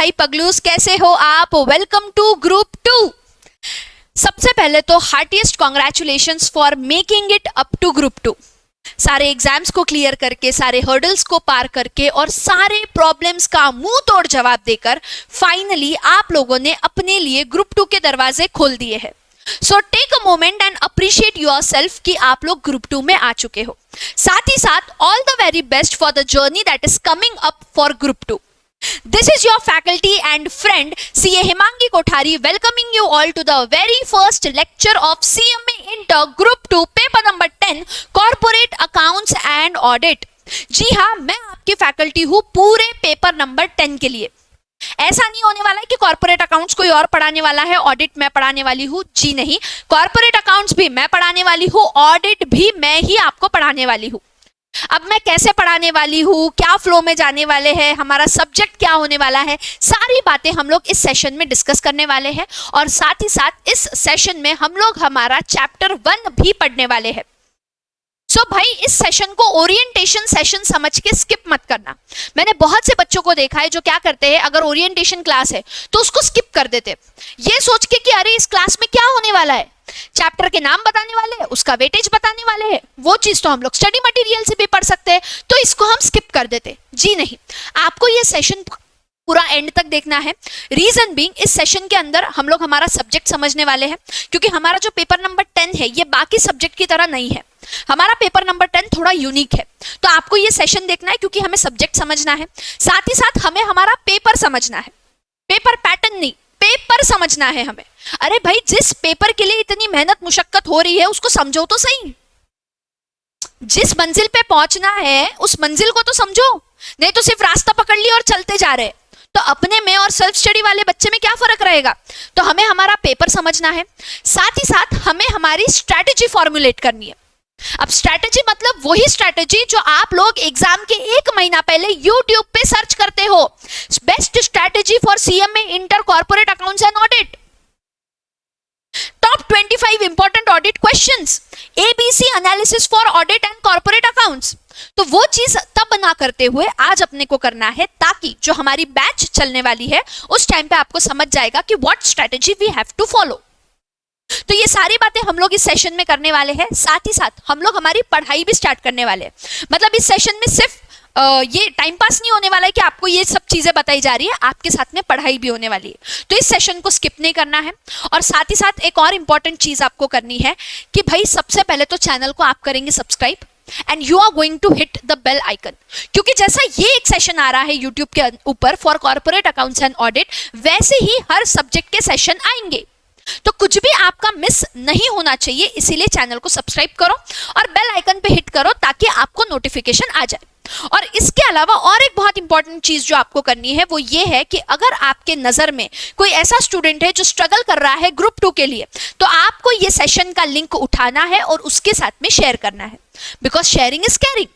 भाई पगलूस, कैसे हो आप? Welcome to group 2। सबसे पहले तो heartiest congratulations for making it up to group 2। सारे एग्जाम्स को क्लियर करके, सारे हर्डल्स को पार करके और सारे प्रॉब्लम्स का मुंह तोड़ जवाब देकर फाइनली आप लोगों ने अपने लिए ग्रुप 2 के दरवाजे खोल दिए हैं। So take a moment and appreciate yourself कि आप लोग ग्रुप 2 में आ चुके हो। साथ ही साथ all the very best for the journey that is coming up for group 2। This is your faculty and friend CA Himangi Kothari welcoming you all to the very first lecture of CMA Inter Group 2 paper number 10 Corporate Accounts and Audit। जी हाँ, मैं आपकी faculty हूँ पूरे paper number 10 के लिए। ऐसा नहीं होने वाला है कि कॉर्पोरेट अकाउंट्स कोई और पढ़ाने वाला है, ऑडिट मैं पढ़ाने वाली हूँ। जी नहीं, कॉर्पोरेट अकाउंट्स भी मैं पढ़ाने वाली हूँ, ऑडिट भी मैं ही आपको पढ़ाने वाली हूँ। अब मैं कैसे पढ़ाने वाली हूँ, क्या फ्लो में जाने वाले हैं, हमारा सब्जेक्ट क्या होने वाला है, सारी बातें हम लोग इस सेशन में डिस्कस करने वाले हैं। और साथ ही साथ इस सेशन में हम लोग हमारा चैप्टर 1 भी पढ़ने वाले हैं। सो भाई, इस सेशन को ओरिएंटेशन सेशन समझ के स्किप मत करना। मैंने बहुत से बच्चों को देखा है जो क्या करते हैं, अगर ओरिएंटेशन क्लास है तो उसको स्किप कर देते, ये सोच के कि अरे इस क्लास में क्या होने वाला है, चैप्टर के नाम बताने वाले हैं, उसका वेटेज बताने वाले हैं, वो चीज तो हम लोग स्टडी मटेरियल से भी पढ़ सकते हैं, तो इसको हम स्किप कर देते। जी नहीं, आपको ये सेशन पूरा एंड तक देखना है। रीजन बीइंग, इस सेशन के अंदर हम लोग हमारा सब्जेक्ट समझने वाले हैं, क्योंकि हमारा जो पेपर नंबर 10 है ये बाकी सब्जेक्ट की तरह नहीं है। हमारा पेपर नंबर 10 थोड़ा यूनिक है, तो आपको ये सेशन देखना है क्योंकि हमें सब्जेक्ट समझना है, साथ ही साथ हमें हमारा पेपर समझना है। पेपर पैटर्न नहीं, पेपर समझना है हमें। अरे भाई, जिस पेपर के लिए इतनी मेहनत मुशक्कत हो रही है उसको समझो तो सही। जिस मंजिल पे पहुंचना है उस मंजिल को तो समझो, नहीं तो सिर्फ रास्ता पकड़ लिया और चलते जा रहे। तो अपने में और सेल्फ स्टडी वाले बच्चे में क्या फर्क रहेगा? तो हमें हमारा पेपर समझना है, साथ ही साथ हमें हमारी स्ट्रैटेजी फॉर्मुलेट करनी है। अब स्ट्रैटेजी मतलब वही स्ट्रैटेजी जो आप लोग एग्जाम के 1 महीना पहले YouTube पे सर्च करते हो, best strategy for CMA inter corporate accounts and audit, top 25 important audit questions, ABC analysis for audit and corporate accounts. तो वो चीज तब ना करते हुए आज अपने को करना है, ताकि जो हमारी बैच चलने वाली है उस टाइम पे आपको समझ जाएगा कि what strategy we have to follow. तो ये सारी बातें हम लोग इस सेशन में करने वाले हैं, साथ ही साथ हम लोग हमारी पढ़ाई भी स्टार्ट करने वाले हैं। मतलब इस सेशन में सिर्फ ये टाइम पास नहीं होने वाला है कि आपको ये सब चीजें बताई जा रही है, आपके साथ में पढ़ाई भी होने वाली है। तो इस सेशन को स्किप नहीं करना है। और साथ ही साथ एक और इंपॉर्टेंट चीज आपको करनी है कि भाई सबसे पहले तो चैनल को आप करेंगे subscribe and you are going to hit the bell icon, क्योंकि जैसा ये एक सेशन आ रहा है यूट्यूब के ऊपर for corporate accounts and audit, वैसे ही हर सब्जेक्ट के सेशन आएंगे। तो कुछ भी आपका मिस नहीं होना चाहिए, इसीलिए चैनल को सब्सक्राइब करो और बेल आइकन पे हिट करो ताकि आपको नोटिफिकेशन आ जाए। और इसके अलावा और एक बहुत इंपॉर्टेंट चीज जो आपको करनी है वो ये है कि अगर आपके नजर में कोई ऐसा स्टूडेंट है जो स्ट्रगल कर रहा है ग्रुप 2 के लिए, तो आपको ये सेशन का लिंक उठाना है और उसके साथ में शेयर करना है, because sharing is caring.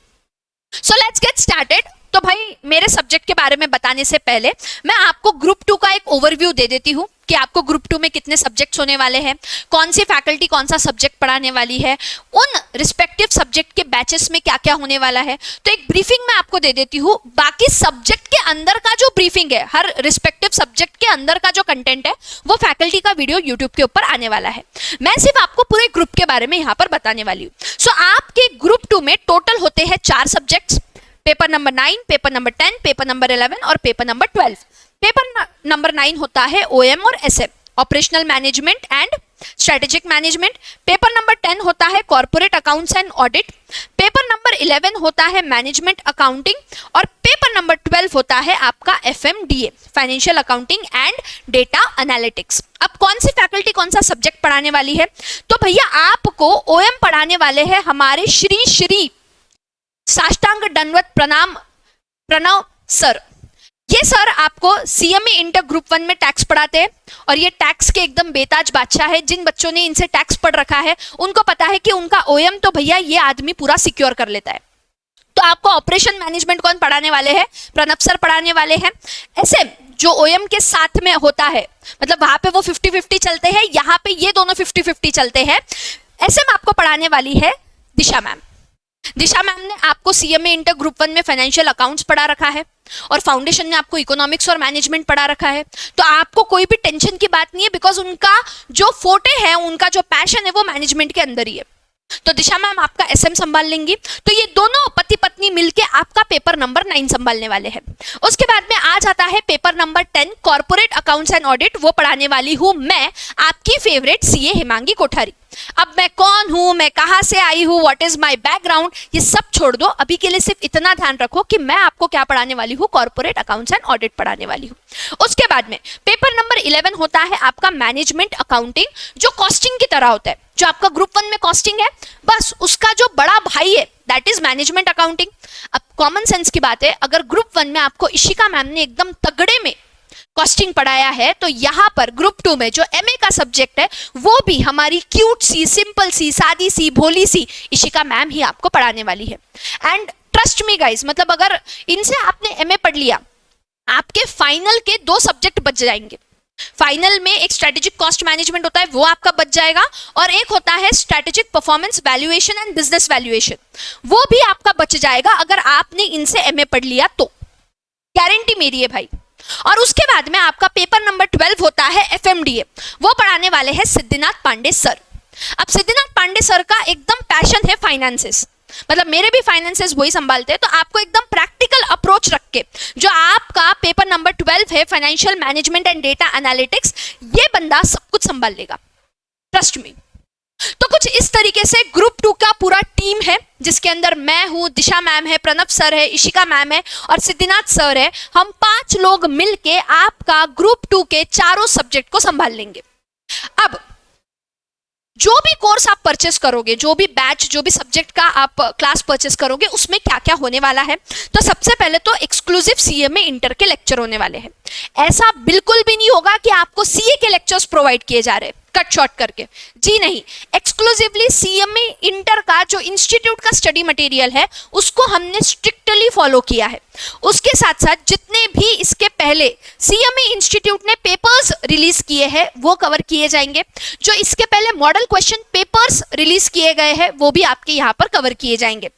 So let's get started. तो भाई, मेरे सब्जेक्ट के बारे में बताने से पहले मैं आपको ग्रुप 2 का एक ओवरव्यू दे देती हूँ कि आपको ग्रुप 2 में कितने सब्जेक्ट्स होने वाले हैं, कौन सी फैकल्टी कौन सा सब्जेक्ट पढ़ाने वाली है, उन रिस्पेक्टिव सब्जेक्ट के बैचेस में क्या क्या होने वाला है। तो एक ब्रीफिंग मैं आपको दे देती हूँ। बाकी सब्जेक्ट के अंदर का जो ब्रीफिंग है, हर रिस्पेक्टिव सब्जेक्ट के अंदर का जो कंटेंट है, वो फैकल्टी का वीडियो यूट्यूब के ऊपर आने वाला है। मैं सिर्फ आपको पूरे ग्रुप के बारे में यहाँ पर बताने वाली हूँ। सो आपके ग्रुप 2 में टोटल होते हैं 4 subjects, paper number 9, paper number 10, paper number 11 और पेपर नंबर 12। पेपर नंबर 9 होता है OM और SM, operational management and strategic management. Paper number 10 होता है corporate accounts and audit. Paper number 11 होता है मैनेजमेंट अकाउंटिंग और पेपर नंबर 12 होता है आपका FMDA, financial accounting and data analytics. अब कौन सी फैकल्टी कौन सा सब्जेक्ट पढ़ाने वाली है? तो भैया, आपको OM पढ़ाने वाले हैं हमारे श्री श्री साष्टांग दंडवत प्रणाम प्रणव सर। ये सर आपको CMA इंटर ग्रुप 1 में टैक्स पढ़ाते हैं और ये टैक्स के एकदम बेताज बादशाह है। जिन बच्चों ने इनसे टैक्स पढ़ रखा है उनको पता है कि उनका OM तो भैया ये आदमी पूरा सिक्योर कर लेता है। तो आपको ऑपरेशन मैनेजमेंट कौन पढ़ाने वाले हैं? प्रणव सर पढ़ाने वाले हैं। ऐसे जो OM के साथ में होता है, मतलब वहां पे वो 50-50 चलते हैं, यहाँ पे ये दोनों 50-50 चलते हैं। SM आपको पढ़ाने वाली है दिशा मैम। दिशा मैम ने आपको सीएमए इंटर ग्रुप 1 में फाइनेंशियल अकाउंट्स पढ़ा रखा है और फाउंडेशन में आपको इकोनॉमिक्स और मैनेजमेंट पढ़ा रखा है, तो आपको कोई भी टेंशन की बात नहीं है, बिकॉज उनका जो फोटे है, उनका जो पैशन है वो मैनेजमेंट के अंदर ही है। तो दिशा मैम आपका एसएम संभाल लेंगी, तो ये दोनों पति पत्नी मिलके आपका पेपर नंबर 9 संभालने वाले हैं। उसके बाद में आ जाता है paper number 10 corporate accounts and audit, वो पढ़ाने वाली हूं मैं, आपकी फेवरेट सीए हिमांगी कोठारी। अब मैं कौन हूं, मैं कहां से आई हूं, व्हाट इज माय बैकग्राउंड, ये सब छोड़ दो, अभी के लिए सिर्फ इतना ध्यान रखो कि मैं आपको क्या पढ़ाने वाली हूं, कॉर्पोरेट अकाउंट्स एंड ऑडिट पढ़ाने वाली हूं। उसके बाद में पेपर नंबर 11 होता है आपका मैनेजमेंट अकाउंटिंग, जो कॉस्टिंग की तरह होता है, जो आपका ग्रुप 1 में कॉस्टिंग है, बस उसका जो बड़ा भाई है दैट इज मैनेजमेंट अकाउंटिंग। अब कॉमन सेंस की बात है, अगर ग्रुप 1 में आपको इशिका मैम ने एकदम तगड़े में कॉस्टिंग पढ़ाया है, तो यहां पर ग्रुप 2 में जो एमए का सब्जेक्ट है वो भी हमारी क्यूट सी, सिंपल सी, सादी सी, भोली सी इशिका मैम ही आपको पढ़ाने वाली है। एंड ट्रस्ट मी गाइस, मतलब अगर इनसे आपने एमए पढ़ लिया, आपके फाइनल के 2 सब्जेक्ट बच जाएंगे। फाइनल में एक स्ट्रेटेजिक कॉस्ट मैनेजमेंट होता है, वो आपका बच जाएगा, और एक होता है strategic performance valuation and business valuation, वो भी आपका बच जाएगा अगर आपने इनसे एमए पढ़ लिया तो, गारंटी मेरी है भाई। और उसके बाद में आपका पेपर नंबर 12 होता है एफएमडीए, वो पढ़ाने वाले हैं सिद्धिनाथ पांडे सर। अब सिद्धिनाथ पांडे सर का एकदम पैशन है फाइनेंसेस, मतलब मेरे भी फाइनेंसेस वही संभालते हैं, तो आपको एकदम प्रैक्टिकल अप्रोच रख के जो आपका पेपर नंबर 12 है financial management and data analytics, ये बंदा सब कुछ संभाल लेगा, ट्रस्ट मी। तो कुछ इस तरीके से ग्रुप 2 का पूरा टीम है, जिसके अंदर मैं हूं, दिशा मैम है, प्रणव सर है, इशिका मैम है और सिद्धिनाथ सर है। हम 5 लोग मिलके आपका ग्रुप 2 के चारों सब्जेक्ट को संभाल लेंगे। अब जो भी कोर्स आप परचेस करोगे, जो भी बैच, जो भी सब्जेक्ट का आप क्लास परचेस करोगे, उसमें क्या क्या होने वाला है, तो सबसे पहले तो एक्सक्लूसिव सीएमए इंटर के लेक्चर होने वाले हैं। ऐसा बिल्कुल भी नहीं होगा कि आपको सीए के लेक्चर्स प्रोवाइड किए जा रहे हैं कट शॉर्ट करके, जी नहीं, एक्सक्लूसिवली सीएमए इंटर का जो इंस्टीट्यूट का स्टडी मटेरियल है उसको हमने स्ट्रिक्टली फॉलो किया है। उसके साथ साथ जितने भी इसके पहले सीएमए इंस्टीट्यूट ने पेपर्स रिलीज किए हैं वो कवर किए जाएंगे, जो इसके पहले मॉडल क्वेश्चन पेपर्स रिलीज किए गए हैं वो भी आपके यहाँ पर कवर किए जाएंगे।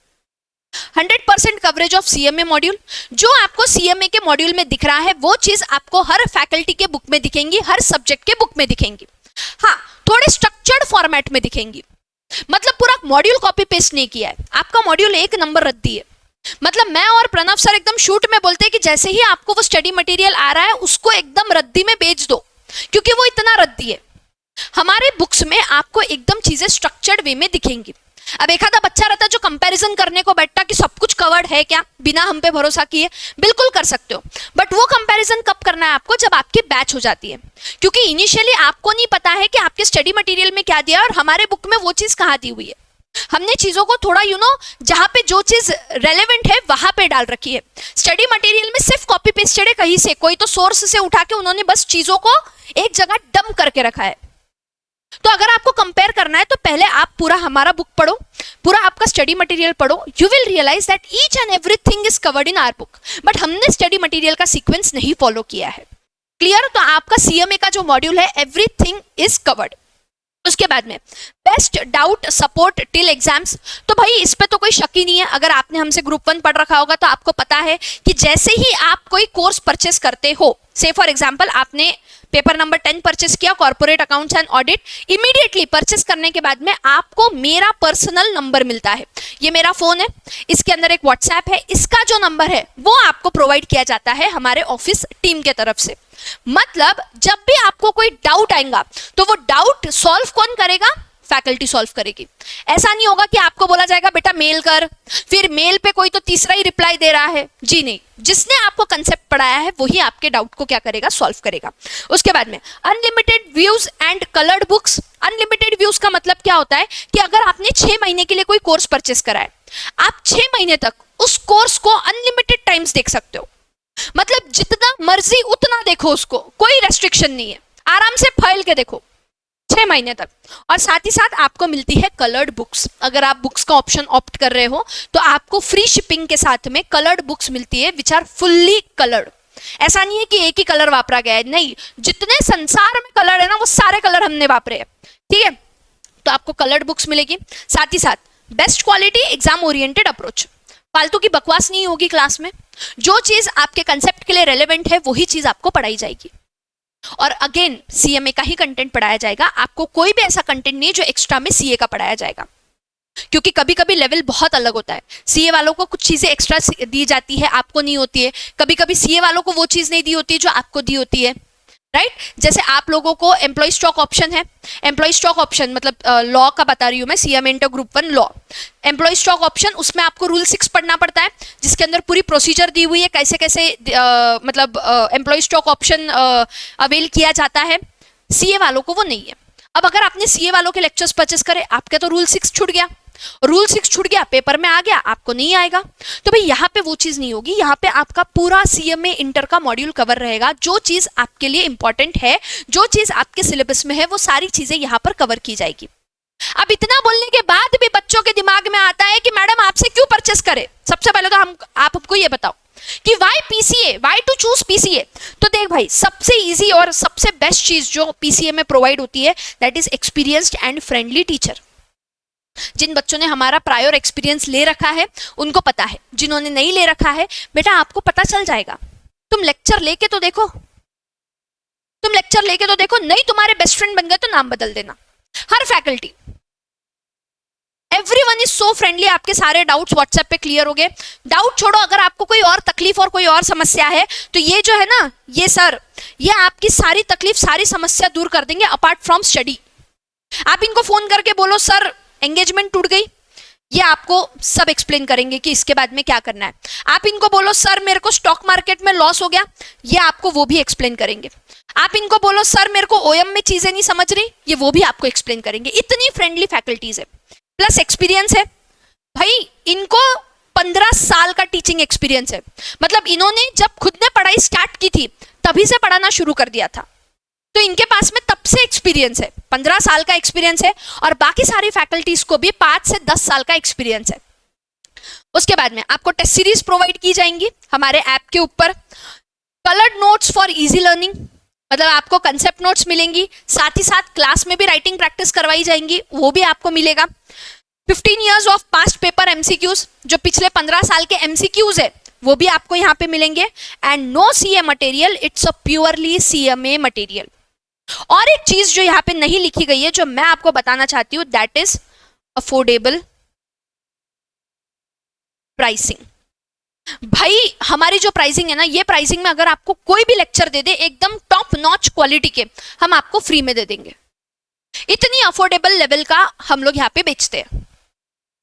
100% कवरेज ऑफ सीएमए मॉड्यूल, जो आपको सीएमए के मॉड्यूल में दिख रहा है वो चीज आपको हर फैकल्टी के बुक में दिखेंगी, हर सब्जेक्ट के बुक में दिखेंगी। हाँ, थोड़े स्ट्रक्चर्ड फॉर्मेट में दिखेंगी, मतलब पूरा मॉड्यूल कॉपी पेस्ट नहीं किया है, आपका मॉड्यूल 1 नंबर रद्दी है। मतलब मैं और प्रणव सर एकदम शूट में बोलते हैं कि जैसे ही आपको वो स्टडी मटेरियल आ रहा है उसको एकदम रद्दी में बेच दो, क्योंकि वो इतना रद्दी है। हमारे बुक्स में आपको एकदम चीजें स्ट्रक्चर्ड वे में दिखेंगी। अब एक आधा बच्चा रहता है जो कंपैरिजन करने को बैठता कि सब कुछ कवर्ड है क्या, बिना हम पे भरोसा किए, बिल्कुल कर सकते हो, बट वो कंपैरिजन कब करना है आपको, जब आपकी बैच हो जाती है, क्योंकि इनिशियली आपको नहीं पता है कि आपके स्टडी मटेरियल में क्या दिया है और हमारे बुक में वो चीज कहाँ दी हुई है। हमने चीजों को थोड़ा जहां पे जो चीज रेलेवेंट है वहां पे डाल रखी है। स्टडी मटेरियल में सिर्फ कॉपी पेस्टेड है कहीं से, कोई तो सोर्स से उठा के उन्होंने बस चीजों को एक जगह डंप करके रखा है। तो अगर आपको कंपेयर करना है तो पहले आप पूरा हमारा बुक पढ़ो, पूरा आपका स्टडी मटेरियल पढ़ो, you will realize that each and everything is covered in our book, but हमने स्टडी मटेरियल का सीक्वेंस नहीं फॉलो किया है। क्लियर? तो आपका सीएमए का जो मॉड्यूल है एवरीथिंग इज कवर्ड। उसके बाद में best doubt support till exams, तो भाई इस पे तो कोई शक ही नहीं है, अगर आपने हमसे ग्रुप 1 पढ़ रखा होगा तो आपको पता है कि जैसे ही आप कोई कोर्स परचेस करते हो, से फॉर एग्जांपल आपने पेपर नंबर 10 परचेस किया corporate accounts and audit, immediately purchase करने के बाद में आपको मेरा पर्सनल नंबर मिलता है। ये मेरा फोन है, इसके अंदर एक व्हाट्सएप है, इसका जो नंबर है वो आपको प्रोवाइड किया जाता है हमारे ऑफिस टीम के तरफ से। मतलब जब भी आपको कोई डाउट आएगा तो वो डाउट सॉल्व कौन करेगा? फैकल्टी सॉल्व करेगी। ऐसा नहीं होगा कि आपको बोला जाएगा बेटा मेल कर, फिर मेल पे कोई तो तीसरा ही रिप्लाई दे रहा है, जी नहीं, जिसने आपको कंसेप्ट पढ़ाया है वही आपके डाउट को क्या करेगा? सॉल्व करेगा। उसके बाद में unlimited views and coloured books. Unlimited views का मतलब क्या होता है कि अगर आपने 6 महीने के लिए कोई कोर्स परचेस करा है, आप 6 महीने तक उस कोर्स को अनलिमिटेड टाइम्स देख सकते हो, मतलब जितना मर्जी उतना देखो उसको, कोई रेस्ट्रिक्शन नहीं है, आराम से फैल के देखो 6 महीने तक। और साथ ही साथ आपको मिलती है कलर्ड बुक्स। अगर आप बुक्स का ऑप्शन ऑप्ट कर रहे हो तो आपको फ्री शिपिंग के साथ में कलर्ड बुक्स मिलती है विच आर फुल्ली कलर्ड। ऐसा नहीं है कि एक ही कलर वापरा गया है, नहीं, जितने संसार में कलर है ना वो सारे कलर हमने वापरे हैं, ठीक है? तो आपको कलर्ड बुक्स मिलेगी। साथ ही साथ best quality, exam oriented approach. फालतू की बकवास नहीं होगी क्लास में, जो चीज आपके कंसेप्ट के लिए रेलेवेंट है वही चीज आपको पढ़ाई जाएगी। और अगेन सीएमए का ही कंटेंट पढ़ाया जाएगा, आपको कोई भी ऐसा कंटेंट नहीं जो एक्स्ट्रा में सीए का पढ़ाया जाएगा, क्योंकि कभी कभी लेवल बहुत अलग होता है। सीए वालों को कुछ चीजें एक्स्ट्रा दी जाती है, आपको नहीं होती है, कभी कभी सीए वालों को वो चीज नहीं दी होती है जो आपको दी होती है, राइट जैसे आप लोगों को एम्प्लॉय स्टॉक ऑप्शन है, एम्प्लॉय स्टॉक ऑप्शन मतलब लॉ का बता रही हूं मैं, CMA inter group 1 law, employ stock option, उसमें आपको रूल 6 पढ़ना पड़ता है, जिसके अंदर पूरी प्रोसीजर दी हुई है कैसे कैसे मतलब एम्प्लॉय स्टॉक ऑप्शन अवेल किया जाता है। सीए वालों को वो नहीं है। अब अगर आपने सीए वालों के लेक्चर्स परचेस करे, आपका तो रूल 6 छूट गया, रूल 6 छूट गया, पेपर में आ गया, आपको नहीं आएगा। तो भाई यहाँ पे वो चीज नहीं होगी, यहाँ पे आपका पूरा सीएमए इंटर का मॉड्यूल कवर रहेगा, जो चीज आपके लिए इंपॉर्टेंट है, जो चीज आपके सिलेबस में है, वो सारी चीजें यहाँ पर कवर की जाएगी। अब इतना बोलने के बाद भी बच्चों के दिमाग में आता है कि मैडम आपसे क्यों परचेस करे। सबसे पहले तो आप हमको ये बताओ कि why PCA, why to choose PCA. तो देख भाई, सबसे इजी और सबसे बेस्ट चीज जो पीसीए में प्रोवाइड होती है, that is experienced and friendly teacher. जिन बच्चों ने हमारा प्रायर एक्सपीरियंस ले रखा है उनको पता है, जिन्होंने नहीं ले रखा है बेटा आपको पता चल जाएगा। तुम लेक्चर लेके तो देखो, तुम लेक्चर लेके तो देखो, नहीं तुम्हारे बेस्ट फ्रेंड बन गए तो नाम बदल देना। हर faculty, everyone is so friendly, आपके सारे डाउट्स व्हाट्सएप पे क्लियर हो गए। डाउट छोड़ो, अगर आपको कोई और तकलीफ और कोई और समस्या है तो ये जो है ना, ये सर, ये आपकी सारी तकलीफ सारी समस्या दूर कर देंगे अपार्ट फ्रॉम स्टडी। आप इनको फोन करके बोलो सर एंगेजमेंट टूट गई, ये आपको सब एक्सप्लेन करेंगे कि इसके बाद में क्या करना है। आप इनको बोलो सर मेरे को स्टॉक मार्केट में लॉस हो गया, ये आपको वो भी एक्सप्लेन करेंगे। आप इनको बोलो सर मेरे को ओएम में चीजें नहीं समझ रही, ये वो भी आपको एक्सप्लेन करेंगे। इतनी फ्रेंडली फैकल्टीज है, प्लस एक्सपीरियंस है भाई, इनको 15 साल का टीचिंग एक्सपीरियंस है। मतलब इन्होंने जब खुद ने पढ़ाई स्टार्ट की थी तभी से पढ़ाना शुरू कर दिया था, तो इनके पास में तब से एक्सपीरियंस है, 15 साल का एक्सपीरियंस है। और बाकी सारी फैकल्टीज को भी 5 से 10 साल का एक्सपीरियंस है। उसके बाद में आपको टेस्ट सीरीज प्रोवाइड की जाएंगी हमारे ऐप के ऊपर, coloured notes for easy learning, मतलब आपको कंसेप्ट नोट्स मिलेंगी, साथ ही साथ क्लास में भी राइटिंग प्रैक्टिस करवाई जाएंगी, वो भी आपको मिलेगा। 15 years of past paper MCQs, जो पिछले 15 साल के एमसीक्यूज है वो भी आपको यहाँ पे मिलेंगे। And no CA material, it's a purely CMA material. और एक चीज जो यहाँ पे नहीं लिखी गई है जो मैं आपको बताना चाहती हूं, दैट इज अफोर्डेबल प्राइसिंग। भाई हमारी जो प्राइसिंग है ना, ये प्राइसिंग में अगर आपको कोई भी लेक्चर दे दे एकदम टॉप नॉच क्वालिटी के, हम आपको फ्री में दे देंगे। इतनी अफोर्डेबल लेवल का हम लोग यहाँ पे बेचते हैं।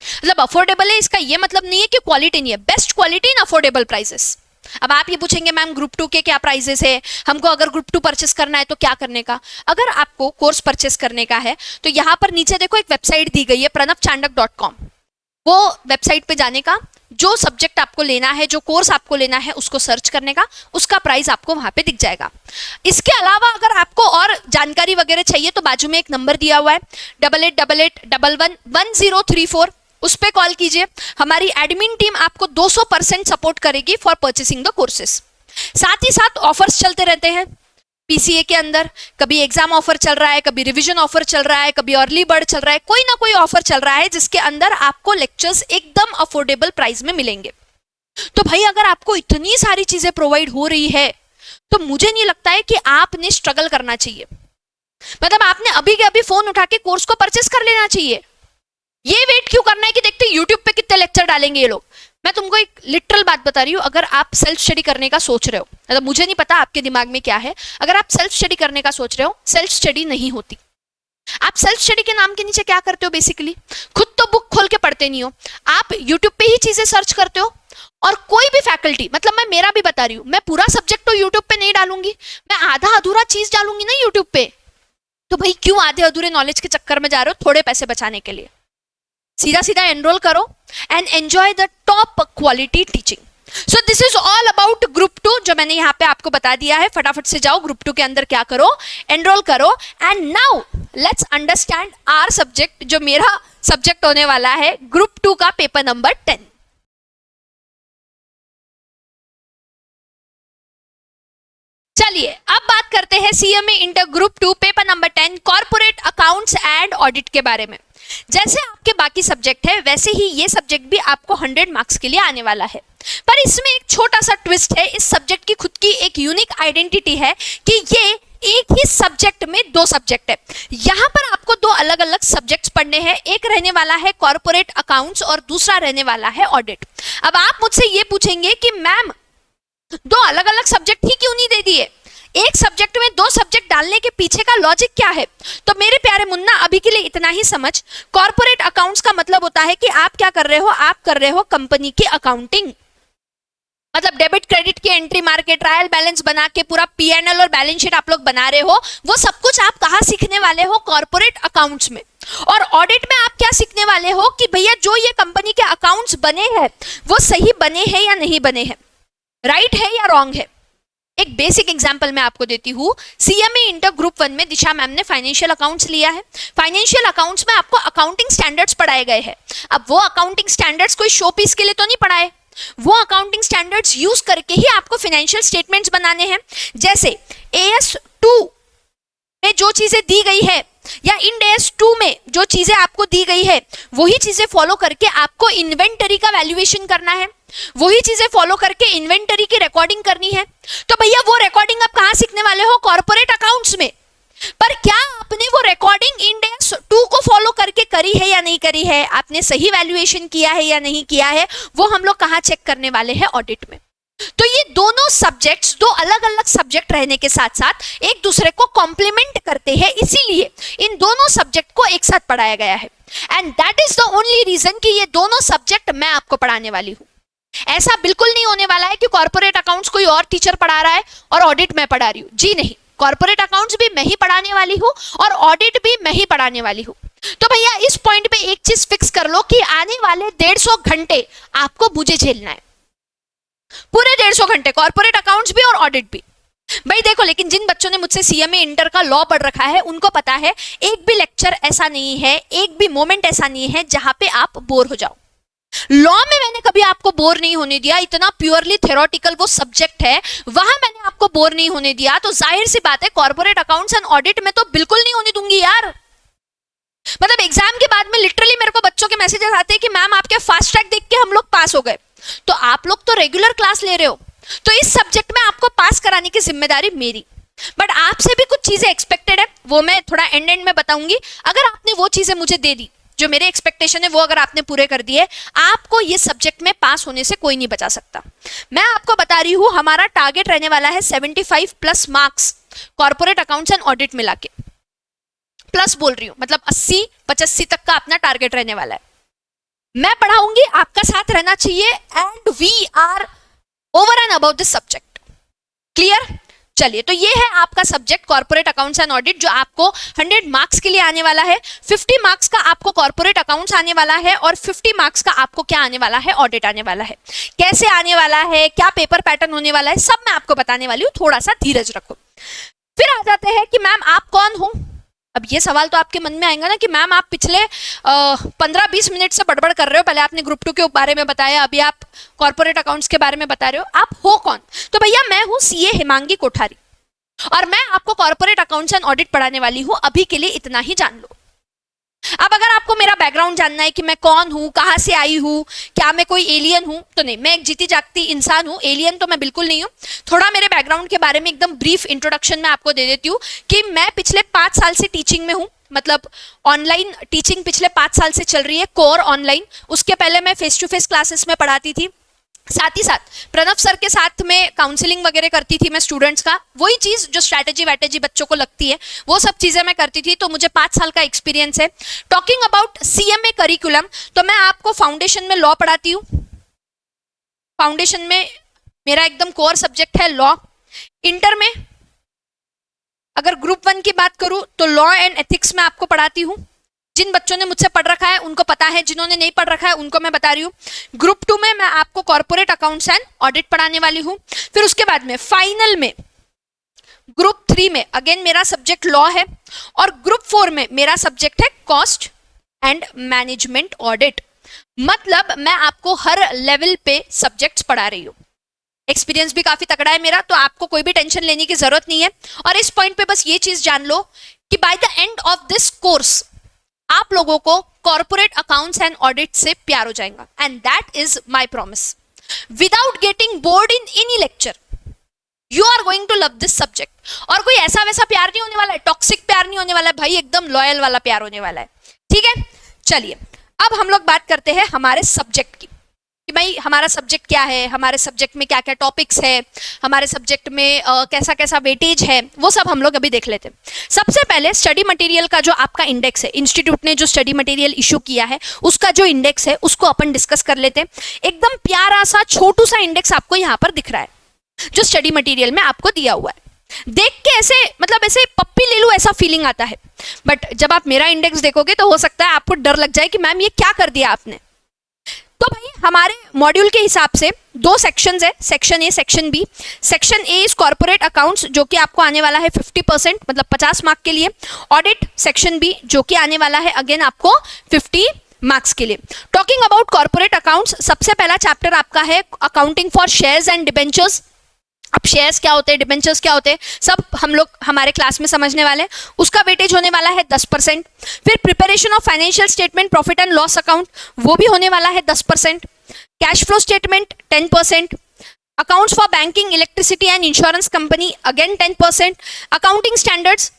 मतलब अफोर्डेबल है इसका ये मतलब नहीं है कि क्वालिटी नहीं है, best quality in affordable prices. अब आप ये पूछेंगे मैम ग्रुप 2 के क्या प्राइसेस है, हमको अगर ग्रुप 2 परचेस करना है तो क्या करने का। अगर आपको कोर्स परचेस करने का है तो यहाँ पर नीचे देखो एक वेबसाइट दी गई है pranavchandak.com, वो वेबसाइट पे जाने का, जो सब्जेक्ट आपको लेना है, जो कोर्स आपको लेना है उसको सर्च करने का, उसका प्राइस आपको वहां पे दिख जाएगा। इसके अलावा अगर आपको और जानकारी वगैरह चाहिए तो बाजू में एक नंबर दिया हुआ है 8888111034, उस पे कॉल कीजिए। हमारी एडमिन टीम आपको 200% सपोर्ट करेगी फॉर परचेसिंग द कोर्सेस। साथ ही साथ ऑफर्स चलते रहते हैं पीसीए के अंदर, कभी एग्जाम ऑफर चल रहा है, कभी रिवीजन ऑफर चल रहा है, कभी अर्ली बर्ड चल रहा है, कोई ना कोई ऑफर चल रहा है जिसके अंदर आपको लेक्चर्स एकदम अफोर्डेबल प्राइस में मिलेंगे। तो भाई अगर आपको इतनी सारी चीजें प्रोवाइड हो रही है तो मुझे नहीं लगता है कि आपने स्ट्रगल करना चाहिए। मतलब आपने अभी के अभी फोन उठा के कोर्स को परचेस कर लेना चाहिए। ये वेट क्यों करना है कि देखते यूट्यूब पे कितने लेक्चर डालेंगे ये लोग। मैं तुमको एक लिटरल बात बता रही हूँ, अगर आप सेल्फ स्टडी करने का सोच रहे हो, मतलब मुझे नहीं पता आपके दिमाग में क्या है, अगर आप सेल्फ स्टडी करने का सोच रहे हो, सेल्फ स्टडी नहीं होती। आप सेल्फ स्टडी के नाम के नीचे क्या करते हो, बेसिकली खुद तो बुक खोल के पढ़ते नहीं हो, आप यूट्यूब पे ही चीजें सर्च करते हो। और कोई भी फैकल्टी, मतलब मैं मेरा भी बता रही हूँ, मैं पूरा सब्जेक्ट तो यूट्यूब पे नहीं डालूंगी, मैं आधा अधूरा चीज डालूंगी ना यूट्यूब पे। तो भाई क्यों आधे अधूरे नॉलेज के चक्कर में जा रहे हो थोड़े पैसे बचाने के लिए। सीधा सीधा एनरोल करो and enjoy the top quality teaching. So this is all about group 2 जो मैंने यहाँ पे आपको बता दिया है। फटाफट से जाओ ग्रुप 2 के अंदर क्या करो, एनरोल करो। And now let's understand our subject, जो मेरा सब्जेक्ट होने वाला है ग्रुप 2 का पेपर नंबर 10। चलिए अब बात करते हैं CMA inter group 2 paper number 10 corporate accounts and audit के बारे में। जैसे आपके बाकी सब्जेक्ट है वैसे ही ये सब्जेक्ट भी आपको 100 मार्क्स के लिए आने वाला है। पर इसमें एक छोटा सा ट्विस्ट है, इस सब्जेक्ट की खुद की एक यूनिक आइडेंटिटी है कि ये एक ही सब्जेक्ट में दो सब्जेक्ट है। यहां पर आपको दो अलग अलग सब्जेक्ट्स पढ़ने हैं, एक रहने वाला है कॉर्पोरेट अकाउंट्स और दूसरा रहने वाला है ऑडिट। अब आप मुझसे ये पूछेंगे कि मैम दो अलग अलग सब्जेक्ट ही क्यों नहीं दे दिए, एक सब्जेक्ट में दो सब्जेक्ट डालने के पीछे का लॉजिक क्या है? तो मेरे प्यारे मुन्ना अभी के लिए इतना ही समझ, कॉर्पोरेट अकाउंट्स का मतलब होता है कि आप क्या कर रहे हो, आप कर रहे हो कंपनी की अकाउंटिंग, मतलब डेबिट क्रेडिट की एंट्री मार के ट्रायल बैलेंस बना के पूरा पीएनएल और बैलेंस शीट आप लोग बना रहे हो। वो सब कुछ आप कहाँ सीखने वाले हो? कॉर्पोरेट अकाउंट्स में। और ऑडिट में आप क्या सीखने वाले हो कि भैया जो ये कंपनी के अकाउंट्स बने हैं वो सही बने हैं या नहीं बने हैं, राइट है या रॉन्ग है। एक बेसिक एग्जांपल मैं आपको देती हूँ, सीएमए इंटर ग्रुप 1 में दिशा मैम ने फाइनेंशियल अकाउंट्स लिया है। फाइनेंशियल अकाउंट्स में आपको अकाउंटिंग स्टैंडर्ड्स पढ़ाए गए हैं। अब वो अकाउंटिंग स्टैंडर्ड्स कोई शो पीस के लिए तो नहीं पढ़ाए, वो अकाउंटिंग स्टैंडर्ड्स यूज करके ही आपको फाइनेंशियल स्टेटमेंट्स बनाने हैं। जैसे AS2 में जो चीजें दी गई है या इंड AS 2 में जो चीजें आपको दी गई है वही चीजें फॉलो करके आपको इन्वेंटरी का वैल्यूएशन करना है, वही चीजें फॉलो करके इन्वेंटरी की रिकॉर्डिंग करनी है। तो भैया वो रिकॉर्डिंग आप कहां सीखने वाले हो? कॉर्पोरेट अकाउंट्स में। पर क्या आपने वो रिकॉर्डिंग इंड AS 2 को फॉलो करके करी है या नहीं करी है, आपने सही वैल्यूएशन किया है या नहीं किया है, वो हम लोग कहां चेक करने वाले हैं? ऑडिट में। तो ये दोनों सब्जेक्ट्स दो अलग अलग सब्जेक्ट रहने के साथ साथ एक दूसरे को कॉम्प्लीमेंट करते हैं, इसीलिए इन दोनों सब्जेक्ट को एक साथ पढ़ाया गया है। And that is the only reason कि ये दोनों सब्जेक्ट मैं आपको पढ़ाने वाली हूं। ऐसा बिल्कुल नहीं होने वाला है कि कॉर्पोरेट अकाउंट्स कोई और टीचर पढ़ा रहा है और ऑडिट मैं पढ़ा रही हूं। जी नहीं, कॉर्पोरेट अकाउंट्स भी मैं ही पढ़ाने वाली हूं और ऑडिट भी मैं ही पढ़ाने वाली हूं। तो भैया इस पॉइंट पे एक चीज फिक्स कर लो कि आने वाले 150 घंटे आपको मुझे झेलना है, पूरे 150 घंटे, कॉर्पोरेट अकाउंट्स भी और ऑडिट भी। भाई देखो, लेकिन जिन बच्चों ने मुझसे सीएमए इंटर का लॉ पढ़ रखा है उनको पता है एक भी लेक्चर ऐसा नहीं है, एक भी मोमेंट ऐसा नहीं है जहां पे आप बोर हो जाओ। लॉ में मैंने कभी आपको बोर नहीं होने दिया, इतना प्योरली थ्योरेटिकल वो सब्जेक्ट है, वहां मैंने आपको बोर नहीं होने दिया। तो जाहिर सी बात है कॉर्पोरेट अकाउंट्स एंड ऑडिट में तो बिल्कुल नहीं होने दूंगी यार। मतलब एग्जाम के बाद में लिटरली मेरे को बच्चों के मैसेजेस आते हैं कि मैम आपके फास्ट ट्रैक देख के हम लोग पास हो गए। तो आप लोग तो रेगुलर क्लास ले रहे हो, तो इस सब्जेक्ट में आपको पास कराने की जिम्मेदारी मेरी। बट आपसे भी कुछ चीजें एक्सपेक्टेड है, वो मैं थोड़ा एंड में बताऊंगी। अगर आपने वो चीजें मुझे दे दी, जो मेरे एक्सपेक्टेशन है वो अगर आपने पूरे कर दिए, आपको ये सब्जेक्ट में पास होने से कोई नहीं बचा सकता। मैं आपको बता रही हूं हमारा टारगेट रहने वाला है 75 plus marks corporate accounts and audit मिला के, प्लस बोल रही हूं, मतलब 80-85 तक का अपना टारगेट रहने वाला है। मैं पढ़ाऊंगी, आपका साथ रहना चाहिए, and we are over and about this subject. Clear? चलिए, तो ये है आपका subject corporate accounts and audit, जो आपको 100 मार्क्स के लिए आने वाला है। 50 मार्क्स का आपको कॉर्पोरेट अकाउंट्स आने वाला है और 50 मार्क्स का आपको क्या आने वाला है? ऑडिट आने वाला है। कैसे आने वाला है, क्या पेपर पैटर्न होने वाला है, सब मैं आपको बताने वाली हूँ, थोड़ा सा धीरज रखो। फिर आ जाते हैं कि मैम आप कौन हो। अब ये सवाल तो आपके मन में आएगा ना कि मैम आप पिछले 15-20 मिनट से बड़बड़ कर रहे हो, पहले आपने ग्रुप 2 के बारे में बताया, अभी आप कॉर्पोरेट अकाउंट्स के बारे में बता रहे हो, आप हो कौन? तो भैया मैं हूं सीए हिमांगी कोठारी और मैं आपको कॉर्पोरेट अकाउंट्स एंड ऑडिट पढ़ाने वाली हूं। अभी के लिए इतना ही जान लो। अब अगर आपको मेरा बैकग्राउंड जानना है कि मैं कौन हूं, कहां से आई हूं, क्या मैं कोई एलियन हूं, तो नहीं, मैं एक जीती जागती इंसान हूं, एलियन तो मैं बिल्कुल नहीं हूं। थोड़ा मेरे बैकग्राउंड के बारे में एकदम ब्रीफ इंट्रोडक्शन में आपको दे देती हूं कि मैं पिछले 5 साल से टीचिंग में हूं, मतलब ऑनलाइन टीचिंग पिछले 5 साल से चल रही है, कोर ऑनलाइन। उसके पहले मैं फेस टू फेस क्लासेस में पढ़ाती थी, साथ ही साथ प्रणव सर के साथ में काउंसलिंग वगैरह करती थी मैं स्टूडेंट्स का, वही चीज जो स्ट्रैटेजी वैटेजी बच्चों को लगती है वो सब चीजें मैं करती थी। तो मुझे 5 साल का एक्सपीरियंस है। टॉकिंग अबाउट सीएमए करिकुलम, तो मैं आपको फाउंडेशन में लॉ पढ़ाती हूँ। फाउंडेशन में मेरा एकदम कोर सब्जेक्ट है लॉ। इंटर में अगर ग्रुप 1 की बात करूं तो लॉ एंड एथिक्स में आपको पढ़ाती हूँ। जिन बच्चों ने मुझसे पढ़ रखा है उनको पता है, जिन्होंने नहीं पढ़ रखा है उनको मैं बता रही हूँ। ग्रुप 2 में मैं आपको कॉर्पोरेट अकाउंट्स एंड ऑडिट पढ़ाने वाली हूँ। फिर उसके बाद में फाइनल में ग्रुप 3 में अगेन मेरा सब्जेक्ट लॉ है और ग्रुप 4 में मेरा सब्जेक्ट है कॉस्ट एंड मैनेजमेंट ऑडिट। मतलब मैं आपको हर लेवल पे सब्जेक्ट्स पढ़ा रही हूँ। एक्सपीरियंस भी काफी तगड़ा है मेरा, तो आपको कोई भी टेंशन लेने की जरूरत नहीं है। और इस पॉइंट पे बस ये चीज जान लो कि by the end of this course आप लोगों को कॉर्पोरेट अकाउंट्स एंड ऑडिट से प्यार हो जाएगा, and that is my promise. Without getting bored in any lecture, you are going to love this subject. और कोई ऐसा वैसा प्यार नहीं होने वाला है, टॉक्सिक प्यार नहीं होने वाला है भाई, एकदम लॉयल वाला प्यार होने वाला है. ठीक है, चलिए अब हम लोग बात करते हैं हमारे सब्जेक्ट की, कि भाई हमारा सब्जेक्ट क्या है, हमारे सब्जेक्ट में क्या क्या टॉपिक्स है, हमारे सब्जेक्ट में कैसा कैसा वेटेज है, वो सब हम लोग अभी देख लेते हैं. सबसे पहले स्टडी मटेरियल का जो आपका इंडेक्स है, इंस्टीट्यूट ने जो स्टडी मटेरियल इशू किया है उसका जो इंडेक्स है उसको अपन डिस्कस कर लेते हैं. एकदम प्यारा सा छोटू सा इंडेक्स आपको यहाँ पर दिख रहा है जो स्टडी मटेरियल में आपको दिया हुआ है. देख के ऐसे मतलब ऐसे पप्पी ले लूं ऐसा फीलिंग आता है, बट जब आप मेरा इंडेक्स देखोगे तो हो सकता है आपको डर लग जाए कि मैम ये क्या कर दिया आपने. तो भाई हमारे मॉड्यूल के हिसाब से दो सेक्शंस है, section A section B. Section A is corporate accounts जो कि आपको आने वाला है 50% मतलब 50 मार्क के लिए. ऑडिट सेक्शन बी जो कि आने वाला है अगेन आपको 50 मार्क्स के लिए. टॉकिंग अबाउट कॉर्पोरेट अकाउंट्स, सबसे पहला चैप्टर आपका है accounting for shares and debentures. अब शेयर्स क्या होते हैं, डिबेंचर्स क्या होते हैं, सब हम लोग हमारे क्लास में समझने वाले हैं. उसका वेटेज होने वाला है 10%. फिर preparation of financial statement, profit and loss account, वो भी होने वाला है 10%. Cash flow statement 10%. Accounts for banking, electricity and insurance company again 10%. Accounting standards,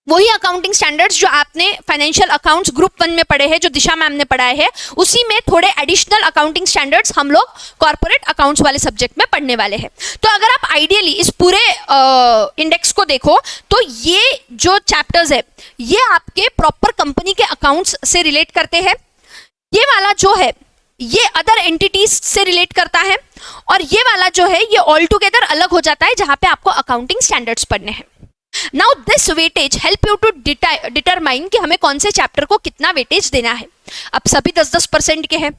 वही अकाउंटिंग स्टैंडर्ड्स जो आपने फाइनेंशियल अकाउंट्स ग्रुप 1 में पढ़े हैं, जो दिशा मैम ने पढ़ाए हैं, उसी में थोड़े एडिशनल अकाउंटिंग स्टैंडर्ड्स हम लोग कॉर्पोरेट अकाउंट्स वाले सब्जेक्ट में पढ़ने वाले हैं. तो अगर आप आइडियली इस पूरे इंडेक्स को देखो तो ये जो चैप्टर्स है ये आपके प्रॉपर कंपनी के अकाउंट्स से रिलेट करते हैं. ये वाला जो है ये अदर एंटिटीज से रिलेट करता है, और ये वाला जो है ये ऑल टुगेदर अलग हो जाता है जहां पे आपको अकाउंटिंग स्टैंडर्ड्स पढ़ने हैं. Now this weightage help you to determine कि हमें कौन से चैप्टर को कितना वेटेज देना है. अब सभी 10-10% के हैं,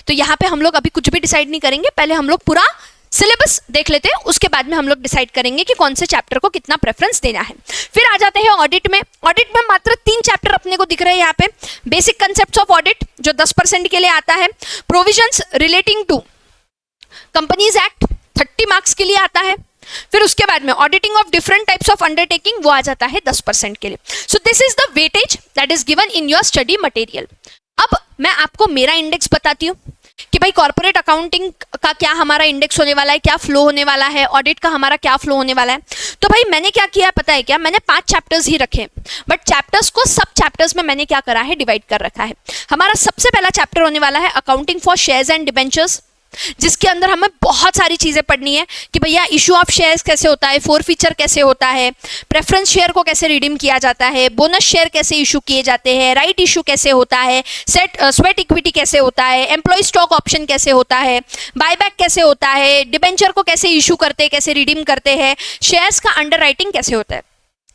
तो यहाँ पे हम लोग अभी कुछ भी डिसाइड नहीं करेंगे, पहले हम लोग पूरा सिलेबस देख लेते हैं, उसके बाद में हम लोग डिसाइड करेंगे कि कौन से चैप्टर को कितना प्रेफरेंस देना है. फिर आ जाते हैं ऑडिट में. ऑडिट में मात्र 3 चैप्टर अपने को दिख रहे हैं यहाँ पे. बेसिक कंसेप्ट्स ऑफ ऑडिट जो 10% के लिए आता है. Provisions relating to companies act 30 marks के लिए आता है. फिर उसके बाद में auditing of different types of undertaking वो आ जाता है 10% के लिए. So this is the weightage that is given in your study material. अब मैं आपको मेरा इंडेक्स बताती हूँ कि भाई कॉर्पोरेट अकाउंटिंग का क्या हमारा इंडेक्स होने वाला है, क्या फ्लो होने वाला है, ऑडिट का हमारा क्या फ्लो होने वाला है. तो भाई मैंने क्या किया पता है क्या, मैंने 5 चैप्टर्स ही रखे, बट चैप्टर्स को सब चैप्टर्स में मैंने क्या करा है, डिवाइड कर रखा है. हमारा सबसे पहला चैप्टर होने वाला है accounting for shares and debentures, जिसके अंदर हमें बहुत सारी चीजें पढ़नी है कि भैया इशू ऑफ शेयर्स कैसे होता है, फोरफीचर कैसे होता है, प्रेफरेंस शेयर को कैसे रिडीम किया जाता है, बोनस शेयर कैसे इशू किए जाते हैं, राइट इशू कैसे होता है, स्वेट इक्विटी कैसे होता है, एम्प्लॉय स्टॉक ऑप्शन कैसे होता है, बायबैक कैसे होता है, डिबेंचर को कैसे इशू करते हैं, कैसे रिडीम करते हैं, शेयर्स का अंडरराइटिंग कैसे होता है.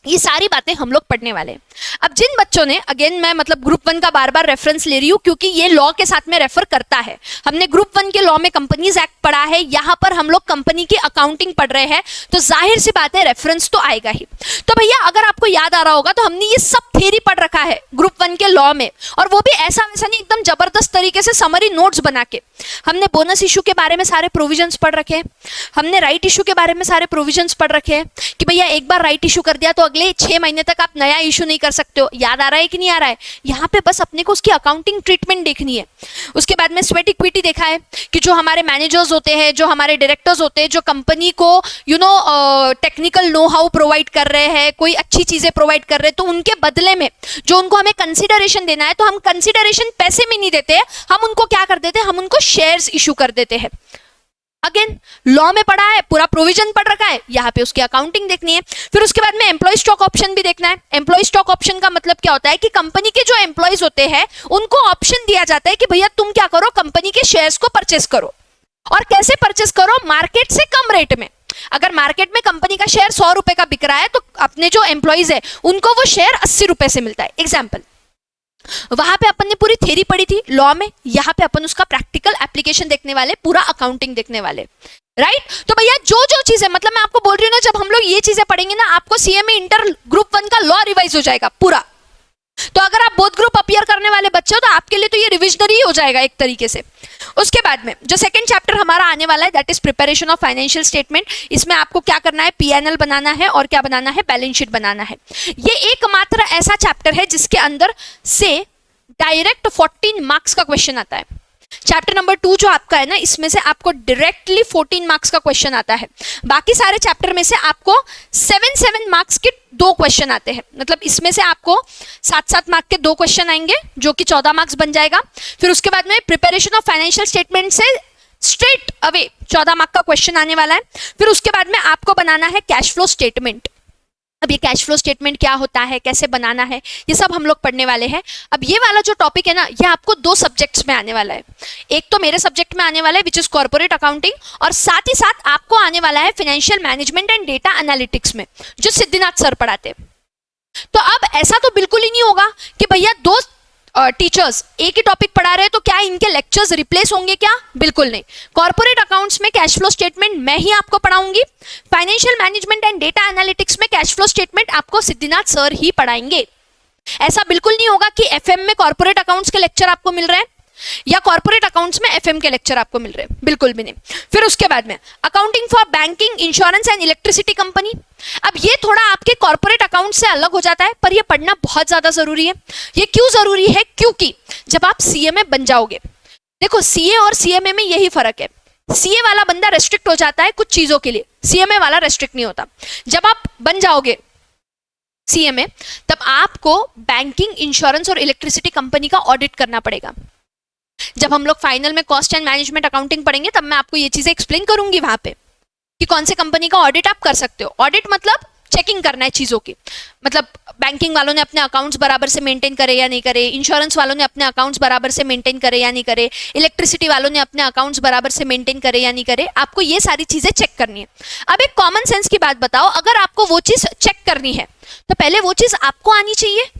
ये सारी बातें हम लोग पढ़ने वाले हैं. अब जिन बच्चों ने, अगेन मैं मतलब ग्रुप 1 का बार बार रेफरेंस ले रही हूँ क्योंकि ये लॉ के साथ में रेफर करता है. हमने ग्रुप 1 के लॉ में कंपनीज एक्ट पढ़ा है, यहाँ पर हम लोग कंपनी की अकाउंटिंग पढ़ रहे हैं, तो जाहिर सी बात है रेफरेंस तो आएगा ही. तो भैया अगर आपको याद आ रहा होगा तो हमने ये सब थ्योरी पढ़ रखा है ग्रुप 1 के लॉ में, और वो भी ऐसा वैसा नहीं, एकदम जबरदस्त तरीके से समरी नोट्स बना के. हमने बोनस इशू के बारे में सारे प्रोविजंस पढ़ रखे हैं, हमने राइट इशू के बारे में सारे प्रोविजंस पढ़ रखे हैं कि भैया एक बार राइट इशू कर दिया तो अगले 6 महीने तक आप नया इशू नहीं कर सकते हो. याद आ रहा है कि नहीं आ रहा है? यहाँ पे बस अपने को उसकी अकाउंटिंग ट्रीटमेंट देखनी है. उसके बाद में स्वेट इक्विटी देखा है कि जो हमारे मैनेजर्स होते हैं, जो हमारे डायरेक्टर्स होते हैं, जो कंपनी को टेक्निकल नो हाउ प्रोवाइड कर रहे हैं, कोई अच्छी चीजें प्रोवाइड कर रहे हैं, तो उनके बदले में जो उनको हमें कंसिडरेशन देना है, तो हम कंसिडरेशन पैसे में नहीं देते, हम उनको क्या कर देते हैं, हम उनको शेयर्स इशू कर देते हैं. अगेन लॉ में पढ़ा है, पूरा प्रोविजन पढ़ रखा है, यहाँ पे उसकी अकाउंटिंग देखनी है. फिर उसके बाद में एम्प्लॉय स्टॉक ऑप्शन भी देखना है. एम्प्लॉय स्टॉक ऑप्शन का मतलब क्या होता है कि कंपनी के जो एम्प्लॉयज होते हैं उनको ऑप्शन दिया जाता है कि भैया तुम क्या करो, कंपनी के शेयर्स को परचेस करो. और कैसे परचेस करो? मार्केट से कम रेट में. अगर मार्केट में कंपनी का शेयर 100 रुपए का बिक रहा है तो अपने जो एम्प्लॉयज है उनको वो शेयर 80 रुपए से मिलता है. एग्जाम्पल, वहां पे अपन ने पूरी थ्योरी पढ़ी थी लॉ में, यहाँ पे अपन उसका प्रैक्टिकल एप्लीकेशन देखने वाले, पूरा अकाउंटिंग देखने वाले. राइट? तो भैया जो जो चीजें, मतलब मैं आपको बोल रही हूँ ना, जब हम लोग ये चीजें पढ़ेंगे ना, आपको सीएमए इंटर ग्रुप 1 का लॉ रिवाइज हो जाएगा पूरा. तो अगर आप बोथ ग्रुप अपीयर करने वाले बच्चे हो तो आपके लिए तो ये रिविजनरी हो जाएगा एक तरीके से. उसके बाद में जो सेकंड चैप्टर हमारा आने वाला है that is preparation of financial statement. इसमें आपको क्या करना है, पीएनएल बनाना है और क्या बनाना है, बैलेंस शीट बनाना है. ये एकमात्र ऐसा चैप्टर है जिसके अंदर से डायरेक्ट 14 मार्क्स का क्वेश्चन आता है। चैप्टर नंबर 2 जो आपका है ना, इसमें से आपको डायरेक्टली 14 मार्क्स का क्वेश्चन आता है। बाकी सारे चैप्टर में से आपको 7 मार्क्स के 2 क्वेश्चन आते हैं। मतलब इसमें से आपको 7 मार्क्स के 2 क्वेश्चन आएंगे जो कि 14 मार्क्स बन जाएगा। फिर उसके बाद में प्रिपरेशन ऑफ फाइनेंशियल स्टेटमेंट से स्ट्रेट अवे 14 मार्क्स का क्वेश्चन आने वाला है। फिर उसके बाद में आपको बनाना है कैश फ्लो स्टेटमेंट। अब ये कैश फ्लो स्टेटमेंट क्या होता है, कैसे बनाना है, ये सब हम लोग पढ़ने वाले हैं। अब ये वाला जो टॉपिक है ना, ये आपको 2 सब्जेक्ट्स में आने वाला है। एक तो मेरे सब्जेक्ट में आने वाला है विच इज कॉर्पोरेट अकाउंटिंग, और साथ ही साथ आपको आने वाला है financial management and data analytics में, जो सिद्धिनाथ सर पढ़ाते हैं। तो अब ऐसा तो बिल्कुल ही नहीं होगा कि भैया 2 टीचर्स एक ही टॉपिक पढ़ा रहे हैं तो क्या इनके लेक्चर्स रिप्लेस होंगे क्या? बिल्कुल नहीं। कॉर्पोरेट अकाउंट्स में कैश फ्लो स्टेटमेंट मैं ही आपको पढ़ाऊंगी, financial management and data analytics में कैश फ्लो स्टेटमेंट आपको सिद्धिनाथ सर ही पढ़ाएंगे। ऐसा बिल्कुल नहीं होगा कि एफएम में कॉर्पोरेट अकाउंट्स के लेक्चर आपको मिल रहे हैं या कॉर्पोरेट अकाउंट्स में एफएम के लेक्चर आपको मिल रहे हैं, बिल्कुल भी नहीं। फिर उसके बाद में accounting for banking, insurance and electricity company. अब ये थोड़ा आपके कॉर्पोरेट अकाउंट से अलग हो जाता है, पर ये पढ़ना बहुत ज्यादा जरूरी है। ये क्यों जरूरी है? क्योंकि जब आप सीए में बन जाओगे, देखो सीए और सीएमए में यही फर्क है। सीए वाला बंदा रेस्ट्रिक्ट हो जाता है कुछ चीजों के लिए, सीएमए वाला रेस्ट्रिक्ट नहीं होता। जब आप बन जाओगे सीए में, तब आपको बैंकिंग, इंश्योरेंस और इलेक्ट्रिसिटी कंपनी का ऑडिट करना पड़ेगा। जब हम लोग फाइनल में कॉस्ट एंड मैनेजमेंट अकाउंटिंग पढ़ेंगे, तब मैं आपको ये चीजें एक्सप्लेन करूंगी वहां पे कि कौन से कंपनी का ऑडिट आप कर सकते हो। ऑडिट मतलब चेकिंग करना है चीजों की, मतलब बैंकिंग वालों ने अपने अकाउंट्स बराबर से मेंटेन करे या नहीं करे, इंश्योरेंस वालों ने अपने अकाउंट्स बराबर से मेंटेन करे या नहीं करे, इलेक्ट्रिसिटी वालों ने अपने अकाउंट्स बराबर से मेंटेन करे या नहीं करे। आपको ये सारी चीजें चेक करनी है। अब एक कॉमन सेंस की बात बताओ, अगर आपको वो चीज चेक करनी है तो पहले वो चीज आपको आनी चाहिए,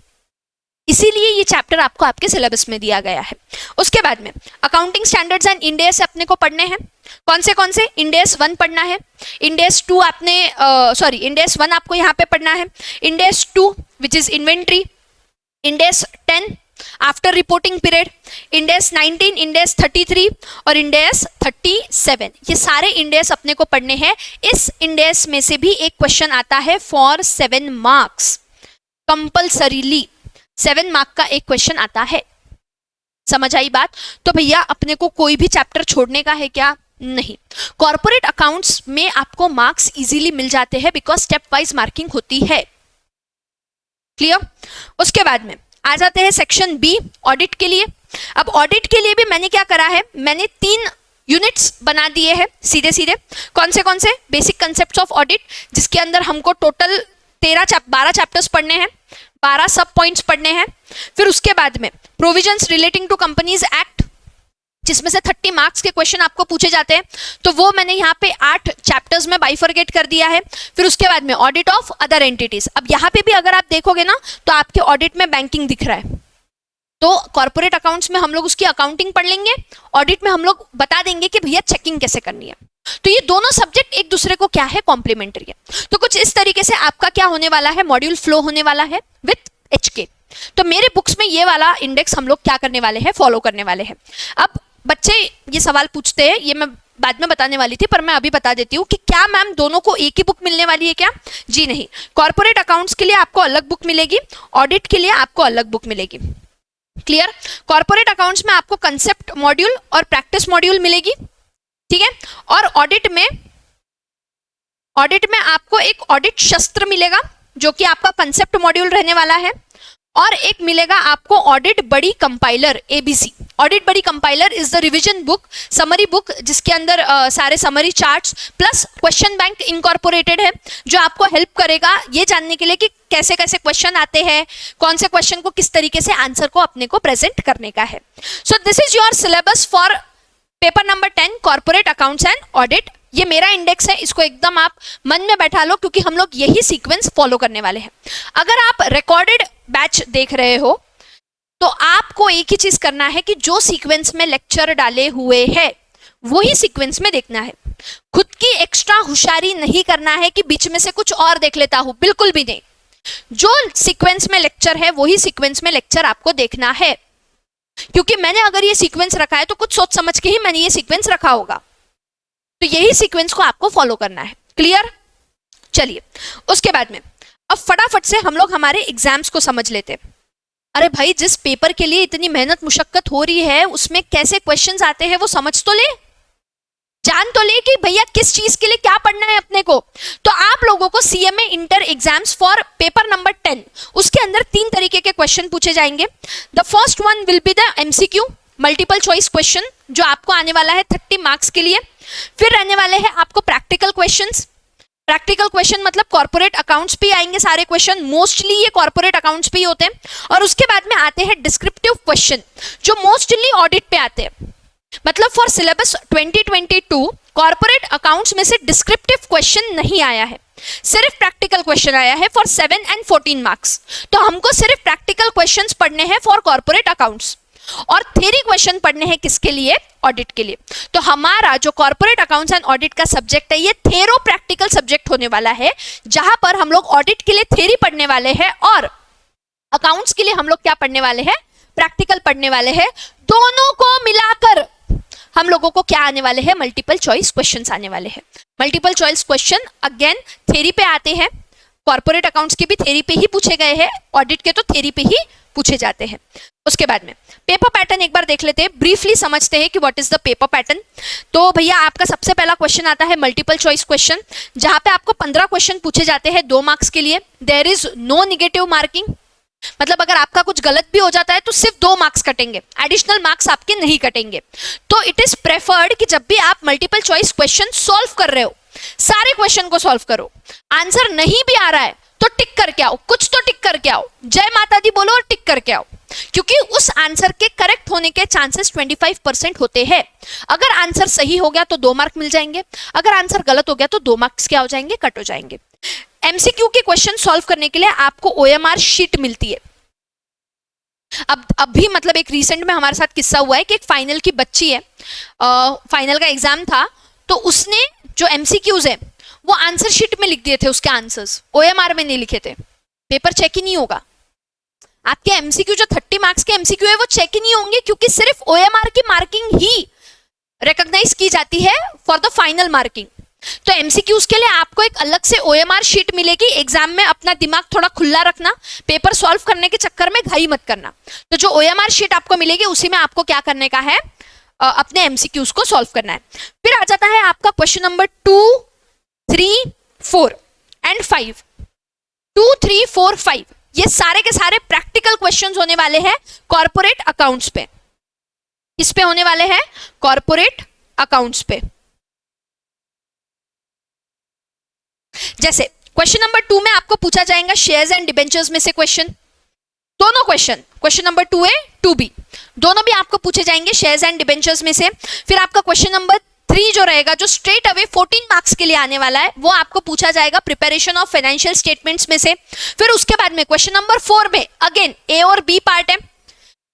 इसीलिए ये चैप्टर आपको आपके सिलेबस में दिया गया है। उसके बाद में accounting standards and end S अपने को पढ़ने हैं। कौन से इंड एस 1 पढ़ना है, इंड एस 2 आपने इंड एस 1 आपको यहाँ पे पढ़ना है, end S 2 which is inventory, end S 10 after reporting period, end S 19, end S 33 और इंड एस 37। ये सारे इंड एस अपने को पढ़ने हैं। इस इंड एस में से भी एक क्वेश्चन आता है फॉर 7 मार्क्स, कंपल्सरीली 7 मार्क का एक क्वेश्चन आता है। समझ आई बात? तो भैया अपने को कोई भी चैप्टर छोड़ने का है क्या? नहीं। कॉर्पोरेट अकाउंट्स में आपको मार्क्स इजीली मिल जाते हैं बिकॉज स्टेप वाइज मार्किंग होती है। क्लियर? उसके बाद में आ जाते हैं सेक्शन बी, ऑडिट के लिए। अब ऑडिट के लिए भी मैंने क्या करा है, मैंने 3 यूनिट्स बना दिए हैं सीधे सीधे। कौन से? बेसिक कंसेप्ट्स ऑफ ऑडिट, जिसके अंदर हमको टोटल 12 चैप्टर्स पढ़ने हैं, 12 सब पॉइंट्स पढ़ने हैं। फिर उसके बाद में provisions relating to companies act, जिसमें से 30 मार्क्स के क्वेश्चन आपको पूछे जाते हैं, तो वो मैंने यहाँ पे 8 चैप्टर्स में बाइफरगेट कर दिया है। फिर उसके बाद में ऑडिट ऑफ अदर एंटिटीज। अब यहाँ पे भी अगर आप देखोगे ना, तो आपके ऑडिट में बैंकिंग दिख रहा है, तो कॉर्पोरेट अकाउंट्स में हम लोग उसकी अकाउंटिंग पढ़ लेंगे, ऑडिट में हम लोग बता देंगे कि भैया चेकिंग कैसे करनी है। तो ये दोनों सब्जेक्ट एक दूसरे को क्या है, कॉम्प्लीमेंट्री है। तो कुछ इस तरीके से आपका क्या होने वाला है, मॉड्यूल फ्लो होने वाला है विथ HK। तो मेरे बुक्स में ये वाला इंडेक्स हम लोग क्या करने वाले हैं, फॉलो करने वाले हैं। अब बच्चे ये सवाल पूछते हैं, ये मैं बाद में बताने वाली थी, पर मैं अभी बता देती हूँ कि क्या मैम दोनों को एक ही बुक मिलने वाली है क्या? जी नहीं। कॉर्पोरेट अकाउंट्स के लिए आपको अलग बुक मिलेगी, ऑडिट के लिए आपको अलग बुक मिलेगी। क्लियर? कॉर्पोरेट अकाउंट्स में आपको कंसेप्ट मॉड्यूल और प्रैक्टिस मॉड्यूल मिलेगी, ठीक है। और ऑडिट में आपको एक ऑडिट शस्त्र मिलेगा, जो कि आपका कंसेप्ट मॉड्यूल रहने वाला है। और एक मिलेगा आपको ऑडिट बड़ी कंपाइलर, ABC। ऑडिट बड़ी compiler is the revision book, summary book, जिसके अंदर सारे summary charts plus question bank incorporated है, जो आपको हेल्प करेगा ये जानने के लिए कि कैसे कैसे क्वेश्चन आते हैं, कौन से क्वेश्चन को किस तरीके से आंसर को अपने को प्रेजेंट करने का है। सो this is your syllabus for paper number 10, corporate accounts and audit. ये मेरा इंडेक्स है, इसको एकदम आप मन में बैठा लो, क्योंकि हम लोग यही सीक्वेंस फॉलो करने वाले हैं। अगर आप रिकॉर्डेड बैच देख रहे हो, तो आपको एक ही चीज करना है कि जो सीक्वेंस में लेक्चर डाले हुए हैं वही सीक्वेंस में देखना है। खुद की एक्स्ट्रा होशियारी नहीं करना है कि बीच में से कुछ और देख लेता हूं, बिल्कुल भी नहीं। जो सीक्वेंस में लेक्चर है वही सीक्वेंस में लेक्चर आपको देखना है, क्योंकि मैंने अगर ये सीक्वेंस रखा है तो कुछ सोच समझ के ही मैंने ये सीक्वेंस रखा होगा, तो यही सीक्वेंस को आपको फॉलो करना है। क्लियर? चलिए उसके बाद में अब फटाफट से हम लोग हमारे एग्जाम्स को समझ लेते हैं। अरे भाई, जिस पेपर के लिए इतनी मेहनत मुशक्कत हो रही है उसमें कैसे क्वेश्चंस आते हैं वो समझ तो ले, जान तो ले कि भैया किस चीज के लिए क्या पढ़ना है अपने को। तो आप लोगों को CMA inter exams for paper number 10, उसके अंदर 3 तरीके के क्वेश्चन पूछे जाएंगे। The first one will be the MCQ, multiple choice question, जो आपको आने वाला है 30 मार्क्स के लिए। फिर रहने वाले हैं आपको प्रैक्टिकल क्वेश्चंस। प्रैक्टिकल क्वेश्चन मतलब कॉर्पोरेट अकाउंट्स पे आएंगे सारे क्वेश्चन, मोस्टली ये कॉर्पोरेट अकाउंट्स पे ही होते हैं। और उसके बाद में आते हैं डिस्क्रिप्टिव क्वेश्चन, जो मोस्टली ऑडिट पे आते हैं। मतलब फॉर सिलेबस 2022 कॉर्पोरेट अकाउंट्स में से डिस्क्रिप्टिव क्वेश्चन नहीं आया है, सिर्फ प्रैक्टिकल क्वेश्चन आया है फॉर 7 एंड 14 मार्क्स। तो हमको सिर्फ प्रैक्टिकल क्वेश्चंस पढ़ने हैं फॉर कॉर्पोरेट अकाउंट्स, और थ्योरी क्वेश्चन पढ़ने हैं किसके लिए? ऑडिट के लिए। तो हमारा जो कॉर्पोरेट अकाउंट्स एंड ऑडिट का सब्जेक्ट है ये थेरो प्रैक्टिकल सब्जेक्ट होने वाला है, जहां पर हम लोग ऑडिट के लिए थ्योरी पढ़ने वाले हैं और अकाउंट्स के लिए हम लोग क्या पढ़ने वाले हैं? प्रैक्टिकल पढ़ने वाले हैं। दोनों को मिलाकर हम लोगों को क्या आने वाले हैं? मल्टीपल चॉइस क्वेश्चंस आने वाले हैं। Multiple choice question again theory पे आते हैं, कॉर्पोरेट अकाउंट्स के भी थ्योरी पे ही पूछे गए हैं, ऑडिट के तो थ्योरी पे ही पूछे जाते हैं। उसके बाद में पेपर पैटर्न एक बार देख लेते हैं, ब्रीफली समझते हैं कि what is the paper pattern. तो भैया आपका सबसे पहला क्वेश्चन आता है मल्टीपल चॉइस क्वेश्चन, जहां पे आपको 15 क्वेश्चन पूछे जाते हैं 2 मार्क्स के लिए। There is no negative marking, मतलब अगर आपका कुछ गलत भी हो जाता है तो सिर्फ 2 मार्क्स कटेंगे, एडिशनल मार्क्स आपके नहीं कटेंगे। तो इट इज प्रेफर्ड कि जब भी आप मल्टीपल चॉइस क्वेश्चन सॉल्व कर रहे हो, सारे क्वेश्चन को सॉल्व करो। आंसर नहीं भी आ रहा है तो टिक करके आओ, कुछ तो टिक करके आओ, जय माता दी बोलो और टिक करके आओ, क्योंकि उस आंसर के करेक्ट होने के चांसेस 25% होते हैं। अगर आंसर सही हो गया तो 2 मार्क मिल जाएंगे, अगर आंसर गलत हो गया तो 2 मार्क्स क्या हो जाएंगे? कट हो जाएंगे। एमसीक्यू के क्वेश्चन सॉल्व करने के लिए आपको ओएमआर शीट मिलती है। अब भी मतलब एक रिसेंट में हमारे साथ किस्सा हुआ है कि एक फाइनल की बच्ची है, फाइनल का एग्जाम था, तो उसने जो एमसीक्यूज है वो आंसर शीट में लिख दिए थे, उसके आंसर्स ओएमआर में नहीं लिखे थे। पेपर चेक ही नहीं होगा, आपके एमसीक्यू जो 30 मार्क्स के एमसीक्यू है वो चेक ही नहीं होंगे, क्योंकि सिर्फ ओएमआर की मार्किंग ही रिकॉग्नाइज की जाती है फॉर द फाइनल मार्किंग। तो एमसीक्यूज के लिए आपको एक अलग से ओएमआर शीट मिलेगी। एग्जाम में अपना दिमाग थोड़ा खुला रखना, पेपर सॉल्व करने के चक्कर में घाई मत करना। तो जो ओएमआर शीट आपको मिलेगी उसी में आपको क्या करने का है? अपने एमसीक्यूज को सॉल्व करना है। फिर आ जाता है आपका क्वेश्चन नंबर 2, 3, 4 एंड 5। 2, 3, 4, 5 ये सारे के सारे प्रैक्टिकल क्वेश्चंस होने वाले हैं कॉर्पोरेट अकाउंट्स पे। किस पे होने वाले हैं? कॉर्पोरेट अकाउंट्स पे। जैसे क्वेश्चन नंबर 2 में आपको पूछा जाएगा शेयर्स एंड डिबेंचर्स में से क्वेश्चन, दोनों क्वेश्चन नंबर 2A 2B दोनों भी आपको पूछे जाएंगे शेयर्स एंड डिबेंचर्स में से। फिर आपका क्वेश्चन नंबर 3 जो रहेगा, जो स्ट्रेट अवे 14 मार्क्स के लिए आने वाला है, वो आपको पूछा जाएगा प्रिपरेशन ऑफ फाइनेंशियल स्टेटमेंट्स में से। फिर उसके बाद में क्वेश्चन नंबर 4 में अगेन A और B पार्ट है,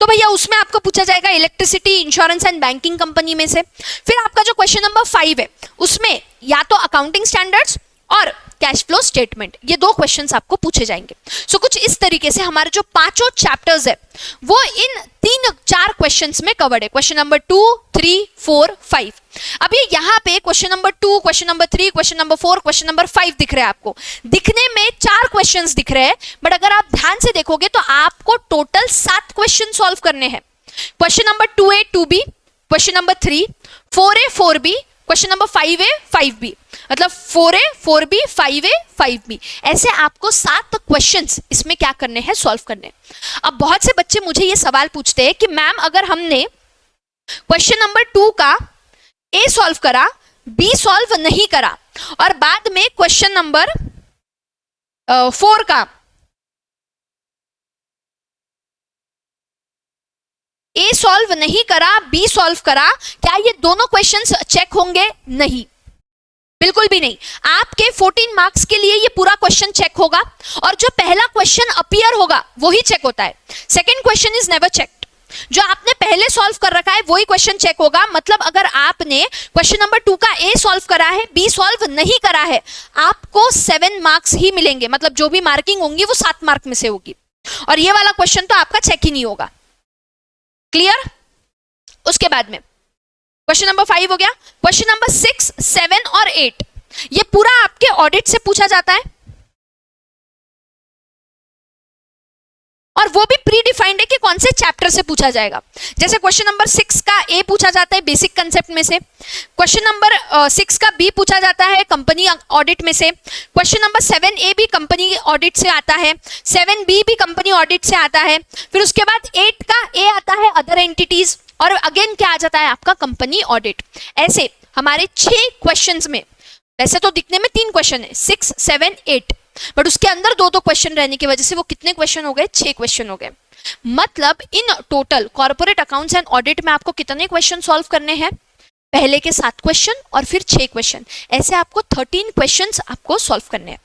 तो भैया उसमें आपको पूछा जाएगा electricity, insurance and banking company में से। फिर आपका जो क्वेश्चन नंबर 5 है उसमें या तो अकाउंटिंग स्टैंडर्ड्स और कैश फ्लो स्टेटमेंट, ये 2 क्वेश्चंस आपको पूछे जाएंगे। सो कुछ इस तरीके से हमारे जो 5 चैप्टर्स है वो इन 3-4 क्वेश्चंस में कवर्ड है। Question number 2, 3, 4, 5। अब ये यहाँ पे question number 2, question number 3, question number 4, question number 5 दिख रहे हैं आपको। दिखने में 4 क्वेश्चंस दिख रहे हैं, बट अगर आप ध्यान से देखोगे तो आपको टोटल 7 क्वेश्चन सॉल्व करने हैं। Question number 2A 2B, question number 3 4A 4B, question number 5A 5B, मतलब 4A 4B 5A 5B, ऐसे आपको 7 क्वेश्चंस इसमें क्या करने हैं? सॉल्व करने। अब बहुत से बच्चे मुझे ये सवाल पूछते हैं कि मैम अगर हमने क्वेश्चन नंबर 2 का A सॉल्व करा, B सॉल्व नहीं करा, और बाद में क्वेश्चन नंबर 4 का A सॉल्व नहीं करा, B सॉल्व करा, क्या ये दोनों क्वेश्चंस चेक होंगे? नहीं, बिल्कुल भी नहीं। आपके 14 मार्क्स के लिए ये पूरा क्वेश्चन चेक होगा, और जो पहला क्वेश्चन अपीयर होगा वही चेक होता है। Second question is never checked. जो आपने पहले सॉल्व कर रखा है वही क्वेश्चन चेक होगा। मतलब अगर आपने क्वेश्चन नंबर 2 का A सॉल्व करा है, B सॉल्व नहीं करा है, आपको 7 मार्क्स ही मिलेंगे, मतलब जो भी मार्किंग होंगी वो 7 मार्क में से होगी, और ये वाला क्वेश्चन तो आपका चेक ही नहीं होगा। क्लियर? उसके बाद में क्वेश्चन नंबर 5 हो गया। क्वेश्चन नंबर 6, 7 और 8 ये पूरा आपके ऑडिट से पूछा जाता है। और वो भी प्री डिफाइंड है कि कौन से चैप्टर से पूछा जाएगा। जैसे क्वेश्चन नंबर 6 का ए पूछा जाता है बेसिक कंसेप्ट में से, क्वेश्चन नंबर 6 का बी पूछा जाता है कंपनी ऑडिट में से, क्वेश्चन नंबर 7 ए भी कंपनी ऑडिट से आता है, 7 बी भी कंपनी ऑडिट से आता है, फिर उसके बाद 8 का ए आता है अदर एंटिटीज, और अगेन क्या आ जाता है आपका कंपनी ऑडिट। ऐसे हमारे 6 क्वेश्चंस में, वैसे तो दिखने में 3 क्वेश्चन है 6, 7, 8, बट उसके अंदर 2-2 क्वेश्चन रहने की वजह से वो कितने क्वेश्चन हो गए, 6 क्वेश्चन हो गए। मतलब in total corporate accounts and audit में आपको कितने क्वेश्चन सॉल्व करने हैं, पहले के 7 क्वेश्चन और फिर 6 क्वेश्चन, ऐसे आपको 13 क्वेश्चन आपको सॉल्व करने हैं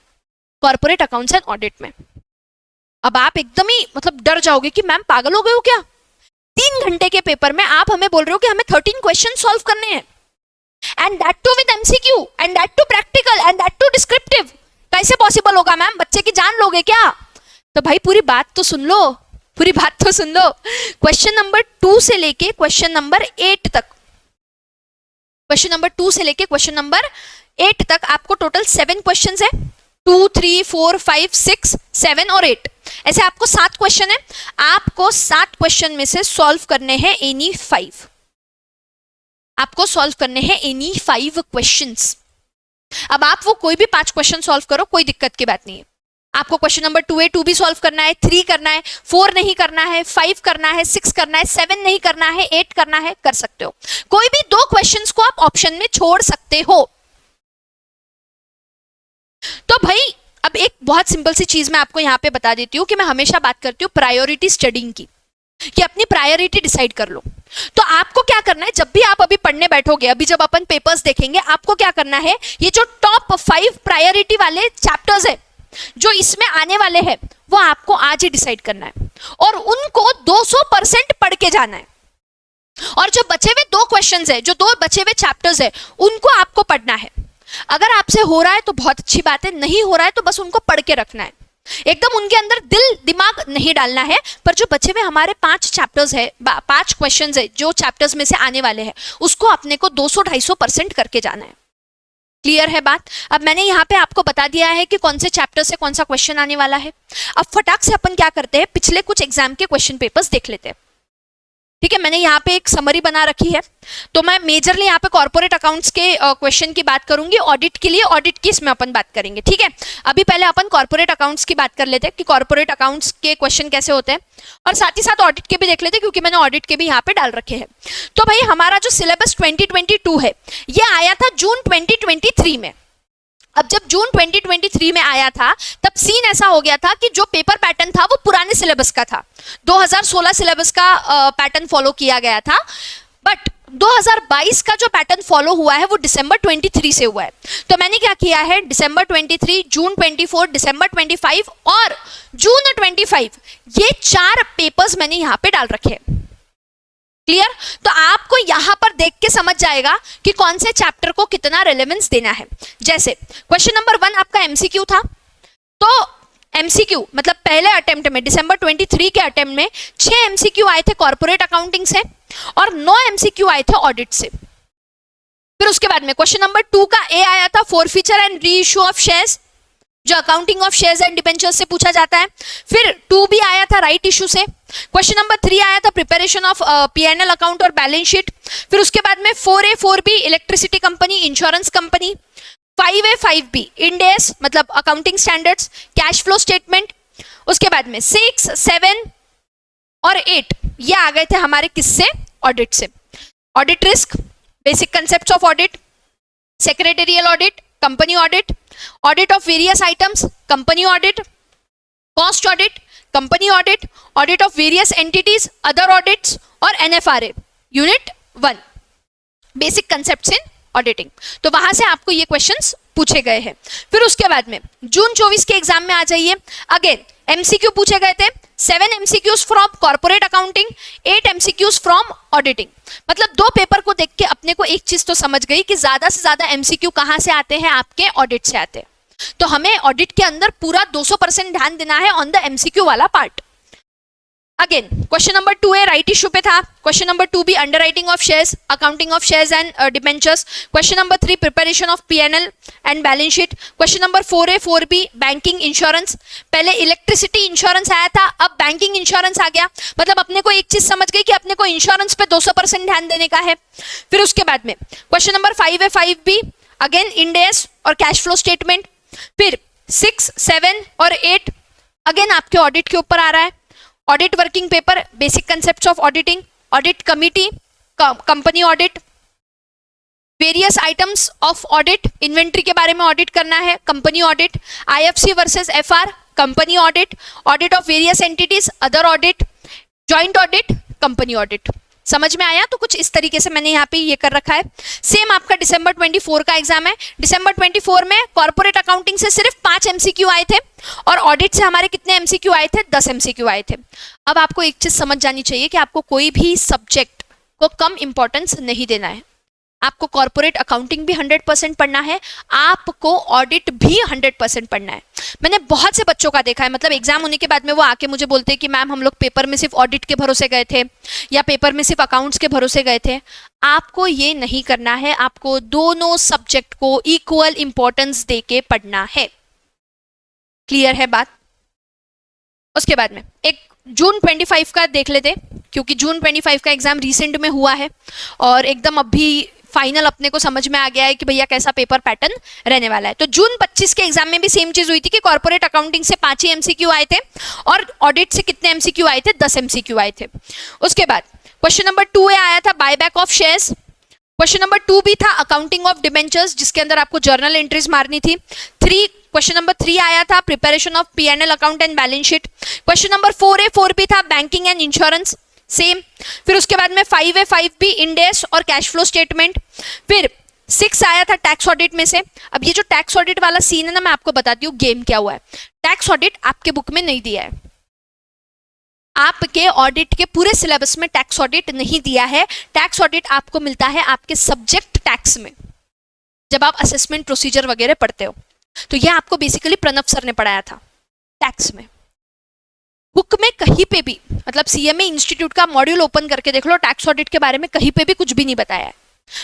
कॉर्पोरेट अकाउंट्स एंड ऑडिट में। अब आप एकदम ही मतलब डर जाओगे कि मैम पागल हो गए हो क्या, 3 घंटे के पेपर में आप हमें बोल रहे हो कि हमें 13 क्वेश्चन सॉल्व करने हैं, and that too with MCQ and that too practical and that too descriptive. कैसे पॉसिबल होगा मैम, बच्चे की जान लोगे क्या? तो भाई पूरी बात तो सुन लो, पूरी बात तो सुन लो। क्वेश्चन नंबर 2 से लेके क्वेश्चन नंबर 8 तक, क्वेश्चन नंबर 2 से लेके क्वेश्चन नंबर 8 तक आपको टोटल 7 क्वेश्चंस है, 2, 3, 4, 5, 6, 7 और 8, ऐसे आपको 7 क्वेश्चन है। आपको 7 क्वेश्चन में से सॉल्व करने हैं एनी 5, आपको सॉल्व करने हैं एनी 5 क्वेश्चंस। अब आप वो कोई भी 5 क्वेश्चन सॉल्व करो, कोई दिक्कत की बात नहीं है। आपको क्वेश्चन नंबर 2A 2 भी सॉल्व करना है, 3 करना है, 4 नहीं करना है, 5 करना है, 6 करना है, 7 नहीं करना है, 8 करना है, कर सकते हो। कोई भी 2 क्वेश्चंस को आप ऑप्शन में छोड़ सकते हो। तो भाई अब एक बहुत सिंपल सी चीज मैं आपको यहां पे बता देती हूँ कि मैं हमेशा बात करती हूँ प्रायोरिटी स्टडिंग की, कि अपनी प्रायोरिटी डिसाइड कर लो। तो आपको क्या करना है, जब भी आप अभी पढ़ने बैठोगे, अभी जब अपन पेपर्स देखेंगे, आपको क्या करना है, ये जो टॉप 5 प्रायोरिटी वाले चैप्टर्स है जो इसमें आने वाले हैं, वो आपको आज ही डिसाइड करना है और उनको 200% पढ़ के जाना है। और जो बचे हुए 2 क्वेश्चंस है, जो 2 बचे हुए चैप्टर्स है, उनको आपको पढ़ना है। अगर आपसे हो रहा है तो बहुत अच्छी बात है, नहीं हो रहा है तो बस उनको पढ़ के रखना है, एकदम उनके अंदर दिल दिमाग नहीं डालना है। पर जो बचे हुए हमारे 5 चैप्टर्स है, 5 क्वेश्चंस है जो चैप्टर्स में से आने वाले हैं, उसको अपने को 200-250% करके जाना है। क्लियर है बात? अब मैंने यहाँ पे आपको बता दिया है कि कौन से चैप्टर से कौन सा क्वेश्चन आने वाला है। अब फटाक से अपन क्या करते हैं, पिछले कुछ एग्जाम के क्वेश्चन पेपर्स देख लेते हैं। ठीक है, मैंने यहाँ पे एक समरी बना रखी है, तो मैं मेजरली यहाँ पे कॉर्पोरेट अकाउंट्स के क्वेश्चन की बात करूंगी। ऑडिट के लिए ऑडिट की इसमें अपन बात करेंगे। ठीक है, अभी पहले अपन कॉर्पोरेट अकाउंट्स की बात कर लेते हैं कि कॉर्पोरेट अकाउंट्स के क्वेश्चन कैसे होते हैं, और साथ ही साथ ऑडिट के भी देख लेते हैं, क्योंकि मैंने ऑडिट के भी यहाँ पे डाल रखे हैं। तो भाई हमारा जो सिलेबस 2022 है, ये आया था जून 2023 में। अब जब जून 2023 में आया था, तब सीन ऐसा हो गया था कि जो पेपर पैटर्न था वो पुराने सिलेबस का था, 2016 सिलेबस का पैटर्न फॉलो किया गया था। बट 2022 का जो पैटर्न फॉलो हुआ है वो दिसंबर 23 से हुआ है। तो मैंने क्या किया है, दिसंबर 23, जून 24, दिसंबर 25 और जून 25, ये 4 पेपर्स मैंने यहाँ पे डाल रखे हैं। क्लियर? तो आपको यहां पर देख के समझ जाएगा कि कौन से चैप्टर को कितना रेलेवेंस देना है। जैसे क्वेश्चन नंबर 1 आपका एमसीक्यू था, तो एमसीक्यू मतलब पहले अटेम्प्ट में, दिसंबर 23 के अटेम्प्ट में 6 एमसीक्यू आए थे कॉर्पोरेट अकाउंटिंग से और 9 एमसीक्यू आए थे ऑडिट से। फिर उसके बाद में क्वेश्चन नंबर 2 का ए आया था forfeiture and re issue of shares, जो accounting of shares and debentures से पूछा जाता है। फिर 2 आया था राइट इशू से। क्वेश्चन नंबर 3 आया था प्रिपरेशन ऑफ पीएनएल अकाउंट और बैलेंस शीट। फिर उसके बाद में 4A 4B electricity company, insurance company, 5A 5B इंडेस मतलब accounting standards, cash flow statement. उसके बाद में 6, 7 और 8 ये आ गए थे हमारे किससे, ऑडिट से। Audit risk, basic concepts of audit, secretarial audit, company audit, audit of various items, company audit, cost audit, company audit, audit of various entities, other audits और NFRA यूनिट 1, बेसिक कंसेप्ट्स इन auditing. तो वहां से आपको ये questions पूछे गए हैं। फिर उसके बाद में जून 24 के एग्जाम में आ जाइए, अगेन एमसीक्यू पूछे गए थे, 7 MCQs from corporate accounting, 8 MCQs from auditing. मतलब 2 पेपर को देख के अपने को एक चीज तो समझ गई कि ज्यादा से ज्यादा एमसीक्यू कहां से आते हैं, आपके ऑडिट से आते हैं। तो हमें ऑडिट के अंदर पूरा 200% ध्यान देना है ऑन द एमसीक्यू वाला पार्ट। अगेन क्वेश्चन नंबर 2 है राइट इशू पे था, क्वेश्चन नंबर 2 भी under writing of shares, accounting of shares and debentures, question number 3 preparation of PNL and balance sheet, question number 4 है 4B बैंकिंग इंश्योरेंस। पहले electricity insurance आया था, अब banking insurance आ गया, मतलब अपने को एक चीज समझ गई कि अपने को इंश्योरेंस पे 200% ध्यान देने का है। फिर उसके बाद में क्वेश्चन नंबर 5 है 5B अगेन इंड एस और कैश फ्लो स्टेटमेंट। फिर 6, 7 और 8 अगेन आपके ऑडिट के ऊपर आ रहा है, audit working paper, basic concepts of auditing, audit committee, company audit, various items of audit, inventory के बारे में ऑडिट करना है, company audit, IFC versus FR, company audit, audit of various entities, other audit, joint audit, company audit. समझ में आया? तो कुछ इस तरीके से मैंने यहाँ पे ये कर रखा है। सेम आपका दिसंबर 24 का एग्जाम है। दिसंबर 24 में कॉर्पोरेट अकाउंटिंग से सिर्फ 5 एमसीक्यू आए थे और ऑडिट से हमारे कितने एमसीक्यू आए थे? 10 एमसीक्यू आए थे। अब आपको एक चीज समझ जानी चाहिए कि आपको कोई भी सब्जेक्ट को कम इंपॉर्टेंस नहीं देना है। आपको कॉर्पोरेट अकाउंटिंग भी 100% पढ़ना है, आपको ऑडिट भी 100% पढ़ना है। मैंने बहुत से बच्चों का देखा है, मतलब एग्जाम होने के बाद में वो आके मुझे बोलते हैं कि मैम हम लोग पेपर में सिर्फ ऑडिट के भरोसे गए थे या पेपर में सिर्फ अकाउंट्स के भरोसे गए थे। आपको ये नहीं करना है, आपको दोनों सब्जेक्ट को इक्वल इंपॉर्टेंस देके पढ़ना है। क्लियर है बात? उसके बाद में एक जून 25 का देख लेते, क्योंकि जून 25 का एग्जाम रिसेंट में हुआ है और एकदम अभी फाइनल अपने को समझ में आ गया है कि भैया कैसा पेपर पैटर्न रहने वाला है। तो जून 25 के एग्जाम में भी सेम चीज हुई थी कि कॉर्पोरेट अकाउंटिंग से 5 ही एमसीक्यू आए थे और ऑडिट से कितने एमसीक्यू आए थे? 10 एमसीक्यू आए थे। उसके बाद क्वेश्चन नंबर 2 आया था buyback of shares. Question number 2 भी था अकाउंटिंग ऑफ डिबेंचर्स, जिसके अंदर आपको जर्नल एंट्रीज मारनी थी। क्वेश्चन नंबर 3 आया था preparation of PNL account and balance sheet. Question number 4 भी था बैंकिंग एंड इंश्योरेंस, सेम। फिर उसके बाद में 5B इंडेस और कैश फ्लो स्टेटमेंट। फिर 6 आया था टैक्स ऑडिट में से। अब ये जो टैक्स ऑडिट वाला सीन है ना, मैं आपको बताती हूँ गेम क्या हुआ है। टैक्स ऑडिट आपके बुक में नहीं दिया है, आपके ऑडिट के पूरे सिलेबस में टैक्स ऑडिट नहीं दिया है। टैक्स ऑडिट आपको मिलता है आपके सब्जेक्ट टैक्स में, जब आप असेसमेंट प्रोसीजर वगैरह पढ़ते हो। तो ये आपको बेसिकली प्रणव सर ने पढ़ाया था टैक्स में। बुक में कहीं पे भी, मतलब सीएमए इंस्टीट्यूट का मॉड्यूल ओपन करके देख लो, टैक्स ऑडिट के बारे में कहीं पे भी कुछ भी नहीं बताया है,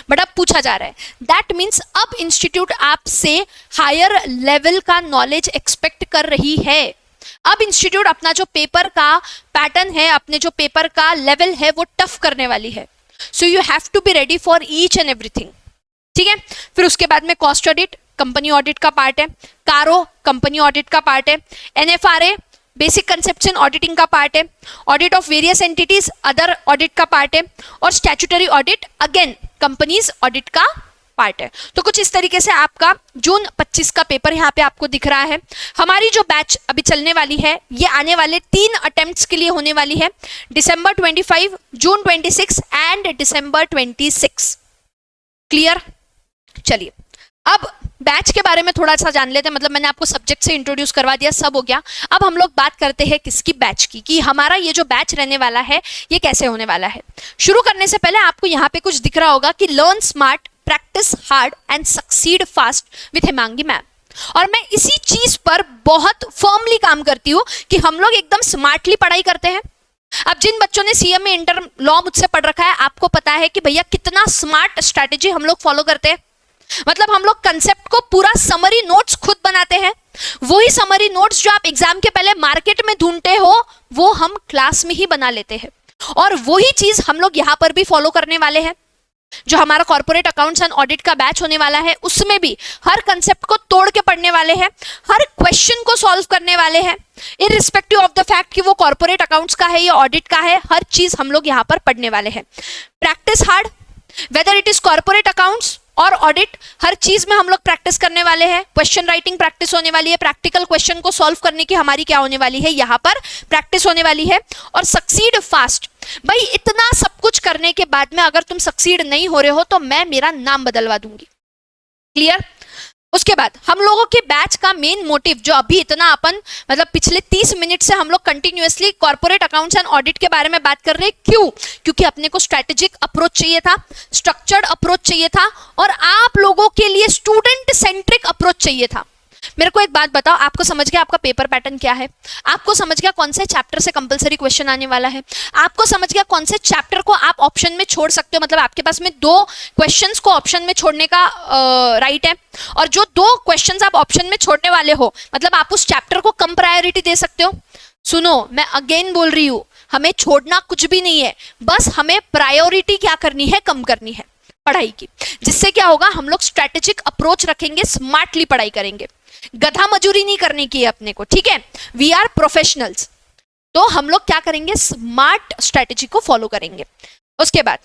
बट अब पूछा जा रहा है। दैट मीन्स अब इंस्टीट्यूट आपसे हायर लेवल का नॉलेज एक्सपेक्ट कर रही है। अब इंस्टीट्यूट अपना जो पेपर का पैटर्न है, अपने जो पेपर का लेवल है, वो टफ करने वाली है। So you have to be ready for each and everything, ठीक है। फिर उसके बाद में कॉस्ट ऑडिट कंपनी ऑडिट का पार्ट है, कारो कंपनी ऑडिट का पार्ट है, NFRA basic concept in auditing का पार्ट है, audit of various entities other audit का पार्ट है, और statutory audit again companies audit का पार्ट है। तो कुछ इस तरीके से आपका जून 25 का पेपर यहाँ पे आपको दिख रहा है। हमारी जो बैच अभी चलने वाली है, ये आने वाले 3 अटेम्प्ट्स के लिए होने वाली है, दिसंबर 25, जून 26 एंड दिसंबर 26। क्लियर? चलिए अब बैच के बारे में थोड़ा सा जान लेते हैं। मतलब मैंने आपको सब्जेक्ट से इंट्रोड्यूस करवा दिया, सब हो गया। अब हम लोग बात करते हैं किसकी? बैच की, कि हमारा ये जो बैच रहने वाला है ये कैसे होने वाला है। शुरू करने से पहले आपको यहाँ पे कुछ दिख रहा होगा कि learn smart, practice hard and succeed fast with Hemangi ma'am. और मैं इसी चीज पर बहुत फर्मली काम करती हूँ कि हम लोग एकदम स्मार्टली पढ़ाई करते हैं। अब जिन बच्चों ने सीएमए इंटर लॉ मुझसे पढ़ रखा है, आपको पता है कि भैया कितना स्मार्ट स्ट्रैटेजी हम लोग फॉलो करते हैं। मतलब हम लोग कंसेप्ट को पूरा समरी नोट्स खुद बनाते हैं। वही समरी नोट्स जो आप एग्जाम के पहले मार्केट में ढूंढते हो, वो हम क्लास में ही बना लेते हैं। और वही चीज हम लोग यहाँ पर भी फॉलो करने वाले हैं। जो हमारा कॉर्पोरेट अकाउंट्स एंड ऑडिट का बैच होने वाला है, उसमें भी हर कंसेप्ट को तोड़ के पढ़ने वाले हैं, हर क्वेश्चन को सॉल्व करने वाले हैं, इररिस्पेक्टिव ऑफ द फैक्ट कि वो कॉर्पोरेट अकाउंट्स का है या ऑडिट का है। हर चीज हम लोग यहाँ पर पढ़ने वाले हैं। Practice hard, whether it is corporate accounts और ऑडिट, हर चीज में हम लोग प्रैक्टिस करने वाले हैं। क्वेश्चन राइटिंग प्रैक्टिस होने वाली है, प्रैक्टिकल क्वेश्चन को सॉल्व करने की हमारी क्या होने वाली है, यहाँ पर प्रैक्टिस होने वाली है। और सक्सीड फास्ट, भाई इतना सब कुछ करने के बाद में अगर तुम सक्सीड नहीं हो रहे हो तो मैं मेरा नाम बदलवा दूंगी। क्लियर? उसके बाद हम लोगों के बैच का मेन मोटिव, जो अभी इतना अपन मतलब पिछले 30 मिनट से हम लोग continuously corporate accounts and audit के बारे में बात कर रहे हैं। क्यों? क्योंकि अपने को स्ट्रेटेजिक अप्रोच चाहिए था, स्ट्रक्चर्ड अप्रोच चाहिए था, और आप लोगों के लिए स्टूडेंट सेंट्रिक अप्रोच चाहिए था। मेरे को एक बात बताओ, आपको समझ गया आपका पेपर पैटर्न क्या है? आपको समझ गया कौन से चैप्टर से कंपलसरी क्वेश्चन आने वाला है? आपको समझ गया कौन से चैप्टर को आप ऑप्शन में छोड़ सकते हो, मतलब आपके पास में 2 क्वेश्चंस को ऑप्शन में छोड़ने का राइट है, और जो 2 क्वेश्चंस आप ऑप्शन में छोड़ने वाले हो मतलब आप उस चैप्टर को कम प्रायोरिटी दे सकते हो। सुनो, मैं अगेन बोल रही हूं, हमें छोड़ना कुछ भी नहीं है, बस हमें प्रायोरिटी क्या करनी है, कम करनी है पढ़ाई की। जिससे क्या होगा, हम लोग स्ट्रेटेजिक अप्रोच रखेंगे, स्मार्टली पढ़ाई करेंगे, गधा मजूरी नहीं करने की है अपने को, ठीक है? वी आर प्रोफेशनल्स, तो हम लोग क्या करेंगे, स्मार्ट स्ट्रेटेजी को फॉलो करेंगे। उसके बाद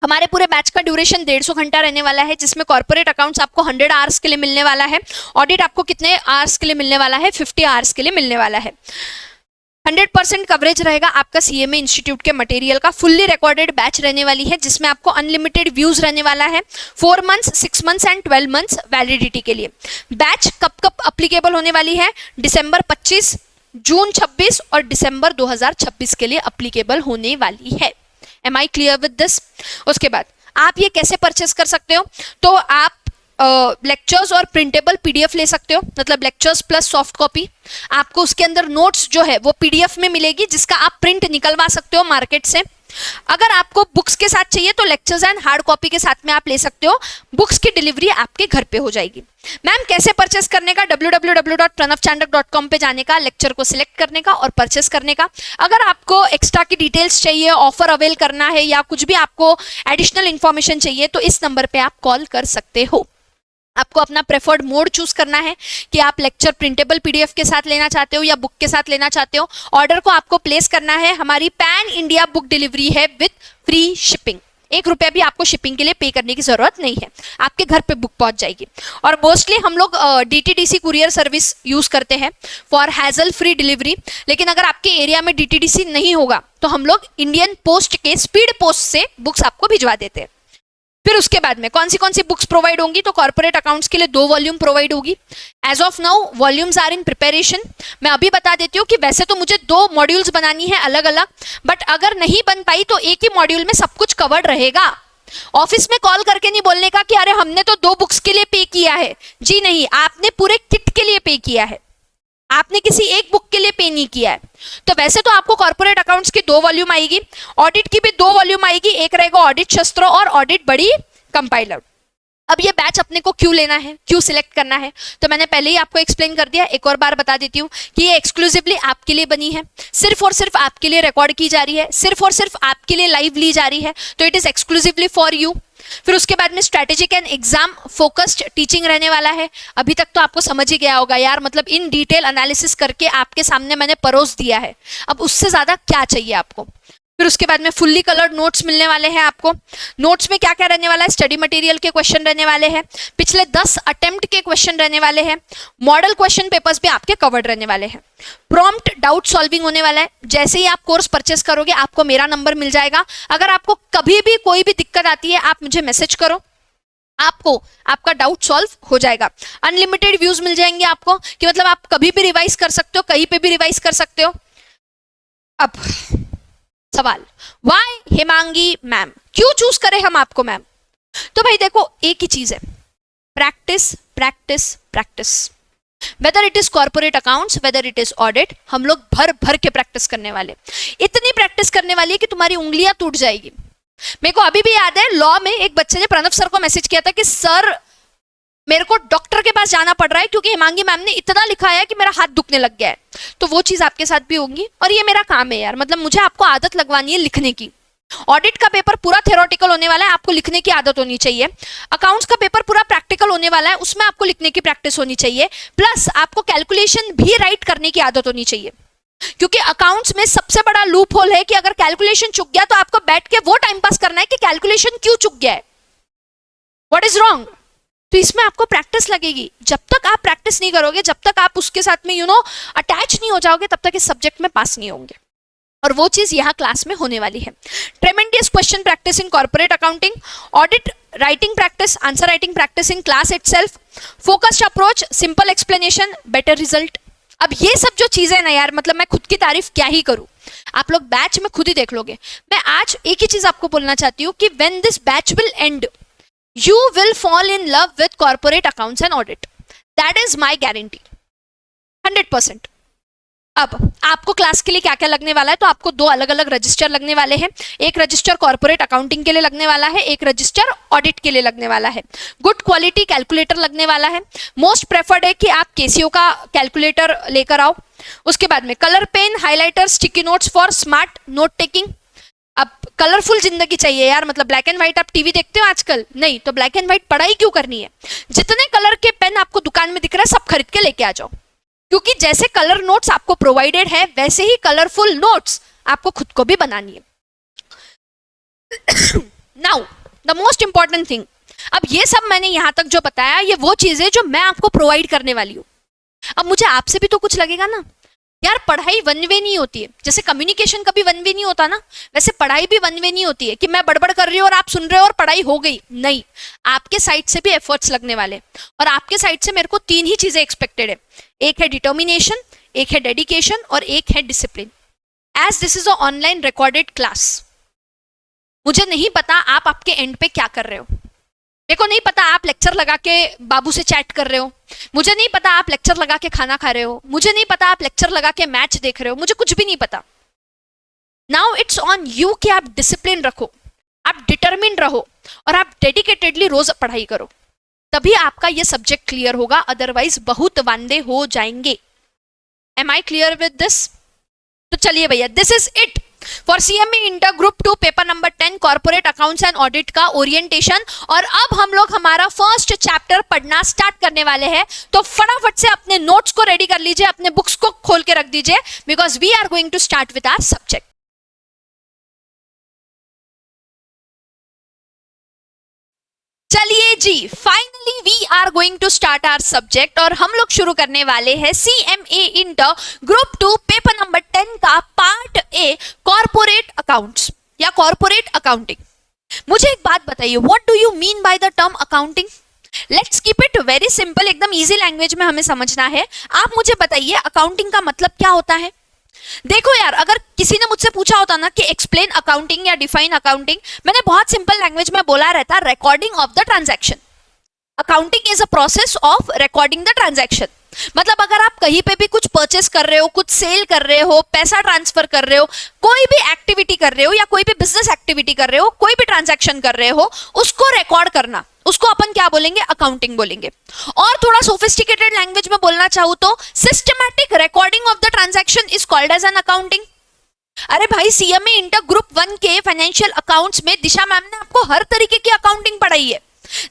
हमारे पूरे बैच का ड्यूरेशन 150 घंटा रहने वाला है, जिसमें कॉर्पोरेट अकाउंट्स आपको 100 आवर्स के लिए मिलने वाला है, ऑडिट आपको कितने आवर्स के लिए मिलने वाला है, 50 आवर्स के लिए मिलने वाला है। 100% कवरेज रहेगा आपका सीएमए इंस्टीट्यूट के मटेरियल का, फुल्ली रिकॉर्डेड बैच रहने वाली है, जिसमें आपको अनलिमिटेड व्यूज रहने वाला है, 4 months, 6 months and 12 months validity के लिए। बैच कब कब अप्लीकेबल होने वाली है? दिसंबर 25, जून 26 और दिसंबर 2026 के लिए अप्लीकेबल होने वाली है। Am I clear with this? उसके बाद आप ये कैसे परचेस कर सकते हो? तो आप लेक्चर्स और प्रिंटेबल पीडीएफ ले सकते हो, मतलब लेक्चर्स प्लस सॉफ्ट कॉपी। आपको उसके अंदर नोट्स जो है वो पीडीएफ में मिलेगी, जिसका आप प्रिंट निकलवा सकते हो मार्केट से। अगर आपको बुक्स के साथ चाहिए तो लेक्चर्स एंड हार्ड कॉपी के साथ में आप ले सकते हो, बुक्स की डिलीवरी आपके घर पे हो जाएगी। मैम कैसे परचेस करने का? www.pranavchandak.com पे जाने का, लेक्चर को सिलेक्ट करने का और परचेस करने का। अगर आपको एक्स्ट्रा की डिटेल्स चाहिए, ऑफर अवेल करना है या कुछ भी आपको एडिशनल इंफॉर्मेशन चाहिए तो इस नंबर पे आप कॉल कर सकते हो। आपको अपना प्रेफर्ड मोड चूज करना है कि आप लेक्चर प्रिंटेबल पीडीएफ के साथ लेना चाहते हो या बुक के साथ लेना चाहते हो। ऑर्डर को आपको प्लेस करना है, हमारी पैन इंडिया बुक डिलीवरी है विद फ्री शिपिंग, 1 रुपया भी आपको शिपिंग के लिए पे करने की जरूरत नहीं है, आपके घर पे बुक पहुंच जाएगी। और मोस्टली हम लोग डीटीडीसी कुरियर सर्विस यूज करते हैं फॉर हैजल फ्री डिलीवरी, लेकिन अगर आपके एरिया में डीटीडीसी नहीं होगा तो हम लोग इंडियन पोस्ट के स्पीड पोस्ट से बुक्स आपको भिजवा देते हैं। फिर उसके बाद में कौन सी बुक्स प्रोवाइड होंगी? तो कॉर्पोरेट अकाउंट्स के लिए 2 वॉल्यूम प्रोवाइड होगी। As of now volumes are in preparation. मैं अभी बता देती हूँ कि वैसे तो मुझे 2 मॉड्यूल्स बनानी है अलग अलग, बट अगर नहीं बन पाई तो एक ही मॉड्यूल में सब कुछ कवर्ड रहेगा। ऑफिस में कॉल करके नहीं बोलने का कि अरे हमने तो 2 बुक्स के लिए पे किया है। जी नहीं, आपने पूरे किट के लिए पे किया है, आपने किसी एक बुक के लिए पे नहीं किया है। तो वैसे तो आपको कॉर्पोरेट अकाउंट्स की 2 वॉल्यूम आएगी, ऑडिट की भी 2 वॉल्यूम आएगी, एक रहेगा ऑडिट शस्त्र और ऑडिट बड़ी कंपाइलर। अब ये बैच अपने को क्यों लेना है, क्यों सिलेक्ट करना है, तो मैंने पहले ही आपको एक्सप्लेन कर दिया, एक और बार बता देती हूँ कि ये एक्सक्लूसिवली आपके लिए बनी है, सिर्फ और सिर्फ आपके लिए रिकॉर्ड की जा रही है, सिर्फ और सिर्फ आपके लिए लाइव ली जा रही है, तो it is exclusively for you. फिर उसके बाद में strategic and exam focused teaching रहने वाला है। अभी तक तो आपको समझ ही गया होगा यार, मतलब इन डिटेल एनालिसिस करके आपके सामने मैंने परोस दिया है, अब उससे ज्यादा क्या चाहिए आपको। फिर उसके बाद में फुल्ली कलर्ड नोट्स मिलने वाले हैं आपको। नोट्स में क्या क्या रहने वाला है? स्टडी मटेरियल के क्वेश्चन रहने वाले हैं, पिछले 10 अटेम्प्ट के क्वेश्चन रहने वाले हैं, मॉडल क्वेश्चन पेपर्स भी आपके कवर्ड रहने वाले हैं, प्रॉम्प्ट डाउट सॉल्विंग होने वाला है। जैसे ही आप कोर्स परचेस करोगे आपको मेरा नंबर मिल जाएगा, अगर आपको कभी भी कोई भी दिक्कत आती है आप मुझे मैसेज करो, आपको आपका डाउट सॉल्व हो जाएगा। अनलिमिटेड व्यूज मिल जाएंगे आपको, कि मतलब आप कभी भी रिवाइज कर सकते हो, कहीं पे भी रिवाइज कर सकते हो। अब सवाल, वाई हेमांगी मैम, क्यों चूज करें हम आपको मैम? तो भाई देखो, एक ही चीज है, practice practice practice. Whether it is corporate accounts, whether it is audit, हम लोग भर भर के प्रैक्टिस करने वाले, इतनी प्रैक्टिस करने वाली है कि तुम्हारी उंगलियां टूट जाएगी। मेरे को अभी भी याद है, लॉ में एक बच्चे ने प्रणव सर को मैसेज किया था कि सर मेरे को डॉक्टर के पास जाना पड़ रहा है क्योंकि हेमांगी मैम ने इतना लिखा है कि मेरा हाथ दुखने लग गया है। तो वो चीज आपके साथ भी होगी, और ये मेरा काम है यार, मतलब मुझे आपको आदत लगवानी है लिखने की। ऑडिट का पेपर पूरा थ्योरेटिकल होने वाला है, आपको लिखने की आदत होनी चाहिए। अकाउंट्स का पेपर पूरा प्रैक्टिकल होने वाला है, उसमें आपको लिखने की प्रैक्टिस होनी चाहिए, प्लस आपको कैलकुलेशन भी राइट करने की आदत होनी चाहिए। क्योंकि अकाउंट्स में सबसे बड़ा लूप होल है कि अगर कैलकुलेशन चुक गया तो आपको बैठ के वो टाइम पास करना है कि कैलकुलेशन क्यों चुक गया है, व्हाट इज रॉन्ग। तो इसमें आपको प्रैक्टिस लगेगी। जब तक आप प्रैक्टिस नहीं करोगे, जब तक आप उसके साथ में अटैच नहीं हो जाओगे, तब तक इस सब्जेक्ट में पास नहीं होंगे। और वो चीज यहाँ क्लास में होने वाली है। Tremendous question practice in corporate accounting, audit writing practice, answer writing practice in class itself, focused approach, simple explanation, better result. अब ये सब जो चीजें ना यार, मतलब मैं खुद की तारीफ क्या ही करूं, आप लोग बैच में खुद ही देख लोगे। मैं आज एक ही चीज आपको बोलना चाहती हूँ कि when this batch will and, you will fall in love with corporate accounts and audit. That is my guarantee 100%। अब आपको क्लास के लिए क्या क्या लगने वाला है, तो आपको दो अलग अलग रजिस्टर लगने वाले हैं। एक रजिस्टर कॉर्पोरेट अकाउंटिंग के लिए लगने वाला है, एक रजिस्टर ऑडिट के लिए लगने वाला है। गुड क्वालिटी कैलकुलेटर लगने वाला है। मोस्ट प्रेफर्ड है कि आप केसीओ का कैलकुलेटर लेकर आओ। उसके बाद में colour pen, highlighter, sticky notes for smart note taking. अब कलरफुल जिंदगी चाहिए यार, मतलब ब्लैक एंड व्हाइट आप टीवी देखते हो आजकल, नहीं तो ब्लैक एंड व्हाइट पढ़ाई क्यों करनी है। जितने कलर के पेन आपको दुकान में दिख रहा है सब खरीद के लेके आ जाओ, क्योंकि जैसे कलर नोट्स आपको प्रोवाइडेड है वैसे ही कलरफुल नोट्स आपको खुद को भी बनानी है। Now the most important thing, अब ये सब मैंने यहां तक जो बताया ये वो चीजें जो मैं आपको प्रोवाइड करने वाली हूं। अब मुझे आपसे भी तो कुछ लगेगा ना यार, पढ़ाई वन वे नहीं होती है। जैसे कम्युनिकेशन कभी वन वे नहीं होता ना, वैसे पढ़ाई भी वन वे नहीं होती है कि मैं बड़बड़ कर रही हूँ और आप सुन रहे हो और पढ़ाई हो गई। नहीं, आपके साइड से भी एफर्ट्स लगने वाले, और आपके साइड से मेरे को तीन ही चीजें एक्सपेक्टेड है। एक है डिटर्मिनेशन, एक है डेडिकेशन और एक है discipline. As this is a online recorded class, मुझे नहीं पता आप आपके एंड पे क्या कर रहे हो। मेरे को नहीं पता आप लेक्चर लगा के बाबू से चैट कर रहे हो, मुझे नहीं पता आप लेक्चर लगा के खाना खा रहे हो, मुझे नहीं पता आप लेक्चर लगा के मैच देख रहे हो, मुझे कुछ भी नहीं पता। नाउ इट्स ऑन यू कि आप डिसिप्लिन रखो, आप डिटरमिन रहो और आप डेडिकेटेडली रोज पढ़ाई करो, तभी आपका ये सब्जेक्ट क्लियर होगा, अदरवाइज बहुत वांदे हो जाएंगे। Am I clear with this? तो चलिए भैया, this is it for CMA inter group 2 paper number 10 corporate accounts and audit का ओरिएंटेशन। और अब हम लोग हमारा फर्स्ट चैप्टर पढ़ना स्टार्ट करने वाले हैं, तो फटाफट से अपने नोट्स को रेडी कर लीजिए, अपने बुक्स को खोल के रख दीजिए, because we are going to start with our subject. चलिए जी, finally we are going to start our subject, और हम लोग शुरू करने वाले हैं CMA inter group 2 paper number 10 का पार्ट ए कॉर्पोरेट अकाउंट्स या कॉर्पोरेट अकाउंटिंग। मुझे एक बात बताइए, what do you mean by the term accounting? Let's keep it very simple, एकदम इजी लैंग्वेज में हमें समझना है। आप मुझे बताइए अकाउंटिंग का मतलब क्या होता है। देखो यार, अगर किसी ने मुझसे पूछा होता ना कि एक्सप्लेन अकाउंटिंग या डिफाइन अकाउंटिंग, मैंने बहुत सिंपल लैंग्वेज में बोला रहता recording of the transaction. Accounting is a process of recording the transaction. मतलब अगर आप कहीं पे भी कुछ परचेस कर रहे हो, कुछ सेल कर रहे हो, पैसा ट्रांसफर कर रहे हो, कोई भी एक्टिविटी कर रहे हो या कोई भी बिजनेस एक्टिविटी कर रहे हो, कोई भी ट्रांजैक्शन कर रहे हो, उसको रिकॉर्ड करना, उसको अपन क्या बोलेंगे? अकाउंटिंग बोलेंगे। और थोड़ा सोफिस्टिकेटेड लैंग्वेज में बोलना चाहूँ तो systematic recording of the transaction is called as an accounting. अरे भाई, सीएमए इंटर ग्रुप 1 के फाइनेंशियल अकाउंट्स में दिशा मैम ने आपको हर तरीके की अकाउंटिंग पढ़ाई है।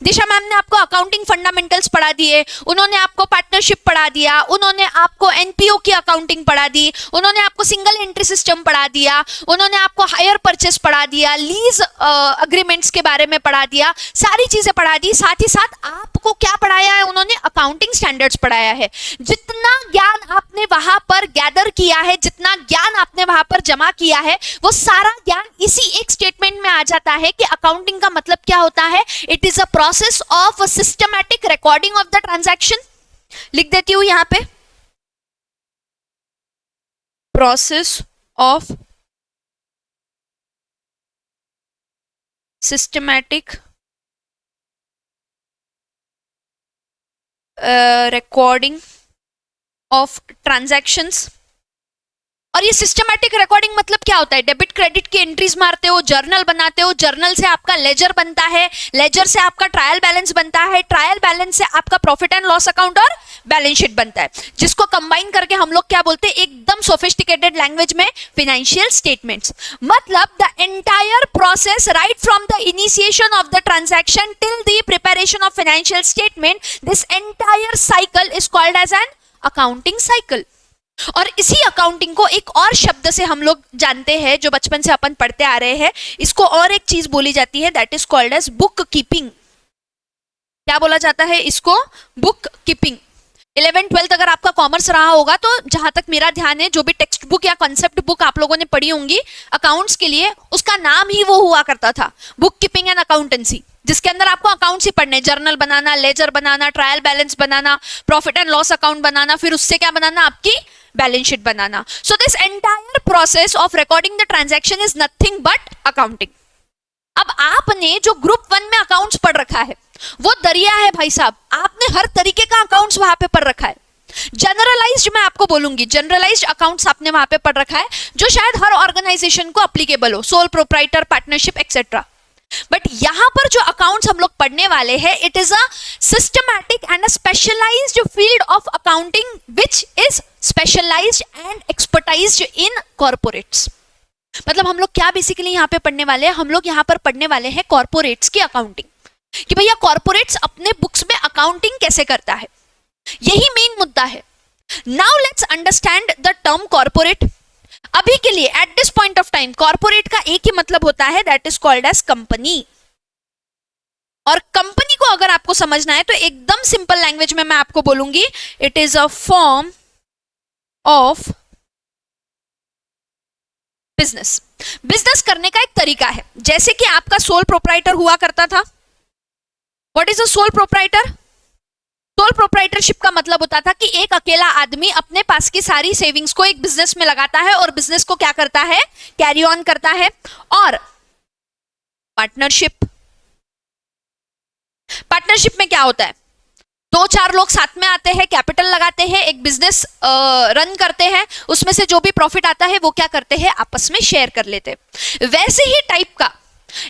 दिशा मैम ने आपको अकाउंटिंग फंडामेंटल्स पढ़ा दिए, उन्होंने आपको पार्टनरशिप पढ़ा दिया, उन्होंने आपको एनपीओ की अकाउंटिंग पढ़ा दी, उन्होंने आपको सिंगल एंट्री सिस्टम पढ़ा दिया, उन्होंने आपको हायर परचेस पढ़ा दिया, लीज अग्रीमेंट्स के बारे में पढ़ा दिया, सारी चीजें पढ़ा दी। साथ ही साथ आपको क्या पढ़ाया है? उन्होंने अकाउंटिंग स्टैंडर्ड्स पढ़ाया है। जितना ज्ञान आपने वहां पर गैदर किया है, जितना ज्ञान आपने वहां पर जमा किया है, वो सारा ज्ञान इसी एक स्टेटमेंट में आ जाता है कि अकाउंटिंग का मतलब क्या होता है। It is process of systematic recording of the transaction. लिख देती हूं यहां पे, process of systematic recording of transactions. और ये सिस्टमैटिक रिकॉर्डिंग मतलब क्या होता है? डेबिट क्रेडिट की एंट्रीज मारते हो, जर्नल बनाते हो, जर्नल से आपका लेजर बनता है, लेजर से आपका ट्रायल बैलेंस बनता है, ट्रायल बैलेंस से आपका प्रॉफिट एंड लॉस अकाउंट और बैलेंस शीट बनता है, जिसको कंबाइन करके हम लोग क्या बोलते हैं एकदम सोफिस्टिकेटेड लैंग्वेज में? Financial statements. मतलब the entire process right from the initiation of the transaction till the preparation of financial statement, this entire cycle is called as an accounting cycle. और इसी अकाउंटिंग को एक और शब्द से हम लोग जानते हैं, जो बचपन से अपन पढ़ते आ रहे हैं, इसको और एक चीज बोली जाती है, that is called as bookkeeping. क्या बोला जाता है इसको? Book keeping. 11th-12th अगर आपका कॉमर्स रहा होगा तो जहां तक मेरा ध्यान है, जो भी टेक्स्ट बुक या कॉन्सेप्ट बुक आप लोगों ने पढ़ी होंगी अकाउंट्स के लिए, उसका नाम ही वो हुआ करता था, बुक कीपिंग एंड अकाउंटेंसी, जिसके अंदर आपको अकाउंट्स ही पढ़ने, जर्नल बनाना, लेजर बनाना, ट्रायल बैलेंस बनाना, प्रॉफिट एंड लॉस अकाउंट बनाना, फिर उससे क्या बनाना? आपकी बैलेंस शीट बनाना। So this entire process of recording the transaction is nothing but accounting. अब आपने जो ग्रुप 1 में अकाउंट्स पढ़ रखा है वो दरिया है भाई साहब, आपने हर तरीके का अकाउंट्स वहां पे पढ़ रखा है। जनरलाइज्ड मैं आपको बोलूंगी, जनरलाइज्ड अकाउंट्स आपने वहां पे पढ़ रखा है जो शायद हर ऑर्गेनाइजेशन को एप्लीकेबल हो, sole proprietor, partnership etcetera. But यहां पर जो अकाउंट्स हम लोग पढ़ने वाले हैं, it is a systematic and a specialised field of accounting which is specialised and expertised in corporates. मतलब हम लोग क्या बेसिकली यहां पे पढ़ने वाले हैं, हम लोग यहां पर पढ़ने वाले हैं कॉर्पोरेट्स की अकाउंटिंग, कि भैया कॉर्पोरेट्स अपने बुक्स में अकाउंटिंग कैसे करता है, यही मेन मुद्दा है। Now let's understand the term corporate. अभी के लिए at this point of time corporate का एक ही मतलब होता है, that is called as company. और कंपनी को अगर आपको समझना है तो एकदम सिंपल लैंग्वेज में मैं आपको बोलूंगी, it is a form of business. Business करने का एक तरीका है, जैसे कि आपका सोल प्रोप्राइटर हुआ करता था। What is a sole proprietor? Sole proprietorship का मतलब होता था कि एक अकेला आदमी अपने पास की सारी सेविंग्स को एक बिजनेस में लगाता है और बिजनेस को क्या करता है, कैरी ऑन करता है। और पार्टनरशिप, पार्टनरशिप में क्या होता है, 2-4 लोग साथ में आते हैं, कैपिटल लगाते हैं, एक बिजनेस रन करते हैं, उसमें से जो भी प्रॉफिट आता है वो क्या करते हैं, आपस में शेयर कर लेते हैं। वैसे ही टाइप का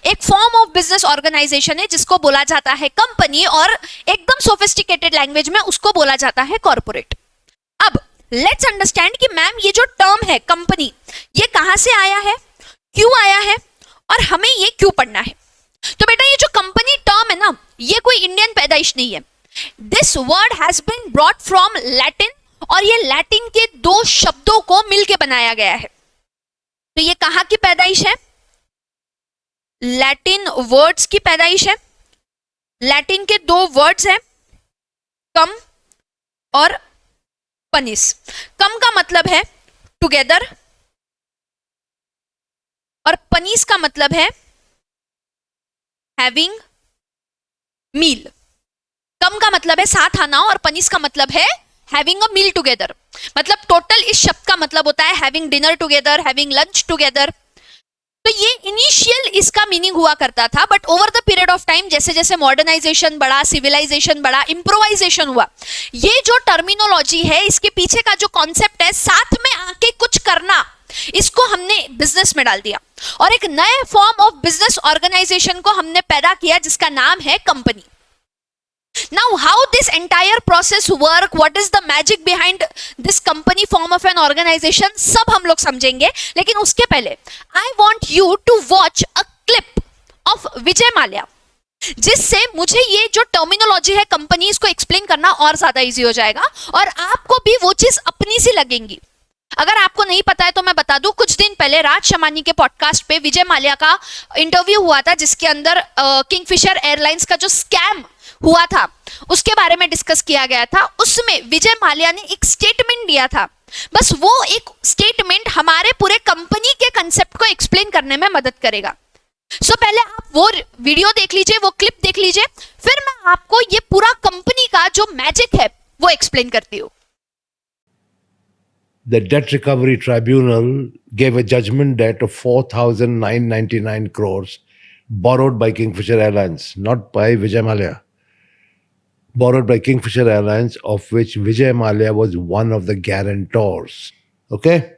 एक फॉर्म ऑफ बिजनेस ऑर्गेनाइजेशन है जिसको बोला जाता है कंपनी, और एकदम सोफिस्टिकेटेड लैंग्वेज में उसको बोला जाता है कॉर्पोरेट। अब लेट्स अंडरस्टैंड कि मैम ये जो टर्म है कंपनी, ये कहां से आया है, क्यों आया है, और हमें ये क्यों पढ़ना है। तो बेटा ये जो कंपनी टर्म है ना, ये कोई इंडियन पैदाइश नहीं है। This word has been brought from Latin, और ये लैटिन के 2 शब्दों को मिलकर बनाया गया है। तो ये कहां की पैदाइश है, लैटिन वर्ड्स की पैदाइश है। लैटिन के 2 वर्ड्स हैं, कम और पनिस। कम का मतलब है टुगेदर और पनिस का मतलब है हैविंग मील। कम का मतलब है साथ आना और पनिस का मतलब है हैविंग अ मील टुगेदर। मतलब टोटल इस शब्द का मतलब होता है having dinner together, having lunch together. तो ये इनिशियल इसका मीनिंग हुआ करता था, but over the period of time जैसे जैसे मॉडर्नाइजेशन बढ़ा, सिविलाइजेशन बढ़ा, इंप्रोवाइजेशन हुआ, ये जो टर्मिनोलॉजी है, इसके पीछे का जो कॉन्सेप्ट है साथ में आके कुछ करना, इसको हमने बिजनेस में डाल दिया और एक नए फॉर्म ऑफ बिजनेस ऑर्गेनाइजेशन को हमने पैदा किया जिसका नाम है company. Now how this entire process work, what is the magic behind this company form of an organization, सब हम लोग समझेंगे। लेकिन उसके पहले I want you to watch a clip of Vijay Mallya, जिससे मुझे ये जो टर्मिनोलॉजी है कंपनी, इसको एक्सप्लेन करना और ज्यादा इजी हो जाएगा और आपको भी वो चीज अपनी सी लगेंगी। अगर आपको नहीं पता है तो मैं बता दूं, कुछ दिन पहले राज शमानी के पॉडकास्ट पे विजय माल्या का इंटरव्यू हुआ था, जिसके अंदर किंगफिशर एयरलाइंस का जो स्कैम हुआ था उसके बारे में डिस्कस किया गया था। उसमें विजय माल्या ने एक स्टेटमेंट दिया था, बस वो एक स्टेटमेंट हमारे पूरे कंपनी के कंसेप्ट को एक्सप्लेन करने में मदद करेगा। सो पहले आप वो वीडियो देख लीजिए, वो क्लिप देख लीजिए, फिर मैं आपको ये पूरा कंपनी का जो मैजिक है वो एक्सप्लेन करती हूँ। The Debt Recovery Tribunal gave a judgment debt of 4,999 crores borrowed by Kingfisher Airlines, not by Vijay Mallya. Borrowed by Kingfisher Airlines, of which Vijay Mallya was one of the guarantors. Okay?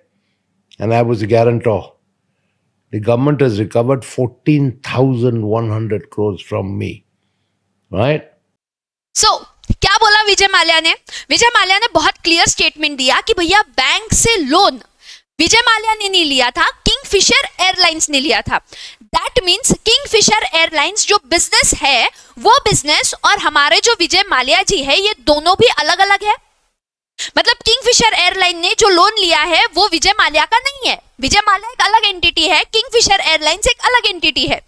And I was the guarantor. The government has recovered 14,100 crores from me. Right? So, क्या बोला विजय माल्या ने? विजय माल्या ने बहुत clear statement दिया कि भैया bank से loan Vijay Mallya ने नहीं लिया था, किंगफिशर एयरलाइंस ने लिया था। दैट मीन्स किंगफिशर एयरलाइंस जो बिजनेस है, वो बिजनेस और हमारे जो विजय माल्या जी है, ये दोनों भी अलग अलग है। मतलब किंगफिशर एयरलाइन ने जो लोन लिया है वो विजय माल्या का नहीं है। विजय माल्या एक अलग एंटिटी है, किंगफिशर एयरलाइंस एक अलग एंटिटी है।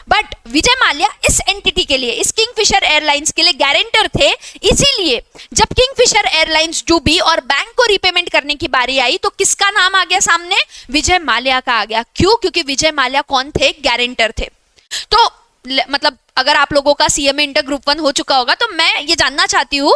बट विजय माल्या इस एंटिटी के लिए, इस किंगफिशर एयरलाइंस के लिए गारंटर थे। इसीलिए जब किंगफिशर एयरलाइंस डूबी और बैंक को रिपेमेंट करने की बारी आई तो किसका नाम आ गया सामने? विजय माल्या का आ गया। क्यों? क्योंकि विजय माल्या कौन थे? गारंटर थे। तो मतलब अगर आप लोगों का सीएमए इंटर ग्रुप 1 हो चुका होगा तो मैं ये जानना चाहती हूँ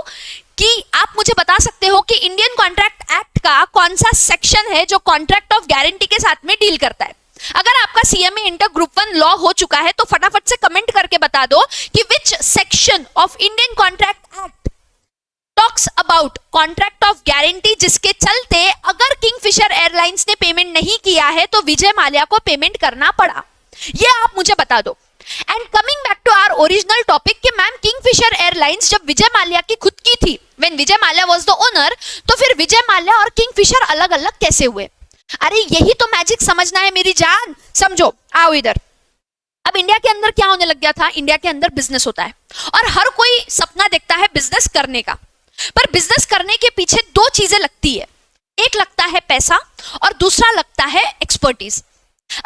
कि आप मुझे बता सकते हो कि इंडियन कॉन्ट्रैक्ट एक्ट का कौन सा सेक्शन है जो कॉन्ट्रैक्ट ऑफ गारंटी के साथ में डील करता है? अगर आपका सीएमए इंटर ग्रुप 1 लॉ हो चुका है तो फटाफट से कमेंट करके बता दो कि which section of Indian Contract act talks about contract of guarantee, जिसके चलते अगर किंगफिशर एयरलाइंस ने पेमेंट नहीं किया है तो विजय माल्या को पेमेंट करना पड़ा। ये आप मुझे बता दो। And coming back to our original topic कि मैम किंगफिशर एयरलाइंस जब विजय माल्या की खुद की थी, when Vijay Mallya was the owner, तो फिर विजय माल्या और किंगफिशर अलग अलग कैसे हुए? अरे यही तो मैजिक समझना है मेरी जान, समझो, आओ इधर। अब इंडिया के अंदर क्या होने लग गया था? इंडिया के अंदर बिजनेस होता है और हर कोई सपना देखता है बिजनेस करने का, पर बिजनेस करने के पीछे दो चीजें लगती है, एक लगता है पैसा और दूसरा लगता है एक्सपर्टीज।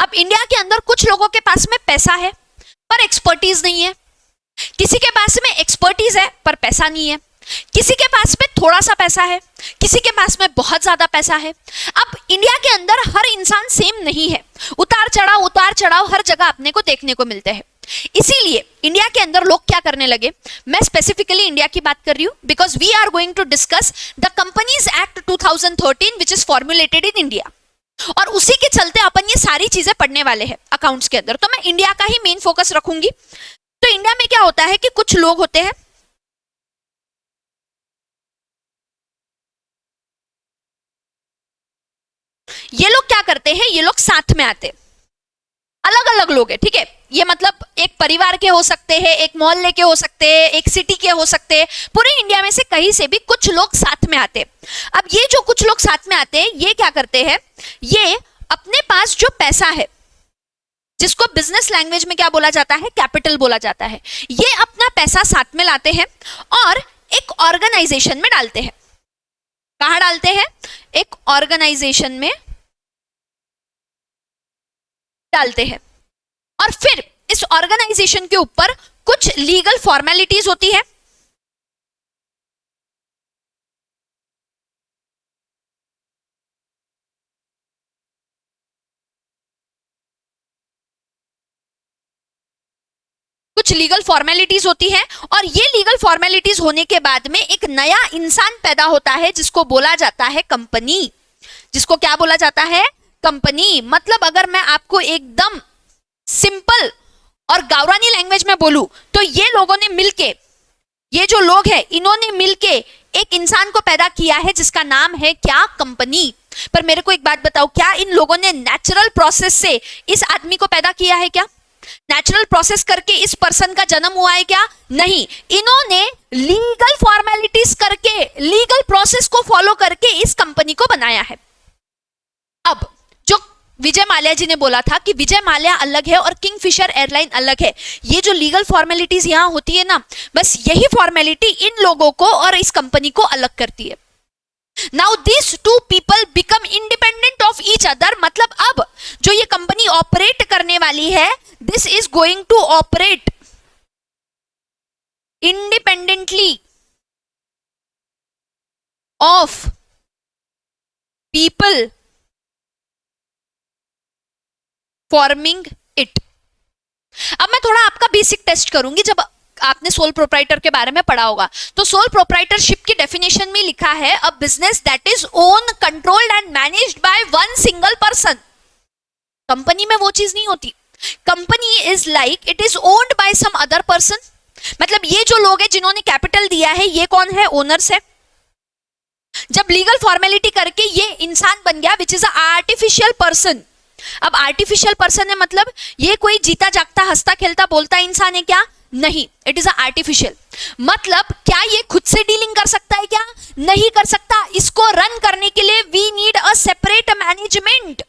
अब इंडिया के अंदर कुछ लोगों के पास में पैसा है पर एक्सपर्टीज नहीं है, किसी के पास में एक्सपर्टीज है पर पैसा नहीं है, किसी के पास में थोड़ा सा पैसा है, किसी के पास में बहुत ज्यादा पैसा है। अब इंडिया के अंदर हर इंसान सेम नहीं है, उतार चढ़ाव हर जगह अपने को देखने को मिलते हैं। इसीलिए इंडिया के अंदर लोग क्या करने लगे, मैं स्पेसिफिकली इंडिया की बात कर रही हूं because we are going to discuss the companies act 2013 which is formulated in India, और उसी के चलते अपन ये सारी चीजें पढ़ने वाले हैं अकाउंट्स के अंदर। तो मैं इंडिया का ही मेन फोकस रखूंगी। तो इंडिया में क्या होता है कि कुछ लोग होते हैं, ये लोग क्या करते हैं, ये लोग साथ में आते, अलग अलग लोग हैं, ठीक है। ये मतलब एक परिवार के हो सकते हैं, एक मोहल्ले के हो सकते हैं, एक सिटी के हो सकते हैं, पूरे इंडिया में से कहीं से भी कुछ लोग साथ में आते। अब ये जो कुछ लोग साथ में आते हैं, ये क्या करते हैं, ये अपने पास जो पैसा है, जिसको बिजनेस लैंग्वेज में क्या बोला जाता है, कैपिटल बोला जाता है, ये अपना पैसा साथ में लाते हैं और एक ऑर्गेनाइजेशन में डालते हैं। कहां डालते हैं? एक ऑर्गेनाइजेशन में डालते हैं। और फिर इस ऑर्गेनाइजेशन के ऊपर कुछ लीगल फॉर्मेलिटीज होती है, कुछ लीगल फॉर्मेलिटीज होती है, और ये लीगल फॉर्मेलिटीज होने के बाद में एक नया इंसान पैदा होता है जिसको बोला जाता है कंपनी। जिसको क्या बोला जाता है? कंपनी। मतलब अगर मैं आपको एकदम सिंपल और गावरानी लैंग्वेज में बोलूं तो ये लोगों ने मिलके, ये जो लोग हैं इन्होंने मिलके एक इंसान को पैदा किया है जिसका नाम है क्या? कंपनी। पर मेरे को एक बात बताओ, क्या इन लोगों ने नेचुरल प्रोसेस से इस आदमी को पैदा किया है क्या? नेचुरल प्रोसेस करके इस पर्सन का जन्म हुआ है क्या? नहीं, इन्होंने लीगल फॉर्मेलिटीज करके, लीगल प्रोसेस को फॉलो करके इस कंपनी को बनाया है। अब जो विजय माल्या जी ने बोला था कि विजय माल्या अलग है और किंगफिशर एयरलाइन अलग है, ये जो लीगल फॉर्मेलिटीज यहां होती है ना, बस यही फॉर्मेलिटी इन लोगों को और इस कंपनी को अलग करती है। Now this two people become independent of each other. मतलब अब जो ये कंपनी ऑपरेट करने वाली है, this is going to operate independently of people forming it. अब मैं थोड़ा आपका बेसिक टेस्ट करूंगी। जब आपने सोल प्रोप्राइटर के बारे में पढ़ा होगा तो सोल प्रोप्राइटरशिप की डेफिनेशन में लिखा है a business that is own, controlled and managed by one single person. Company में वो चीज नहीं होती। Company is like it is owned by some other person. मतलब ये जो लोग हैं जिन्होंने कैपिटल दिया है, ये कौन है? ओनर्स है। जब लीगल फॉर्मेलिटी करके ये इंसान बन गया विच इज अ आर्टिफिशियल पर्सन। अब आर्टिफिशियल पर्सन है मतलब ये कोई जीता जागता हंसता खेलता बोलता इंसान है क्या? नहीं, इट इज आर्टिफिशियल। मतलब क्या ये खुद से डीलिंग कर सकता है क्या? नहीं कर सकता। इसको रन करने के लिए we need a separate management.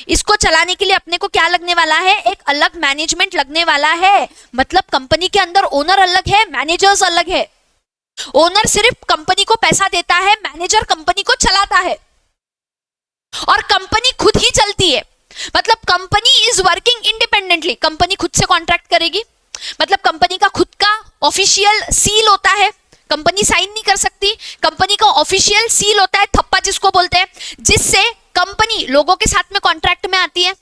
इसको चलाने के लिए अपने को क्या लगने वाला है? एक अलग मैनेजमेंट लगने वाला है। मतलब कंपनी के अंदर ओनर अलग है, मैनेजर्स अलग है। ओनर सिर्फ कंपनी को पैसा देता है, मैनेजर कंपनी को चलाता है, और कंपनी खुद ही चलती है। मतलब company is working independently. Company खुद से कॉन्ट्रैक्ट करेगी, मतलब कंपनी का खुद का ऑफिशियल सील होता है, कंपनी साइन नहीं कर सकती। कंपनी का ऑफिशियल सील होता है, थप्पा जिसको बोलते हैं, जिससे कंपनी लोगों के साथ में कॉन्ट्रैक्ट में आती है।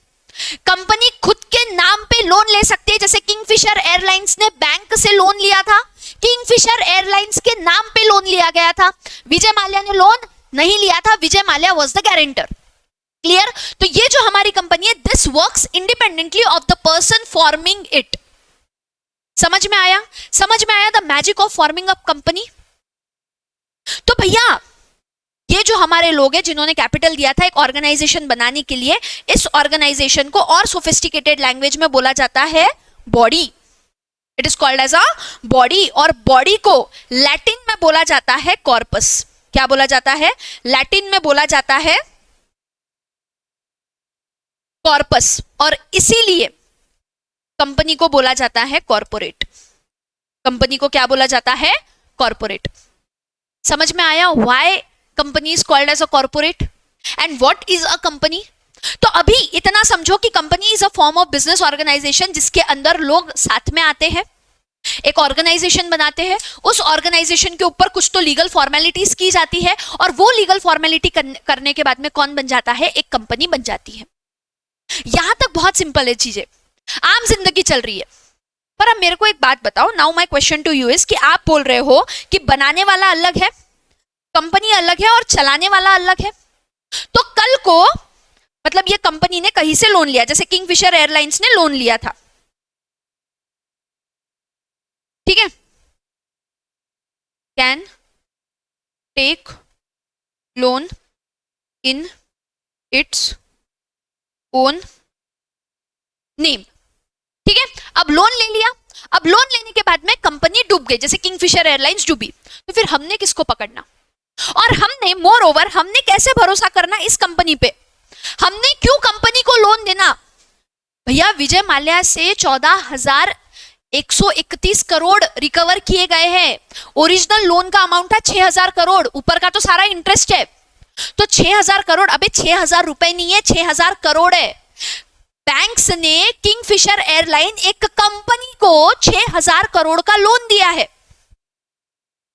कंपनी खुद के नाम पे लोन ले सकती है, जैसे किंगफिशर एयरलाइंस ने बैंक से लोन लिया था, किंगफिशर एयरलाइंस के नाम पे लोन लिया गया था। विजय माल्या ने लोन नहीं लिया था, Vijay Mallya was the guarantor. Clear? तो ये जो हमारी कंपनी है, this works independently of the person forming it. समझ में आया? समझ में आया the magic of forming a company? तो भैया ये जो हमारे लोग हैं जिन्होंने कैपिटल दिया था एक ऑर्गेनाइजेशन बनाने के लिए, इस ऑर्गेनाइजेशन को और सोफिस्टिकेटेड लैंग्वेज में बोला जाता है body. It is called as a body, और बॉडी को लैटिन में बोला जाता है कॉर्पस। क्या बोला जाता है? लैटिन में बोला जाता है कॉर्पस, और इसीलिए कंपनी को बोला जाता है कॉर्पोरेट। कंपनी को क्या बोला जाता है? कॉर्पोरेट। समझ में आया why company is called as a corporate and what is a company? तो अभी इतना समझो कि company is a form of business organisation जिसके अंदर लोग साथ में आते हैं, एक ऑर्गेनाइजेशन बनाते हैं, उस ऑर्गेनाइजेशन के ऊपर कुछ तो लीगल फॉर्मेलिटीज की जाती है, और वो लीगल फॉर्मेलिटी करने के बाद में कौन बन जाता है? एक कंपनी बन जाती है। यहां तक बहुत सिंपल है चीजें, आम जिंदगी चल रही है। पर अब मेरे को एक बात बताओ, now my question to you is कि आप बोल रहे हो कि बनाने वाला अलग है, कंपनी अलग है, और चलाने वाला अलग है। तो कल को मतलब ये कंपनी ने कहीं से लोन लिया, जैसे किंगफिशर एयरलाइंस ने लोन लिया था, ठीक है, can take loan in its own name, ठीक है। अब लोन ले लिया, अब लोन लेने के बाद में कंपनी डूब गई, जैसे किंगफिशर एयरलाइंस डूबी, तो फिर हमने किसको पकड़ना? और हमने मोर ओवर हमने कैसे भरोसा करना इस कंपनी पे? हमने क्यों कंपनी को लोन देना? भैया विजय माल्या से 14,131 करोड़ रिकवर किए गए हैं। ओरिजिनल लोन का अमाउंट था 6,000 करोड़, ऊपर का तो सारा इंटरेस्ट है। तो 6,000 करोड़, अबे 6,000 रुपए नहीं है, 6,000 करोड़ है। बैंक्स ने किंगफिशर एयरलाइन एक कंपनी को 6,000 करोड़ का लोन दिया है।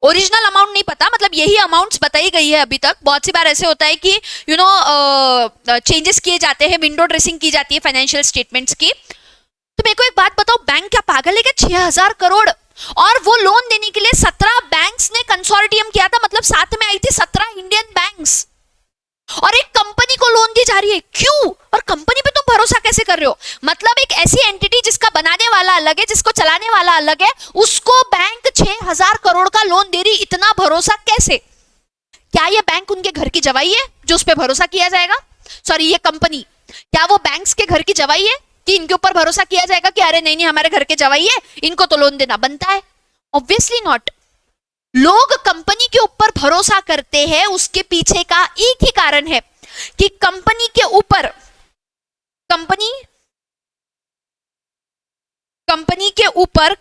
ओरिजिनल अमाउंट नहीं पता, मतलब यही अमाउंट्स बताई गई है अभी तक। बहुत सी बार ऐसे होता है कि चेंजेस किए जाते हैं, विंडो ड्रेसिंग की जाती है फाइनेंशियल स्टेटमेंट्स की। तो मेरे को एक बात बताओ, बैंक क्या पागल है क्या? 6,000 करोड़, और वो लोन देने के लिए 17 बैंक्स ने कंसोर्टियम किया था, मतलब साथ में आई थी 17 इंडियन बैंक्स, और एक कंपनी को लोन दी जा रही है। क्यों? और कंपनी पे तुम भरोसा कैसे कर रहे हो? मतलब एक ऐसी एंटिटी जिसका बनाने वाला अलग है, जिसको चलाने वाला अलग है, उसको बैंक 6,000 करोड़ का लोन दे रही, इतना भरोसा कैसे? क्या ये बैंक उनके घर की जवाई है जो उस पर भरोसा किया जाएगा? सॉरी, ये कंपनी क्या वो बैंक्स के घर की जवाई है कि इनके ऊपर भरोसा किया जाएगा कि अरे नहीं नहीं हमारे घर के जवाई है, इनको तो लोन देना बनता है? Obviously not. लोग कंपनी के ऊपर भरोसा करते हैं, उसके पीछे का एक ही कारण है कि कंपनी के ऊपर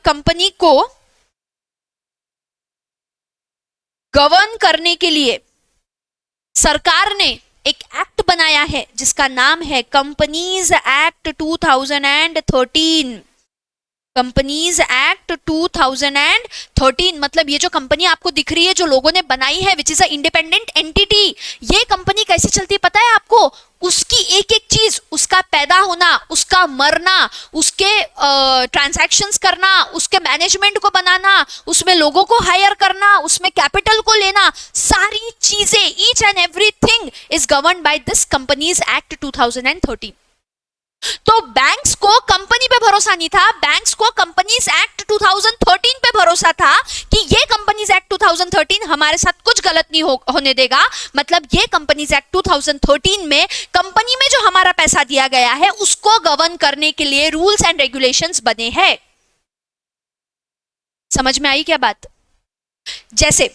कंपनी को गवर्न करने के लिए सरकार ने एक एक्ट बनाया है जिसका नाम है कंपनीज एक्ट 2013। Companies act 2013। मतलब ये जो कंपनी आपको दिख रही है, जो लोगों ने बनाई है, विच इज अ इंडिपेंडेंट एंटिटी, ये कंपनी कैसे चलती है पता है आपको? उसकी एक एक चीज, उसका पैदा होना, उसका मरना, उसके ट्रांजैक्शंस करना, उसके मैनेजमेंट को बनाना, उसमें लोगों को हायर करना, उसमें कैपिटल को लेना, सारी चीजें, each and everything is governed by this companies act 2013। तो बैंक्स को कंपनी पे भरोसा नहीं था, बैंक्स को कंपनीज एक्ट 2013 पे भरोसा था कि ये कंपनीज एक्ट 2013 हमारे साथ कुछ गलत नहीं होने देगा। मतलब ये कंपनीज एक्ट 2013 में कंपनी में जो हमारा पैसा दिया गया है उसको गवर्न करने के लिए रूल्स एंड रेगुलेशंस बने हैं। समझ में आई क्या बात? जैसे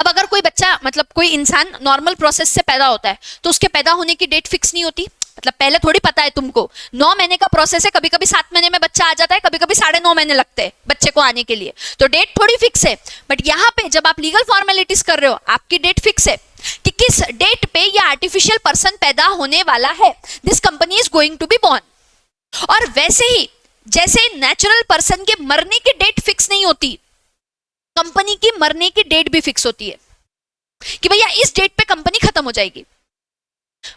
अब अगर कोई बच्चा, मतलब कोई इंसान नॉर्मल प्रोसेस से पैदा होता है तो उसके पैदा होने की डेट फिक्स नहीं होती। मतलब पहले थोड़ी पता है तुमको, 9 महीने का प्रोसेस है, कभी कभी 7 महीने में बच्चा आ जाता है, कभी कभी 9.5 महीने लगते हैं बच्चे को आने के लिए, तो डेट थोड़ी फिक्स है। बट यहाँ पे जब आप लीगल फॉर्मेलिटीज कर रहे हो, आपकी डेट फिक्स है कि किस डेट पे ये आर्टिफिशियल पर्सन पैदा होने वाला है, this company is going to be born. और वैसे ही जैसे नेचुरल पर्सन के मरने की डेट फिक्स नहीं होती, कंपनी की मरने की डेट भी फिक्स होती है कि भैया इस डेट पे कंपनी खत्म हो जाएगी।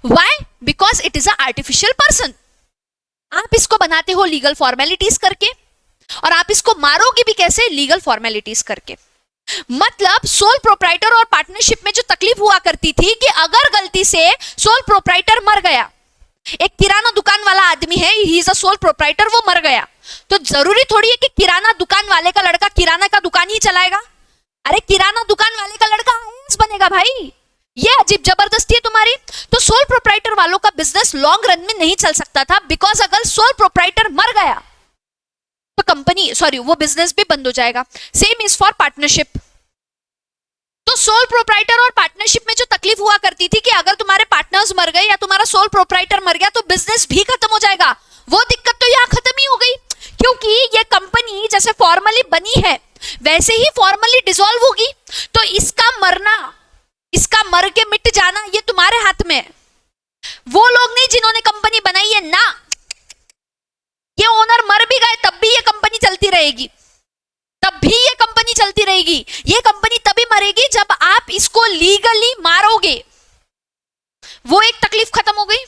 Why? Because it is an artificial person. आप इसको बनाते हो लीगल फॉर्मेलिटीज करके, और आप इसको मारोगे भी कैसे? लीगल फॉर्मेलिटीज करके। मतलब सोल प्रोप्राइटर और पार्टनरशिप में जो तकलीफ हुआ करती थी कि अगर गलती से सोल प्रोप्राइटर मर गया, एक किराना दुकान वाला आदमी है, he is a sole proprietor, वो मर गया, तो जरूरी थोड़ी है कि किराना दुकान वाले का लड़का किराना का दुकान ही चलाएगा। अरे किराना दुकान वाले का लड़का आईएएस बनेगा भाई, ये अजीब जबरदस्ती है तुम्हारी। तो सोल प्रोप्राइटर वालों का बिजनेस लॉन्ग रन में नहीं चल सकता था, बिकॉज अगर सोल प्रोप्राइटर मर गया तो कंपनी वो बिजनेस भी बंद हो जाएगा। Same is for partnership. तो सोल प्रोप्राइटर और पार्टनरशिप में जो तकलीफ हुआ करती थी कि अगर तुम्हारे पार्टनर्स मर गए या तुम्हारा सोल प्रोप्राइटर मर गया तो बिजनेस भी खत्म हो जाएगा, वो दिक्कत तो यहाँ खत्म ही हो गई, क्योंकि ये कंपनी जैसे फॉर्मली बनी है वैसे ही फॉर्मली डिसॉल्व होगी। तो इसका मरना, इसका मर के मिट जाना, ये तुम्हारे हाथ में है। वो लोग नहीं जिन्होंने कंपनी बनाई है ना, ये ओनर मर भी गए तब भी ये कंपनी चलती रहेगी, तब भी ये कंपनी चलती रहेगी। ये कंपनी तभी मरेगी जब आप इसको लीगली मारोगे। वो एक तकलीफ खत्म हो गई।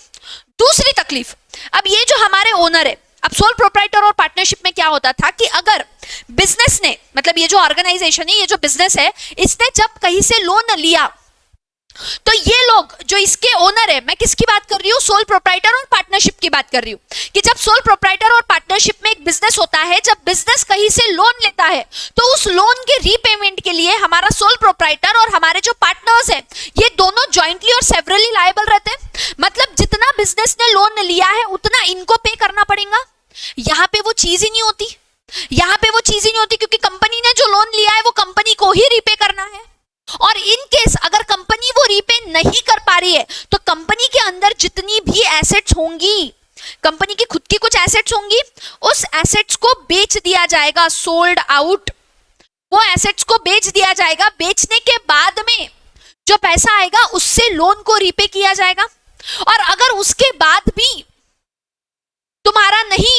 दूसरी तकलीफ, अब ये जो हमारे ओनर है, अब सोल प्रोप्राइटर और पार्टनरशिप में क्या होता था कि अगर बिजनेस ने, मतलब ये जो ऑर्गेनाइजेशन है, ये जो बिजनेस है, इसने जब कहीं से लोन लिया तो ये लोग जो इसके ओनर है, मैं किसकी बात कर रही हूँ, सोल प्रोप्राइटर और पार्टनरशिप की बात कर रही हूँ, कि जब सोल प्रोप्राइटर और पार्टनरशिप में एक बिजनेस होता है, जब बिजनेस कहीं से लोन लेता है तो उस लोन के रीपेमेंट के लिए हमारा सोल प्रोप्राइटर और हमारे जो पार्टनर्स है, ये दोनों ज्वाइंटली और सेवरली लायबल रहते हैं। मतलब जितना बिजनेस ने लोन लिया है उतना इनको पे करना पड़ेगा। यहाँ पे वो चीज ही नहीं होती, यहाँ पे वो चीज ही नहीं होती, क्योंकि कंपनी ने जो लोन लिया है वो कंपनी को ही रीपे करना है। और इन केस अगर कंपनी वो रीपे नहीं कर पा रही है तो कंपनी के अंदर जितनी भी एसेट्स होंगी, कंपनी की खुद की कुछ एसेट्स होंगी, उस एसेट्स को बेच दिया जाएगा, सोल्ड आउट। वो एसेट्स को बेच दिया जाएगा, बेचने के बाद में जो पैसा आएगा उससे लोन को रीपे किया जाएगा। और अगर उसके बाद भी तुम्हारा नहीं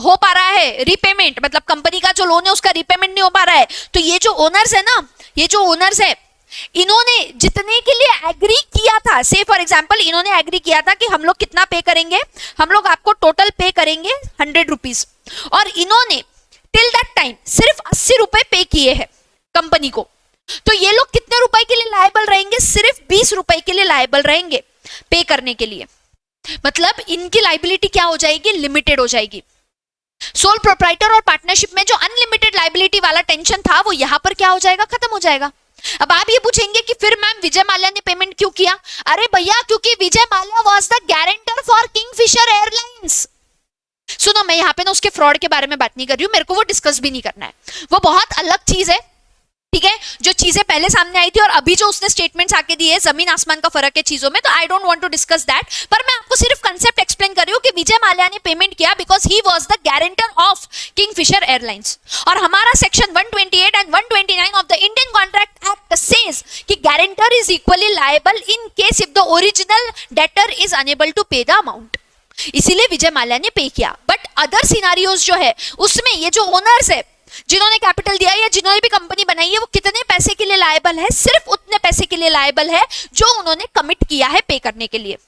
हो पा रहा है रीपेमेंट, मतलब कंपनी का जो लोन है उसका रीपेमेंट नहीं हो पा रहा है, तो ये जो ओनर्स है ना, ये जो ओनर्स है, इन्होंने जितने के लिए एग्री किया था, से फॉर एग्जांपल इन्होंने एग्री किया था कि हम लोग कितना पे करेंगे, हम लोग आपको टोटल पे करेंगे 100 रुपीज, और इन्होंने टिल दैट टाइम सिर्फ 80 रुपए पे किए हैं कंपनी को, तो ये लोग कितने रुपए के लिए लायबल रहेंगे, सिर्फ 20 रुपए के लिए लायबल रहेंगे पे करने के लिए। मतलब इनकी लाइबिलिटी क्या हो जाएगी, लिमिटेड हो जाएगी। सोल प्रोप्राइटर और पार्टनरशिप में जो अनलिमिटेड लाइबिलिटी वाला टेंशन था वो यहां पर क्या हो जाएगा, खत्म हो जाएगा। अब आप ये पूछेंगे कि फिर मैम विजय माल्या ने पेमेंट क्यों किया? अरे भैया, क्योंकि Vijay Mallya was the guarantor for Kingfisher Airlines. सुनो, मैं यहाँ पे ना उसके फ्रॉड के बारे में बात नहीं कर रही हूँ, मेरे को वो डिस्कस भी नहीं करना है, वो बहुत अलग चीज है, ठीक है। जो चीजें पहले सामने आई थी और अभी जो उसने स्टेटमेंट्स आके दिए, जमीन आसमान का फर्क है चीजों में, तो I don't want to discuss that. पर मैं आपको सिर्फ कंसेप्ट एक्सप्लेन कर रही हूँ कि विजय माल्या ने पेमेंट किया because he was the guarantor of Kingfisher Airlines. और हमारा section 128 and 129 of the Indian Contract Act says कि guarantor is equally liable in case if the original debtor is unable to pay the amount. इसीलिए विजय माल्या ने पे किया। But other scenarios जो है उसमें ये जो ओनर्स है, जिन्होंने कैपिटल दिया या जिन्होंने भी कंपनी बनाई है, वो कितने पैसे के लिए लायबल है, सिर्फ उतने पैसे के लिए लायबल है जो उन्होंने कमिट किया है पे करने के लिए।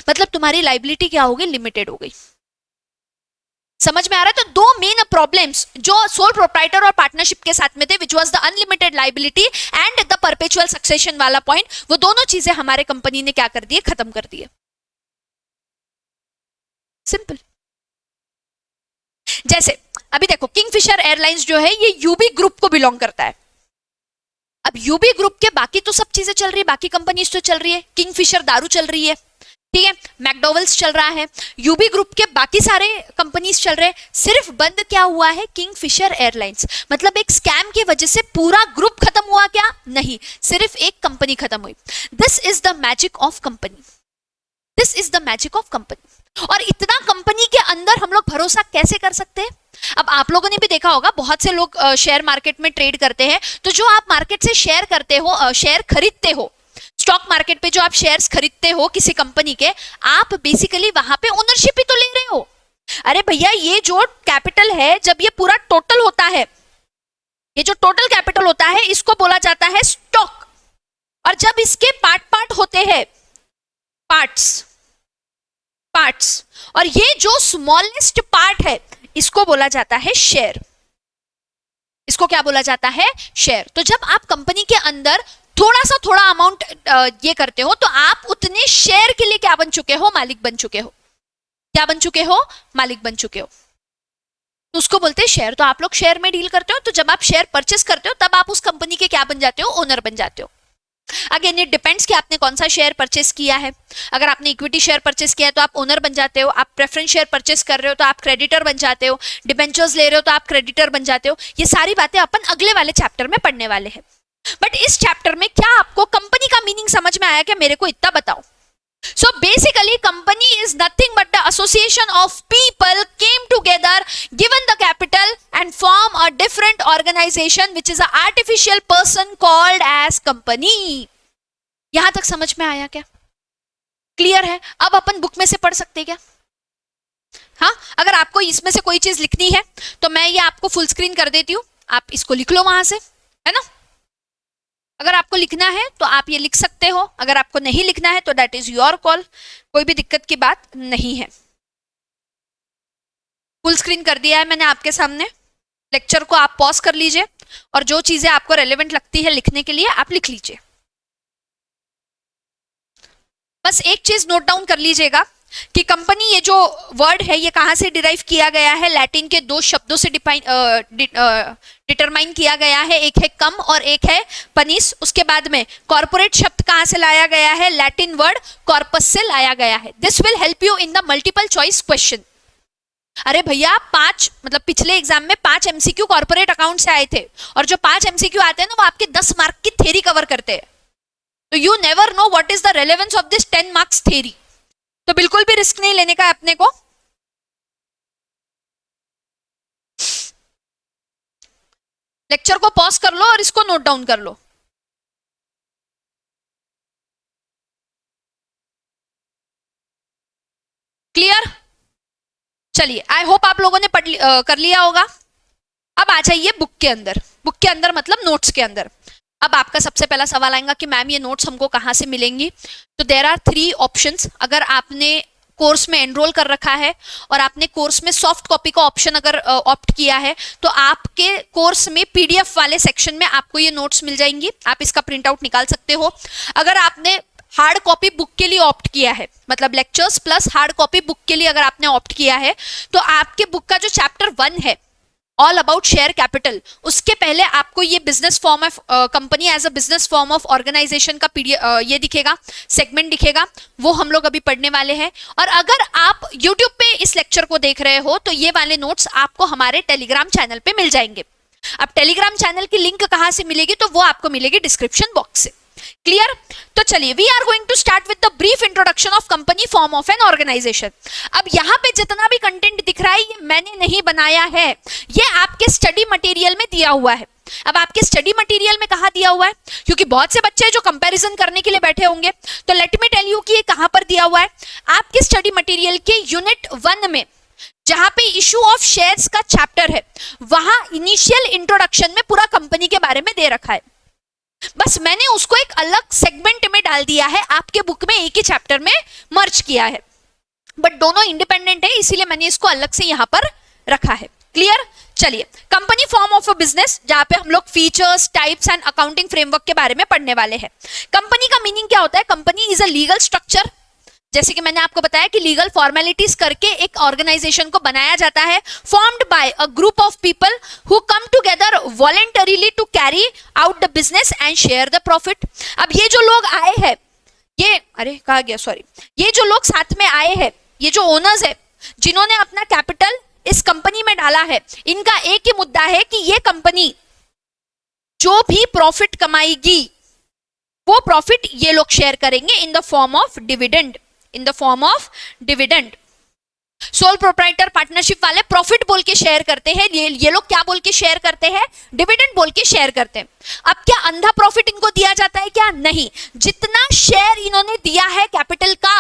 मतलब तुम्हारी लायबिलिटी क्या होगी, लिमिटेड हो गई। समझ में आ रहा है? तो दो मेन प्रॉब्लम्स जो सोल प्रोप्राइटर और पार्टनरशिप के साथ में थे, which was the unlimited liability and the perpetual succession वाला पॉइंट, वो दोनों चीजें हमारे कंपनी ने क्या कर दी है, खत्म कर दी है। सिंपल। जैसे अभी देखो, किंगफिशर एयरलाइंस जो है ये यूबी ग्रुप को बिलोंग करता है। अब यूबी ग्रुप के बाकी तो सब चीजें चल रही है, बाकी कंपनीज तो चल रही है, किंगफिशर दारू चल रही है, ठीक है, मैकडोवेल्स चल रहा है, यूबी ग्रुप के बाकी सारे कंपनीज चल रहे हैं, सिर्फ बंद क्या हुआ है, किंगफिशर एयरलाइंस। मतलब एक स्कैम की वजह से पूरा ग्रुप खत्म हुआ क्या? नहीं, सिर्फ एक कंपनी खत्म हुई। This is the magic of company, this is the magic of company. और इतना कंपनी के अंदर हम लोग भरोसा कैसे कर सकते हैं? अब आप लोगों ने भी देखा होगा, बहुत से लोग शेयर मार्केट में ट्रेड करते हैं, तो जो आप मार्केट से शेयर करते हो, शेयर खरीदते हो, स्टॉक मार्केट पे जो आप शेयर्स खरीदते हो किसी कंपनी के, आप बेसिकली वहां पे ओनरशिप ही तो ले रहे हो। अरे भैया, ये जो कैपिटल है, जब ये पूरा टोटल होता है, ये जो टोटल कैपिटल होता है, इसको बोला जाता है स्टॉक। और जब इसके पार्ट पार्ट होते हैं, पार्ट्स, और ये जो स्मॉलेस्ट पार्ट है, इसको बोला जाता है शेयर। इसको क्या बोला जाता है? शेयर। तो जब आप कंपनी के अंदर थोड़ा अमाउंट ये करते हो तो आप उतने शेयर के लिए क्या बन चुके हो? मालिक बन चुके हो। क्या बन चुके हो? मालिक बन चुके हो। तो उसको बोलते हैं शेयर। तो आप लोग शेयर में डील करते हो, तो जब आप शेयर परचेस करते हो तब आप उस कंपनी के क्या बन जाते हो? ओनर बन जाते हो। अगेन इट डिपेंड्स कि आपने कौन सा शेयर परचेस किया है। अगर आपने इक्विटी शेयर परचेस किया है तो आप ओनर बन जाते हो। आप प्रेफरेंस शेयर परचेस कर रहे हो तो आप क्रेडिटर बन जाते हो। डिबेंचर्स ले रहे हो तो आप क्रेडिटर बन जाते हो। ये सारी बातें अपन अगले वाले चैप्टर में पढ़ने वाले हैं। बट इस चैप्टर में क्या आपको कंपनी का मीनिंग समझ में आया? क्या मेरे को इतना बताओ। So basically company is nothing but the association of people came together, given the capital and form a different organization which is an artificial person called as company. यहां तक समझ में आया क्या? क्लियर है? अब अपन बुक में से पढ़ सकते क्या? हाँ, अगर आपको इसमें से कोई चीज लिखनी है तो मैं ये आपको फुल स्क्रीन कर देती हूँ, आप इसको लिख लो वहां से, है ना? अगर आपको लिखना है तो आप ये लिख सकते हो, अगर आपको नहीं लिखना है तो दैट इज योर कॉल, कोई भी दिक्कत की बात नहीं है। फुल स्क्रीन कर दिया है मैंने आपके सामने। लेक्चर को आप पॉज कर लीजिए और जो चीजें आपको रेलेवेंट लगती है लिखने के लिए आप लिख लीजिए। बस एक चीज नोट डाउन कर लीजिएगा कि कंपनी, ये जो वर्ड है ये कहां से डिराइव किया गया है? लैटिन के दो शब्दों से डिटरमाइन किया गया है, एक है कम और एक है पनिस। उसके बाद में कॉर्पोरेट शब्द कहां से लाया गया है? लैटिन वर्ड कॉर्पस से लाया गया है। This will help you in the multiple choice question. अरे भैया, 5 मतलब पिछले एग्जाम में 5 एमसीक्यू कॉर्पोरेट अकाउंट से आए थे, और जो 5 एमसीक्यू आते हैं ना वो आपके 10 मार्क की थ्योरी कवर करते हैं। तो you never know what is the relevance of this 10 marks theory. तो बिल्कुल भी रिस्क नहीं लेने का है अपने को। लेक्चर को पॉज कर लो और इसको नोट डाउन कर लो। क्लियर? चलिए, आई होप आप लोगों ने कर लिया होगा। अब आ जाइए बुक के अंदर। बुक के अंदर मतलब नोट्स के अंदर। अब आपका सबसे पहला सवाल आएगा कि मैम ये नोट्स हमको कहाँ से मिलेंगी? तो देयर आर 3 ऑप्शंस। अगर आपने कोर्स में एनरोल कर रखा है और आपने कोर्स में सॉफ्ट कॉपी का ऑप्शन अगर ऑप्ट किया है तो आपके कोर्स में पीडीएफ वाले सेक्शन में आपको ये नोट्स मिल जाएंगी। आप इसका प्रिंट आउट निकाल सकते हो। अगर आपने हार्ड कॉपी बुक के लिए ऑप्ट किया है, मतलब lectures plus hard copy book के लिए अगर आपने ऑप्ट किया है, तो आपके बुक का जो चैप्टर 1 है ऑल अबाउट शेयर कैपिटल, उसके पहले आपको ये business form of company as a business form of organisation का ये दिखेगा, सेगमेंट दिखेगा, वो हम लोग अभी पढ़ने वाले हैं। और अगर आप यूट्यूब पे इस लेक्चर को देख रहे हो तो ये वाले नोट्स आपको हमारे टेलीग्राम चैनल पे मिल जाएंगे। अब टेलीग्राम चैनल की लिंक कहां से मिलेगी? तो वो आपको मिलेगी डिस्क्रिप्शन बॉक्स से। क्लियर? तो चलिए, we are going to start with the brief introduction of company form of an organisation. अब यहाँ पे जितना भी कंटेंट दिख रहा है ये मैंने नहीं बनाया है, ये आपके स्टडी मटेरियल में दिया हुआ है। अब आपके स्टडी मटेरियल में कहाँ दिया हुआ है? क्योंकि बहुत से बच्चे जो कंपैरिजन करने के लिए बैठे होंगे, तो लेट मी टेल यू कि ये कहाँ पर दिया हुआ है। आपके स्टडी मटेरियल के यूनिट 1 में जहां पे इशू ऑफ शेयर्स का चैप्टर है, वहां इनिशियल इंट्रोडक्शन में पूरा कंपनी के बारे में दे रखा है। बस मैंने उसको एक अलग सेगमेंट में डाल दिया है, आपके बुक में एक ही चैप्टर में मर्ज किया है, बट दोनों इंडिपेंडेंट है, इसीलिए मैंने इसको अलग से यहां पर रखा है। क्लियर? चलिए, company form of a business, जहां पे हम लोग features, types and accounting framework के बारे में पढ़ने वाले हैं। कंपनी का मीनिंग क्या होता है? Company is a legal structure. जैसे कि मैंने आपको बताया कि लीगल फॉर्मेलिटीज करके एक ऑर्गेनाइजेशन को बनाया जाता है, formed by a group of people who come together voluntarily to carry out the business and share the profit. अब ये जो लोग आए हैं, ये कहा गया, सॉरी, ये जो लोग साथ में आए हैं, ये जो ओनर्स है जिन्होंने अपना कैपिटल इस कंपनी में डाला है, इनका एक ही मुद्दा है कि ये कंपनी जो भी प्रॉफिट कमाएगी वो प्रॉफिट ये लोग शेयर करेंगे in the form of dividend. In the form of dividend. Soul proprietor partnership वाले प्रॉफिट बोल के शेयर करते हैं, ये लोग क्या बोल के शेयर करते हैं? डिविडेंड बोल के शेयर करते हैं। अब क्या अंधा प्रॉफिट इनको दिया जाता है क्या? नहीं। जितना शेयर इन्होंने दिया है कैपिटल का,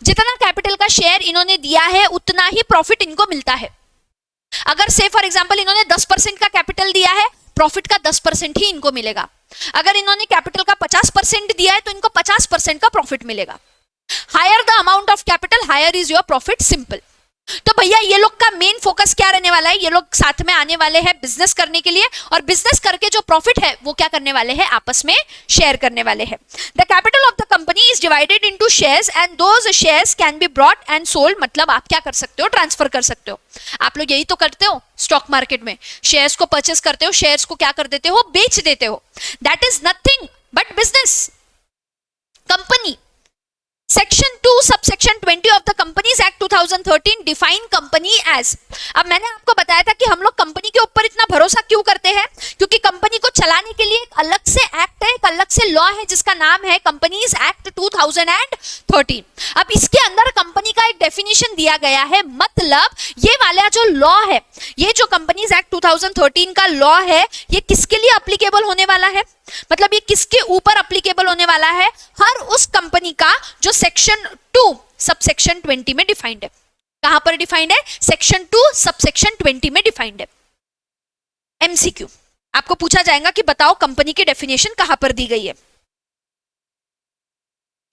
जितना कैपिटल का शेयर इन्होंने दिया है उतना ही प्रॉफिट इनको मिलता है। अगर से फॉर एग्जांपल इन्होंने 10% का कैपिटल दिया है, प्रॉफिट का 10% ही इनको मिलेगा। अगर इन्होंने कैपिटल का 50% दिया है तो इनको 50% का प्रॉफिट मिलेगा। Higher the amount of capital, higher is your profit, simple. तो भैया ये लोग का मेन फोकस क्या रहने वाला है, ये लोग साथ में आने वाले हैं बिजनेस करने के लिए, और बिजनेस करके जो प्रॉफिट है वो क्या करने वाले हैं, आपस में शेयर करने वाले हैं। The capital of the company is divided into shares and those shares can be brought and sold, मतलब आप क्या कर सकते हो, ट्रांसफर कर सकते हो। आप लोग यही तो करते हो स्टॉक मार्केट में, शेयर्स को परचेस करते हो, शेयर्स को क्या कर देते हो, बेच देते हो। That is nothing but business. Company section 2 subsection 20 of the companies act 2013 define company as. अब मैंने आपको बताया था कि हम लोग कंपनी के ऊपर इतना भरोसा क्यों करते हैं, क्योंकि कंपनी को चलाने के लिए एक अलग से एक्ट है, एक अलग से लॉ है जिसका नाम है कंपनीज एक्ट 2013। अब इसके अंदर कंपनी का एक डेफिनेशन दिया गया है, मतलब ये वाला जो लॉ है, ये जो कंपनीज एक्ट 2013 का लॉ है, ये किसके लिए अप्लीकेबल होने वाला है, मतलब ये किसके ऊपर अप्लीकेबल होने वाला है, हर उस कंपनी का जो सेक्शन 2 सबसेक्शन 20 में डिफाइंड है। कहां पर डिफाइंड है, सेक्शन 2 सबसेक्शन 20 में डिफाइंड है। एमसीक्यू आपको पूछा जाएगा कि बताओ कंपनी की डेफिनेशन कहां पर दी गई है,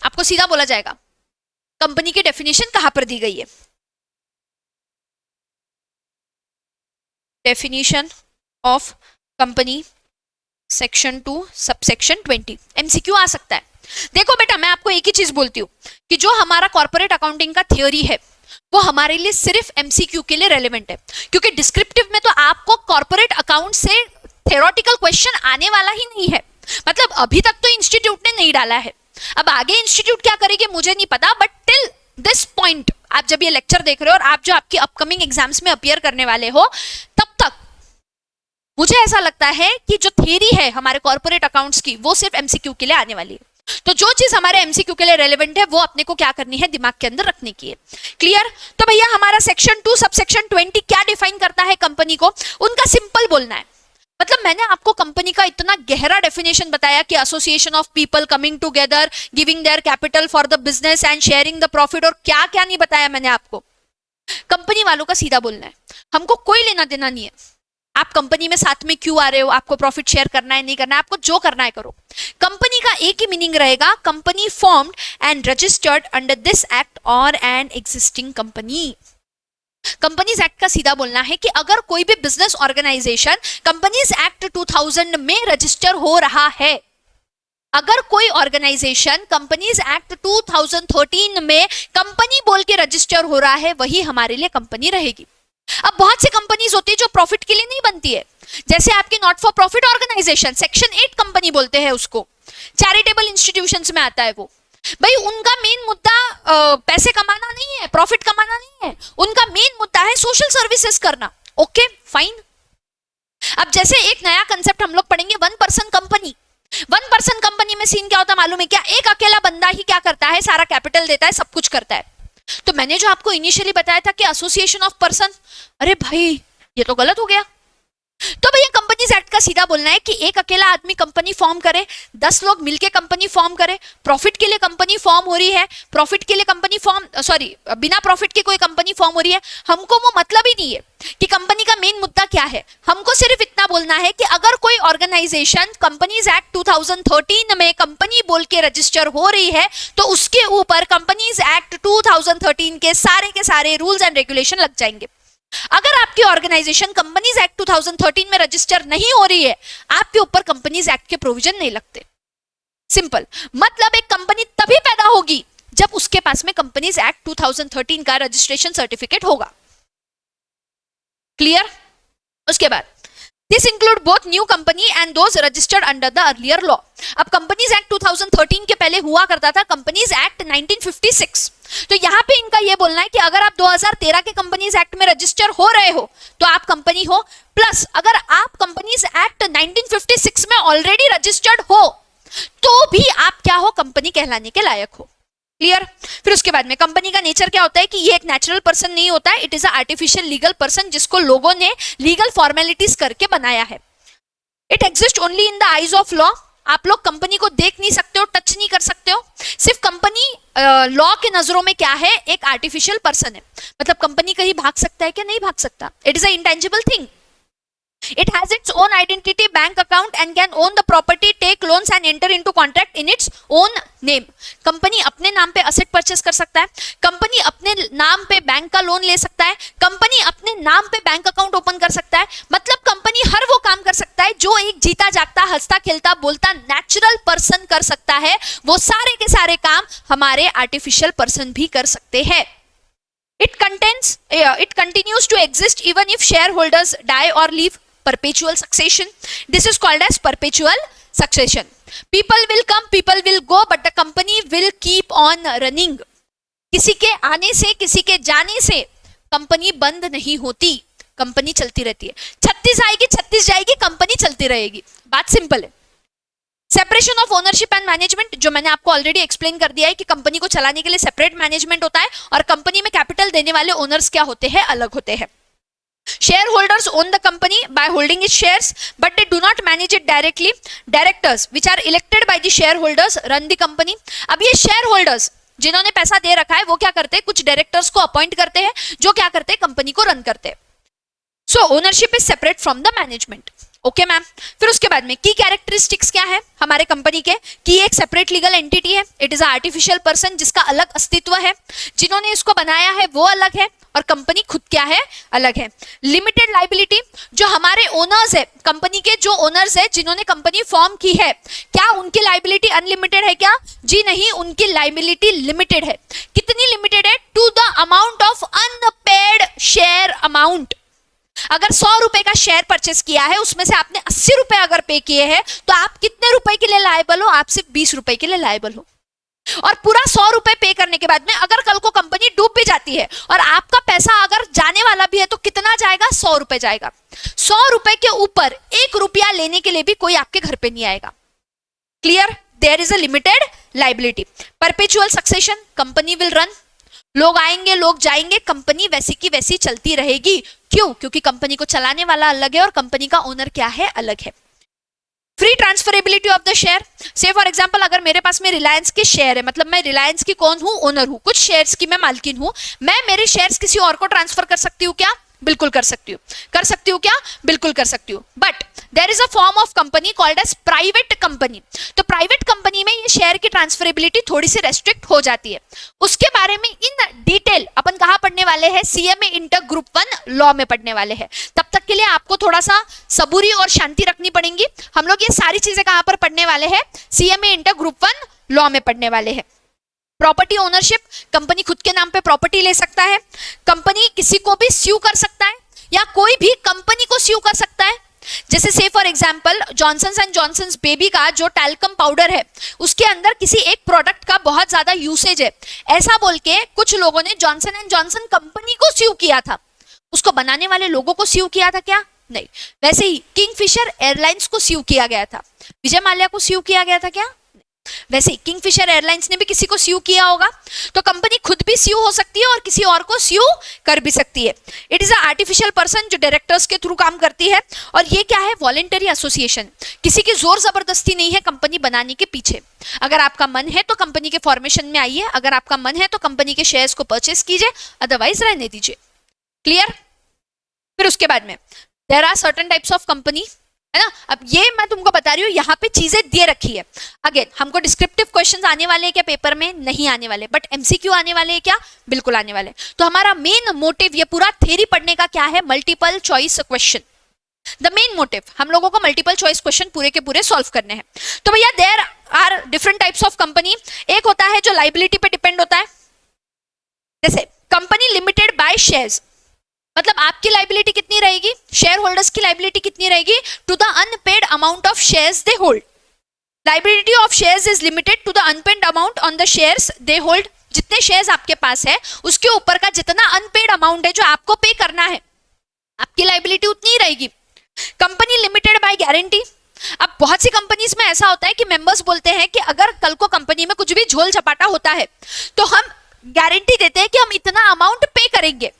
आपको सीधा बोला जाएगा कंपनी की डेफिनेशन कहां पर दी गई है। Definition of company section 2 subsection 20, MCQ आ सकता है। देखो बेटा, मैं आपको एक ही चीज बोलती हूँ कि जो हमारा कॉर्पोरेट अकाउंटिंग का थ्योरी है वो हमारे लिए सिर्फ एमसीक्यू के लिए रेलेवेंट है, क्योंकि डिस्क्रिप्टिव में तो आपको कॉर्पोरेट अकाउंट से थ्योरेटिकल क्वेश्चन आने वाला ही नहीं है। मतलब अभी तक तो इंस्टीट्यूट ने नहीं डाला है, अब आगे इंस्टीट्यूट क्या करेगी मुझे नहीं पता, बट टिल दिस पॉइंट आप जब ये लेक्चर देख रहे हो और आप जो आपकी अपकमिंग एग्जाम्स में अपीयर करने वाले हो, तब तक मुझे ऐसा लगता है कि जो थ्योरी है हमारे कॉर्पोरेट अकाउंट्स की वो सिर्फ एमसीक्यू के लिए आने वाली है। तो जो चीज हमारे एमसीक्यू के लिए रेलेवेंट है वो अपने को क्या करनी है, दिमाग के अंदर रखने की है। क्लियर? तो भैया हमारा सेक्शन 2 सबसेक्शन 20 क्या डिफाइन करता है कंपनी को, उनका सिंपल बोलना है। मतलब मैंने आपको कंपनी का इतना गहरा डेफिनेशन बताया कि association of people coming together giving their capital for the business and sharing the profit, और क्या क्या नहीं बताया मैंने आपको। कंपनी वालों का सीधा बोलना है, हमको कोई लेना देना नहीं है आप कंपनी में साथ में क्यों आ रहे हो, आपको प्रॉफिट शेयर करना है नहीं करना है, आपको जो करना है करो। कंपनी का एक ही मीनिंग रहेगा, company formed and registered under this act और an existing company. Companies Act का सीधा बोलना है कि अगर कोई भी बिजनेस ऑर्गेनाइजेशन कंपनीज एक्ट 2000 में रजिस्टर हो रहा है, अगर कोई ऑर्गेनाइजेशन कंपनीज एक्ट 2013 में कंपनी बोल के रजिस्टर हो रहा है, वही हमारे लिए कंपनी रहेगी। अब बहुत सी कंपनीज होती है जो प्रॉफिट के लिए नहीं बनती है, जैसे आपकी not for profit organisation, section 8 company बोलते हैं उसको, चैरिटेबल इंस्टीट्यूशंस में आता है वो। भाई उनका मेन मुद्दा पैसे कमाना नहीं है, प्रॉफिट कमाना नहीं है, उनका मेन मुद्दा है सोशल सर्विसेज करना। Okay fine. अब जैसे एक नया कंसेप्ट हम लोग पढ़ेंगे, 1 पर्सन कंपनी। 1 पर्सन कंपनी में सीन क्या होता है मालूम है क्या, एक अकेला बंदा ही क्या करता है, सारा कैपिटल देता है, सब कुछ करता है। तो मैंने जो आपको इनिशियली बताया था कि एसोसिएशन ऑफ पर्सन, अरे भाई ये तो गलत हो गया। तो भैया कंपनीज एक्ट का सीधा बोलना है कि एक अकेला आदमी कंपनी फॉर्म करे, 10 लोग मिलके कंपनी फॉर्म करे, प्रॉफिट के लिए कंपनी फॉर्म हो रही है, प्रॉफिट के लिए कंपनी फॉर्म सॉरी बिना प्रॉफिट के कोई कंपनी फॉर्म हो रही है, हमको वो मतलब ही नहीं है कि कंपनी का मेन मुद्दा क्या है। हमको सिर्फ इतना बोलना है कि अगर कोई ऑर्गेनाइजेशन कंपनीज एक्ट 2013 में कंपनी बोल के रजिस्टर हो रही है, तो उसके ऊपर कंपनीज एक्ट 2013 के सारे रूल्स एंड रेगुलेशन लग जाएंगे। अगर आपकी ऑर्गेनाइजेशन कंपनीज एक्ट 2013 में रजिस्टर नहीं हो रही है, आपके ऊपर कंपनीज एक्ट के प्रोविजन नहीं लगते। सिंपल मतलब एक कंपनी तभी पैदा होगी जब उसके पास में कंपनीज एक्ट 2013 का रजिस्ट्रेशन सर्टिफिकेट होगा। क्लियर? उसके बाद this include both new company and those registered under the earlier law. अब कंपनीज एक्ट 2013 के पहले हुआ करता था कंपनीज एक्ट 1956। तो यहाँ पे इनका ये बोलना है कि अगर आप 2013 के कंपनीज एक्ट में रजिस्टर हो रहे हो तो आप कंपनी हो, प्लस अगर आप कंपनीज एक्ट 1956 में ऑलरेडी रजिस्टर्ड हो तो भी आप क्या हो, कंपनी कहलाने के लायक हो। क्लियर? फिर उसके बाद में कंपनी का नेचर क्या होता है कि ये एक नेचुरल पर्सन नहीं होता है, it is a artificial legal person जिसको लोगों ने लीगल फॉर्मेलिटीज करके बनाया है। It exist only in the eyes of law. आप लोग कंपनी को देख नहीं सकते हो, टच नहीं कर सकते हो, सिर्फ कंपनी लॉ के नजरों में क्या है, एक आर्टिफिशियल पर्सन है। मतलब कंपनी कहीं भाग सकता है क्या? नहीं भाग सकता। It is a intangible thing. It has its own identity, bank account and can own the property, take loans and enter into contract in its own name. Company अपने नाम पे असेट परचेस कर सकता है, कंपनी अपने नाम पे bank का लोन ले सकता है, कंपनी अपने नाम पे बैंक अकाउंट ओपन कर सकता है. मतलब कंपनी हर वो काम कर सकता है जो एक जीता जागता हंसता खेलता बोलता नेचुरल पर्सन कर सकता है. वो सारे के सारे काम हमारे आर्टिफिशियल पर्सन भी कर सकते हैं. It continues to exist even if shareholders die or leave. Perpetual succession. This is called as perpetual succession. People will come, people will go, but the company will keep on running. किसी के आने से किसी के जाने से company बंद नहीं होती, कंपनी चलती रहती है. 36 आएगी 36 जाएगी, कंपनी चलती रहेगी. बात सिंपल है. Separation of ownership and management, जो मैंने आपको ऑलरेडी एक्सप्लेन कर दिया है कि कंपनी को चलाने के लिए सेपरेट मैनेजमेंट होता है और कंपनी में कैपिटल देने वाले ओनर्स क्या होते हैं, अलग होते हैं. Shareholders own the company by holding its shares, but they do not manage it directly. Directors, which are elected by the shareholders, run the company. अब ये shareholders जिन्होंने पैसा दे रखा है वो क्या करते हैं, कुछ डायरेक्टर्स को अपॉइंट करते हैं जो क्या करते हैं, कंपनी को रन करते हैं. So ownership is separate from the management. Okay ma'am. फिर उसके बाद में की कैरेक्टरिस्टिक्स क्या है हमारे कंपनी के, की एक सेपरेट लीगल एंटिटी है, इट इज आर्टिफिशियल पर्सन जिसका अलग अस्तित्व है, जिन्होंने इसको बनाया है वो अलग है और कंपनी खुद क्या है, अलग है. लिमिटेड लाइबिलिटी, जो हमारे ओनर्स है कंपनी के, जो ओनर्स है जिन्होंने कंपनी फॉर्म की है, क्या उनकी लाइबिलिटी अनलिमिटेड है क्या, जी नहीं, उनकी लाइबिलिटी लिमिटेड है. कितनी लिमिटेड है, to the amount of unpaid share amount. अगर 100 रुपए का शेयर परचेस किया है उसमें से आपने 80 रुपए अगर पे किए हैं तो आप कितने रुपए के लिए लायबल हो, आप सिर्फ 20 रुपए के लिए लायबल हो. और पूरा 100 रुपए पे करने के बाद में अगर कल को कंपनी डूब भी जाती है और आपका पैसा अगर जाने वाला भी है तो कितना जाएगा, 100 रुपए जाएगा. 100 रुपए के ऊपर 1 रुपया लेने के लिए भी कोई आपके घर पे नहीं आएगा. Clear. There is a limited liability. Perpetual succession, company will run, लोग आएंगे लोग जाएंगे, कंपनी वैसी की वैसी चलती रहेगी. क्यों, क्योंकि कंपनी को चलाने वाला अलग है और कंपनी का ओनर क्या है, अलग है. Free transferability of the share. से फॉर एग्जांपल अगर मेरे पास में रिलायंस के शेयर है, मतलब मैं रिलायंस की कौन हूं, ओनर हूं, कुछ शेयर्स की मैं मालकिन हूं, मैं मेरे शेयर्स किसी और को ट्रांसफर कर सकती हूं क्या, बिल्कुल कर सकती हूँ. कर सकती हूँ क्या, बिल्कुल कर सकती हूँ. But there is a form of company called as private company. तो प्राइवेट कंपनी में ये शेयर की ट्रांसफरेबिलिटी थोड़ी सी रेस्ट्रिक्ट हो जाती है. उसके बारे में इन डिटेल अपन कहाँ पढ़ने वाले हैं, सीएमए इंटर ग्रुप 1 लॉ में पढ़ने वाले हैं. तब तक के लिए आपको थोड़ा सा सबूरी और शांति रखनी पड़ेगी. हम लोग ये सारी चीजें कहाँ पर पढ़ने वाले हैं, सीएमए इंटर ग्रुप 1 लॉ में पढ़ने वाले हैं. प्रॉपर्टी ओनरशिप, कंपनी खुद के नाम पे प्रॉपर्टी ले सकता है, कंपनी किसी को भी स्यू कर सकता है या कोई भी कंपनी को स्यू कर सकता है. जैसे से for example Johnson's and Johnson's baby का जो टैल्कम पाउडर है उसके अंदर किसी एक प्रोडक्ट का बहुत ज्यादा यूसेज है, ऐसा बोल के कुछ लोगों ने जॉनसन एंड जॉनसन कंपनी को स्यू किया था. उसको बनाने वाले लोगों को स्यू किया था क्या, नहीं. वैसे ही किंगफिशर एयरलाइंस को स्यू किया गया था, विजय माल्या को स्यू किया गया था क्या, वैसे ही किंगफिशर एयरलाइंस ने भी किसी को स्यू किया होगा. तो कंपनी खुद भी स्यू हो सकती है और किसी और को स्यू कर भी सकती है. It is a artificial person जो डायरेक्टर्स के थ्रू काम करती है. और ये क्या है, वॉलेंटरी एसोसिएशन. किसी की जोर जबरदस्ती नहीं है कंपनी बनाने के पीछे. अगर आपका मन है तो कंपनी के फॉर्मेशन में आइए, अगर आपका मन है तो कंपनी के शेयर्स को परचेस कीजिए, अदरवाइज रहने दीजिए. क्लियर. फिर उसके बाद में there are certain types of company, है ना. अब ये मैं तुमको बता रही हूँ, यहाँ पे चीजें दे रखी है. अगेन हमको डिस्क्रिप्टिव क्वेश्चंस आने वाले हैं क्या पेपर में, नहीं आने वाले, बट एमसीक्यू आने वाले हैं क्या, बिल्कुल आने वाले. तो हमारा मेन मोटिव ये पूरा थ्योरी पढ़ने का क्या है, multiple choice question. The main motive हम लोगों को मल्टीपल चॉइस क्वेश्चन पूरे के पूरे सॉल्व करने हैं. तो भैया there are different types of company. एक होता है जो लाइबिलिटी पे डिपेंड होता है, जैसे कंपनी लिमिटेड बाय शेयर्स, मतलब आपकी लाइबिलिटी कितनी रहेगी, शेयर होल्डर्स की लाइबिलिटी कितनी रहेगी, to the unpaid amount of shares they hold. Liability of shares is limited to the unpaid amount on the shares they hold. जितने शेयर्स आपके पास है उसके ऊपर का जितना अनपेड अमाउंट है जो आपको पे करना है, आपकी लाइबिलिटी उतनी ही रहेगी. Company limited by guarantee. अब बहुत सी कंपनीज में ऐसा होता है कि मेंबर्स बोलते हैं कि अगर कल को कंपनी में कुछ भी झोल झपाटा होता है तो हम गारंटी देते हैं कि हम इतना अमाउंट पे करेंगे.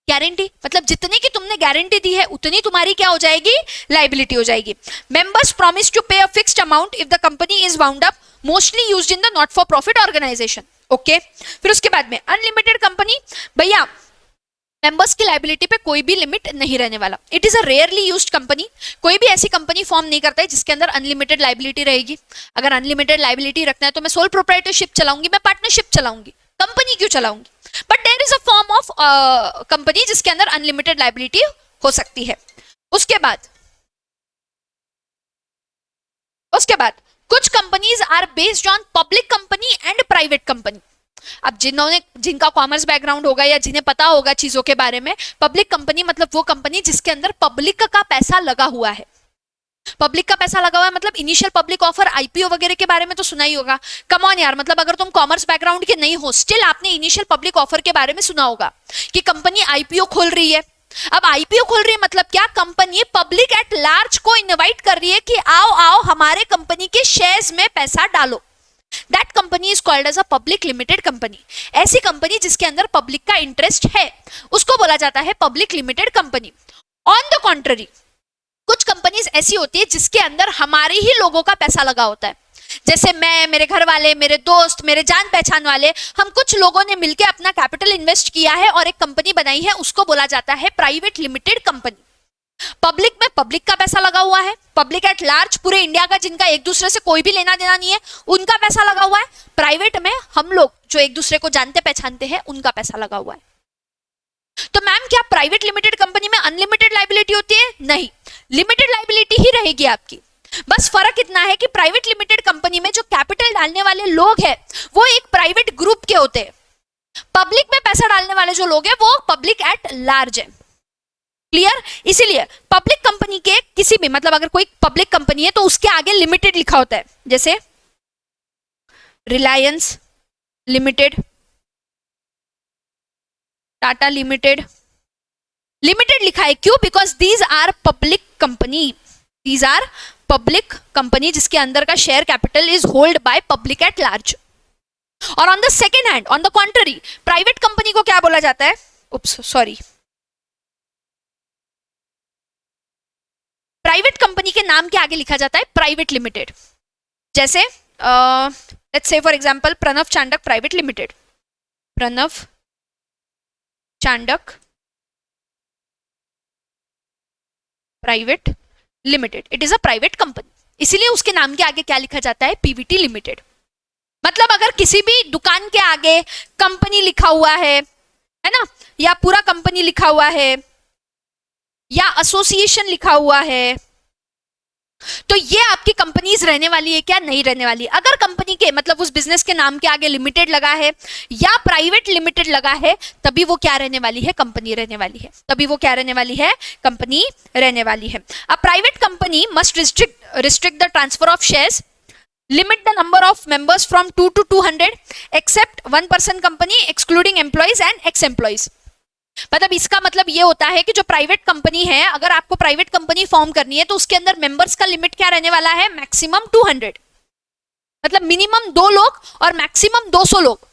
गारंटी मतलब जितने की तुमने गारंटी दी है उतनी तुम्हारी क्या हो जाएगी, लाइबिलिटी हो जाएगी. Members promise to pay a fixed amount if the company is wound up, mostly used in the not for profit organisation. Okay. फिर उसके बाद में अनलिमिटेड कंपनी, भैया मेंबर्स की लाइबिलिटी पे कोई भी लिमिट नहीं रहने वाला. It is a rarely used company. कोई भी ऐसी कंपनी फॉर्म नहीं करता है जिसके अंदर अनलिमिटेड लाइबिलिटी रहेगी. अगर अनलिमिटेड लाइबिलिटी रखना है तो मैं सोल प्रोप्राइटरशिप चलाऊंगी, मैं पार्टनरशिप चलाऊंगी, कंपनी क्यों चलाऊंगी. But there is a form of company जिसके अंदर अनलिमिटेड लाइबिलिटी हो सकती है. उसके बाद कुछ companies are based on public company and private company. अब जिनका कॉमर्स बैकग्राउंड होगा या जिन्हें पता होगा चीजों के बारे में, पब्लिक कंपनी मतलब वो कंपनी जिसके अंदर पब्लिक का पैसा लगा हुआ है. पब्लिक का पैसा लगा हुआ है मतलब इनिशियल पब्लिक ऑफर, आईपीओ वगैरह के बारे में तो सुना ही होगा. कम ऑन यार, मतलब अगर तुम कॉमर्स बैकग्राउंड के नहीं हो, स्टिल आपने इनिशियल पब्लिक ऑफर के बारे में सुना होगा कि कंपनी आईपीओ खोल रही है. अब आईपीओ खोल रही है मतलब क्या, कंपनी पब्लिक एट लार्ज को इनवाइट कर रही है कि आओ आओ हमारे कंपनी के शेयर्स में पैसा डालो. That company is called as a public limited company. ऐसी कंपनी जिसके अंदर पब्लिक का इंटरेस्ट है उसको बोला जाता है public limited company. On the contrary, कुछ कंपनीज ऐसी होती है जिसके अंदर हमारे ही लोगों का पैसा लगा होता है. जैसे मैं, मेरे घर वाले, मेरे दोस्त, मेरे जान पहचान वाले, हम कुछ लोगों ने मिलकर अपना कैपिटल इन्वेस्ट किया है और एक कंपनी बनाई है, उसको बोला जाता है प्राइवेट लिमिटेड कंपनी. पब्लिक में पब्लिक का पैसा लगा हुआ है, पब्लिक एट लार्ज पूरे इंडिया का जिनका एक दूसरे से कोई भी लेना देना नहीं है उनका पैसा लगा हुआ है. प्राइवेट में हम लोग जो एक दूसरे को जानते पहचानते हैं उनका पैसा लगा हुआ है. तो मैम क्या प्राइवेट लिमिटेड कंपनी में अनलिमिटेड लाइबिलिटी होती है? नहीं, लिमिटेड लाइबिलिटी ही रहेगी आपकी. बस फर्क इतना है कि प्राइवेट लिमिटेड कंपनी में जो कैपिटल डालने वाले लोग हैं वो एक प्राइवेट ग्रुप के होते हैं. पब्लिक में पैसा डालने वाले जो लोग हैं वो पब्लिक एट लार्ज है. क्लियर? इसीलिए पब्लिक कंपनी के किसी भी, मतलब अगर कोई पब्लिक कंपनी है तो उसके आगे लिमिटेड लिखा होता है. जैसे Reliance limited, Tata limited, limited लिखा है. क्यों? Because these are public company. These are public company जिसके अंदर का share capital is hold by public at large. और on the second hand, on the contrary, private company को क्या बोला जाता है? उप्स, सॉरी, प्राइवेट कंपनी के नाम के आगे लिखा जाता है प्राइवेट लिमिटेड. जैसे let's say for example Pranav Chandak private limited. Pranav Chandak private limited, it is a private company. इसीलिए उसके नाम के आगे क्या लिखा जाता है? PVT limited. मतलब अगर किसी भी दुकान के आगे कंपनी लिखा हुआ है ना, या पूरा कंपनी लिखा हुआ है या एसोसिएशन लिखा हुआ है, तो ये आपकी कंपनीज रहने वाली है क्या? नहीं रहने वाली. अगर कंपनी के मतलब उस बिजनेस के नाम के आगे लिमिटेड लगा है या प्राइवेट लिमिटेड लगा है, तभी वो क्या रहने वाली है? कंपनी रहने वाली है. तभी वो क्या रहने वाली है? कंपनी रहने वाली है. अ private company must restrict the transfer of shares, limit the number of members from 2 to 200, except 1% company excluding employees and ex-employees. मतलब इसका मतलब ये होता है कि जो प्राइवेट कंपनी है, अगर आपको प्राइवेट कंपनी फॉर्म करनी है तो उसके अंदर मेंबर्स का लिमिट क्या रहने वाला है? मैक्सिमम 200. मतलब मिनिमम 2 लोग और मैक्सिमम 200 लोग.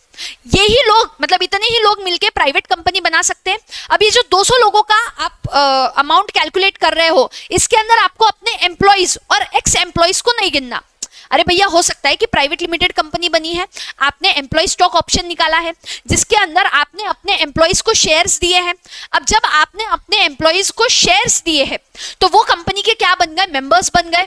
यही लोग, मतलब इतने ही लोग मिलके प्राइवेट कंपनी बना सकते हैं. अब ये जो 200 लोगों का आप अमाउंट कैलकुलेट कर रहे हो, इसके अंदर आपको अपने एम्प्लॉइज और एक्स एम्प्लॉइज को नहीं गिनना. अरे भैया, हो सकता है कि प्राइवेट लिमिटेड कंपनी बनी है, आपने एम्प्लॉय स्टॉक ऑप्शन निकाला है जिसके अंदर आपने अपने एम्प्लॉइज को शेयर्स दिए हैं. अब जब आपने अपने एम्प्लॉइज को शेयर्स दिए हैं तो वो कंपनी के क्या बन गए? मेंबर्स बन गए.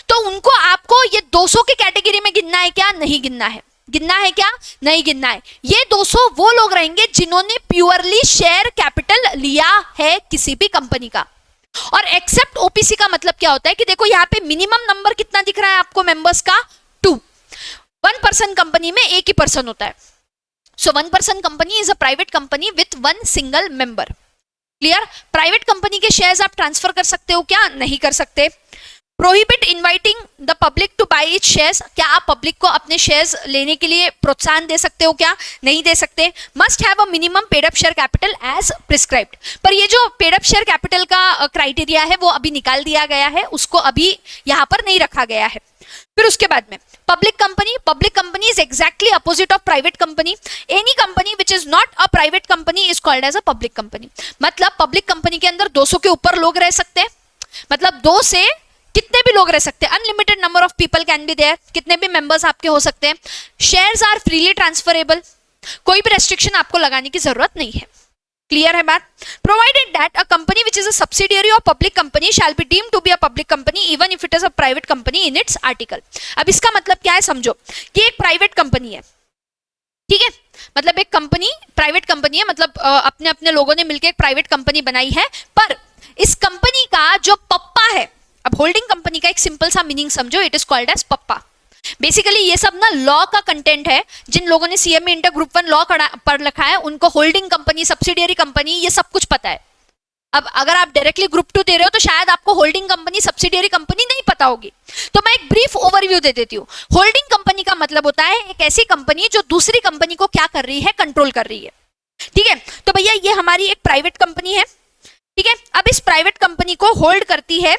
तो उनको आपको ये 200 के कैटेगरी में गिनना है क्या? नहीं गिनना है. गिनना है क्या? नहीं गिनना है. ये 200 वो लोग रहेंगे जिन्होंने प्योरली शेयर कैपिटल लिया है किसी भी कंपनी का. और एक्सेप्ट ओपीसी का मतलब क्या होता है कि देखो यहाँ पे मिनिमम नंबर कितना दिख रहा है आपको मेंबर्स का? 2. 1% कंपनी में एक ही पर्सन होता है. So 1% company is a private company with 1 single member. Clear? Private company के शेयर्स आप ट्रांसफर कर सकते हो क्या? नहीं कर सकते. Prohibit inviting the public to buy its shares. क्या आप पब्लिक को अपने शेयर्स लेने के लिए प्रोत्साहन दे सकते हो क्या? नहीं दे सकते. Must have a minimum paid up share capital as prescribed. पर ये जो पेड अप शेयर कैपिटल का क्राइटेरिया है वो अभी निकाल दिया गया है, उसको अभी यहाँ पर नहीं रखा गया है. फिर उसके बाद में public company is exactly opposite of private company. Any company which is not a private company is called as a public company. मतलब पब्लिक कंपनी के अंदर 200 के ऊपर लोग रह सकते हैं. मतलब 2 से कितने भी लोग रह सकते हैं. Unlimited number of people can be there. कितने भी मेंबर्स आपके हो सकते हैं. Shares are freely transferable. कोई भी रेस्ट्रिक्शन आपको लगाने की जरूरत नहीं है. क्लियर है बात? Provided that a company which is a subsidiary of public company shall be deemed to be a public company even if it is a private company in its article. अब इसका मतलब क्या है समझो, कि एक प्राइवेट कंपनी है, ठीक है, मतलब एक कंपनी प्राइवेट कंपनी है, मतलब अपने अपने लोगों ने मिलकर एक प्राइवेट कंपनी बनाई है, पर इस कंपनी का जो पप्पा है, अब होल्डिंग कंपनी का एक सिंपल सा मीनिंग समझो, it is called as papa. Basically ये सब ना लॉ का कंटेंट है, जिन लोगों ने सीएमए इंटर ग्रुप 1 लॉ पढ़ रखा है उनको होल्डिंग कंपनी, सब्सिडियरी कंपनी, ये सब कुछ पता है। अब अगर आप डायरेक्टली ग्रुप 2 दे रहे हो तो शायद आपको होल्डिंग कंपनी, सब्सिडियरी कंपनी नहीं पता होगी, तो मैं एक ब्रीफ ओवरव्यू दे देती हूँ। होल्डिंग कंपनी का मतलब होता है एक ऐसी कंपनी जो दूसरी कंपनी को क्या कर रही है, कंट्रोल कर रही है, ठीक है। तो भैया ये हमारी एक प्राइवेट कंपनी है, ठीक है। अब इस प्राइवेट कंपनी को होल्ड करती है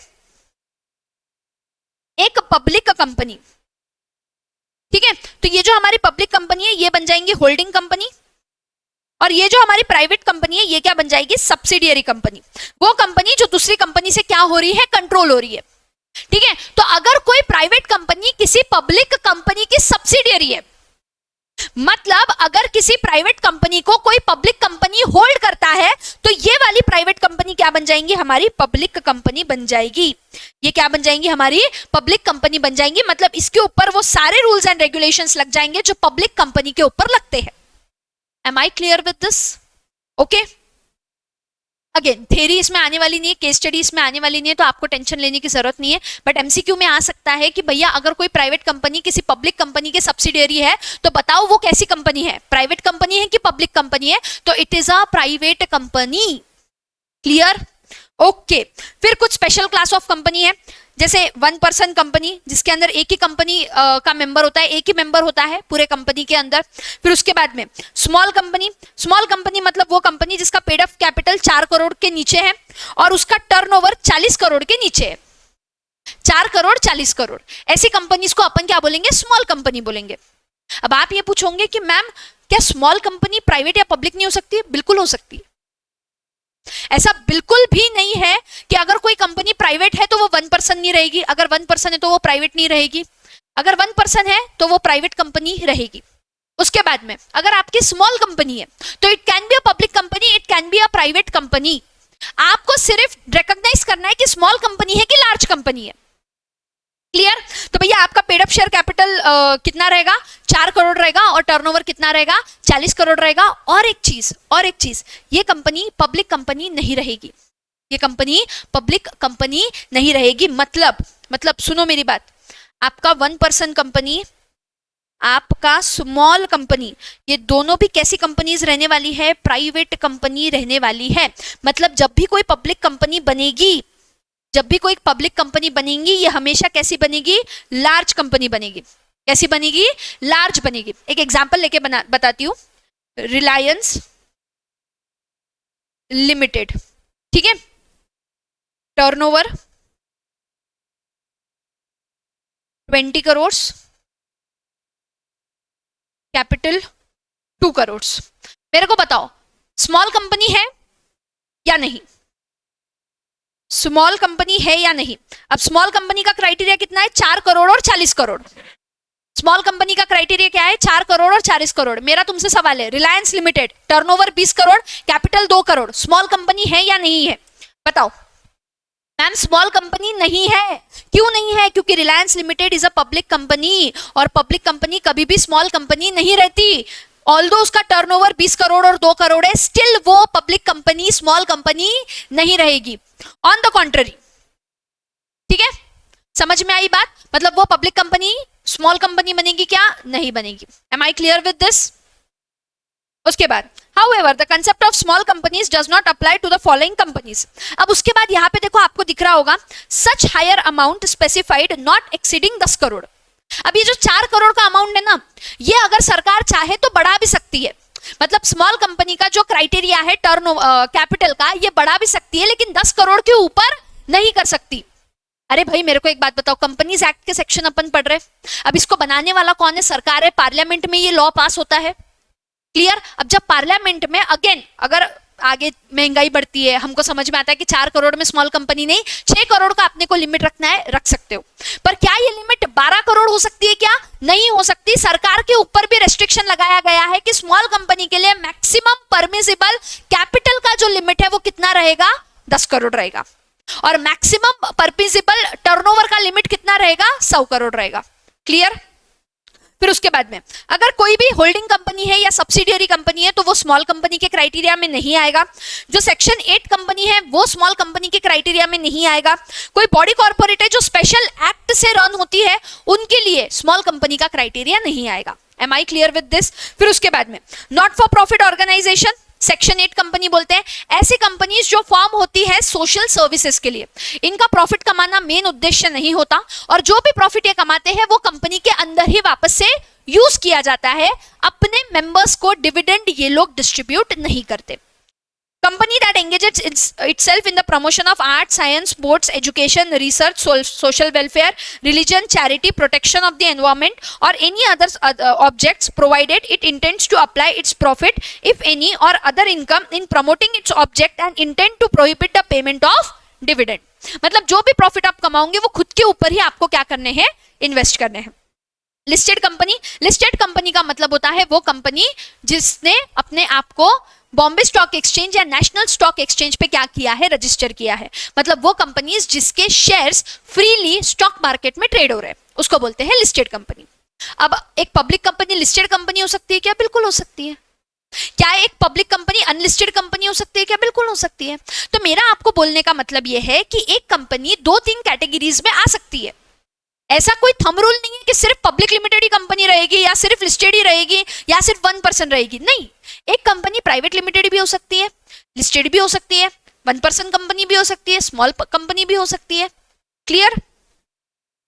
एक पब्लिक कंपनी, ठीक है। तो ये जो हमारी पब्लिक कंपनी है ये बन जाएंगी होल्डिंग कंपनी, और ये जो हमारी प्राइवेट कंपनी है ये क्या बन जाएगी, सब्सिडियरी कंपनी, वो कंपनी जो दूसरी कंपनी से क्या हो रही है, कंट्रोल हो रही है, ठीक है। तो अगर कोई प्राइवेट कंपनी किसी पब्लिक कंपनी की सब्सिडियरी है, मतलब अगर किसी प्राइवेट कंपनी को कोई पब्लिक कंपनी होल्ड करता है, तो ये वाली प्राइवेट कंपनी क्या बन जाएंगी, हमारी पब्लिक कंपनी बन जाएगी। ये क्या बन जाएंगी, हमारी पब्लिक कंपनी बन जाएंगी, मतलब इसके ऊपर वो सारे रूल्स एंड रेगुलेशंस लग जाएंगे जो पब्लिक कंपनी के ऊपर लगते हैं। Am I clear with this? Okay, again theory इसमें आने वाली नहीं है, केस स्टडी इसमें आने वाली नहीं है, तो आपको टेंशन लेने की जरूरत नहीं है, बट एमसीक्यू में आ सकता है कि भैया अगर कोई प्राइवेट कंपनी किसी पब्लिक कंपनी के सब्सिडियरी है तो बताओ वो कैसी कंपनी है, प्राइवेट कंपनी है कि पब्लिक कंपनी है, तो it is a private company. Clear? Okay, फिर कुछ स्पेशल क्लास ऑफ कंपनी है, जैसे 1 पर्सन कंपनी, जिसके अंदर एक ही कंपनी का मेंबर होता है, एक ही मेंबर होता है पूरे कंपनी के अंदर। फिर उसके बाद में स्मॉल कंपनी, स्मॉल कंपनी मतलब वो कंपनी जिसका पेड अप कैपिटल 4 करोड़ के नीचे है और उसका टर्नओवर 40 करोड़ के नीचे है, 4 करोड़ 40 करोड़, ऐसी कंपनीज को अपन क्या बोलेंगे, स्मॉल कंपनी बोलेंगे। अब आप ये पूछोगे कि मैम क्या स्मॉल कंपनी प्राइवेट या पब्लिक नहीं हो सकती? बिल्कुल हो सकती है। ऐसा बिल्कुल भी नहीं है कि अगर कोई कंपनी प्राइवेट है तो वो 1 पर्सन नहीं रहेगी, अगर 1 पर्सन है तो वो प्राइवेट नहीं रहेगी, अगर 1 पर्सन है तो वो प्राइवेट कंपनी रहेगी। उसके बाद में अगर आपकी स्मॉल कंपनी है तो it can be a public company, it can be a private company. आपको सिर्फ रिकॉग्नाइज करना है कि स्मॉल कंपनी है कि लार्ज कंपनी है। क्लियर? तो भैया आपका पेड अप शेयर कैपिटल कितना रहेगा, 4 करोड़ रहेगा, और टर्नओवर कितना रहेगा, 40 करोड़ रहेगा। और एक चीज, ये कंपनी पब्लिक कंपनी नहीं रहेगी, ये कंपनी पब्लिक कंपनी नहीं रहेगी। मतलब सुनो मेरी बात, आपका 1 पर्सन कंपनी, आपका स्मॉल कंपनी, ये दोनों भी कैसी कंपनीज रहने वाली है, प्राइवेट कंपनी रहने वाली है। मतलब जब भी कोई पब्लिक कंपनी बनेगी, जब भी कोई पब्लिक कंपनी बनेगी, ये हमेशा कैसी बनेगी, लार्ज कंपनी बनेगी। कैसी बनेगी, लार्ज बनेगी। एक एग्जांपल लेके बताती हूं, रिलायंस लिमिटेड, ठीक है, टर्नओवर 20 करोड़, कैपिटल 2 करोड़। मेरे को बताओ स्मॉल कंपनी है या नहीं, स्मॉल कंपनी है या नहीं? अब स्मॉल कंपनी का क्राइटेरिया कितना है, 4 करोड़ और 40 करोड़। स्मॉल कंपनी का क्राइटेरिया क्या है, 4 करोड़ और 40 करोड़। मेरा तुमसे सवाल है, Reliance limited turnover 20 crore, capital 2 crore, small company है या नहीं है? बताओ। मैम स्मॉल कंपनी नहीं है। क्यों नहीं है? क्योंकि Reliance limited is a public company, और पब्लिक कंपनी कभी भी स्मॉल कंपनी नहीं रहती। ऑल्दो उसका टर्नओवर 20 करोड़ और 2 करोड़ है, स्टिल वो पब्लिक कंपनी, स्मॉल कंपनी नहीं रहेगी। ऑन द कॉन्ट्ररी, ठीक है, समझ में आई बात? मतलब वो पब्लिक कंपनी स्मॉल कंपनी बनेगी क्या? नहीं बनेगी। Am I clear with this? उसके बाद however the concept of small companies does not apply to the following companies। अब उसके बाद यहाँ पे देखो, आपको दिख रहा होगा such higher amount specified not exceeding 10 crore. अब ये जो 4 करोड़ का अमाउंट है ना, ये अगर सरकार चाहे तो बढ़ा भी सकती है। मतलब स्मॉल कंपनी का जो क्राइटेरिया है टर्न कैपिटल का, ये बढ़ा भी सकती है, लेकिन 10 करोड़ के ऊपर नहीं कर सकती। अरे भाई मेरे को एक बात बताओ, कंपनीज एक्ट के सेक्शन अपन पढ़ रहे, अब इसको बनाने वाला कौन है? सरकार है, पार्लियामेंट में ये लॉ पास होता है। क्लियर? अब जब पार्लियामेंट में अगेन अगर आगे महंगाई बढ़ती है, हमको समझ में आता है कि 4 करोड़ में स्मॉल कंपनी नहीं, 6 करोड़ का अपने को लिमिट रखना है, रख सकते हो। पर क्या ये लिमिट 12 करोड़ हो सकती है क्या? नहीं हो सकती। सरकार के ऊपर भी रेस्ट्रिक्शन लगाया गया है कि स्मॉल कंपनी के लिए मैक्सिमम परमिसिबल कैपिटल जो लिमिट है वो कितना रहेगा, 10 करोड़ रहेगा, और मैक्सिमम परमिसिबल टर्नओवर का लिमिट कितना रहेगा, 100 करोड़ रहेगा। क्लियर? फिर उसके बाद में अगर कोई भी होल्डिंग कंपनी है या सब्सिडियरी कंपनी है तो वो स्मॉल कंपनी के क्राइटेरिया में नहीं आएगा। जो सेक्शन 8 कंपनी है वो स्मॉल कंपनी के क्राइटेरिया में नहीं आएगा। कोई बॉडी कॉर्पोरेट है जो स्पेशल एक्ट से रन होती है उनके लिए स्मॉल कंपनी का क्राइटेरिया नहीं आएगा। Am I clear with this? फिर उसके बाद में not for profit organisation, section 8 company बोलते हैं ऐसी कंपनीज जो फॉर्म होती है सोशल सर्विसेज के लिए। इनका प्रॉफिट कमाना मेन उद्देश्य नहीं होता और जो भी प्रॉफिट ये कमाते हैं वो कंपनी के अंदर ही वापस से यूज किया जाता है, अपने मेंबर्स को डिविडेंड ये लोग डिस्ट्रीब्यूट नहीं करते। Company that engages itself in the promotion of art, science, sports, education, research, social welfare, religion, charity, protection of the environment, or any other objects, provided it intends to apply its profit, if any, or other income in promoting its object and intend to prohibit the payment of dividend. मतलब जो भी profit आप कमाओगे वो खुद के ऊपर ही आपको क्या करने हैं, इन्वेस्ट करने हैं। लिस्टेड कंपनी, लिस्टेड कंपनी का मतलब होता है वो कंपनी जिसने अपने आप को बॉम्बे स्टॉक एक्सचेंज या नेशनल स्टॉक एक्सचेंज पे क्या किया है, रजिस्टर किया है। मतलब वो कंपनीज जिसके शेयर्स फ्रीली स्टॉक मार्केट में ट्रेड हो रहे हैं उसको बोलते हैं लिस्टेड कंपनी। अब एक पब्लिक कंपनी लिस्टेड कंपनी हो सकती है क्या? बिल्कुल हो सकती है। क्या एक पब्लिक कंपनी अनलिस्टेड कंपनी हो सकती है क्या? बिल्कुल हो सकती है। तो मेरा आपको बोलने का मतलब यह है कि एक कंपनी 2-3 कैटेगरीज में आ सकती है। ऐसा कोई थंब रूल नहीं है कि सिर्फ पब्लिक लिमिटेड ही कंपनी रहेगी या सिर्फ लिस्टेड ही रहेगी या सिर्फ 1% रहेगी। नहीं, एक कंपनी प्राइवेट लिमिटेड भी हो सकती है, लिस्टेड भी हो सकती है, 1% कंपनी भी हो सकती है, स्मॉल कंपनी भी हो सकती है। क्लियर?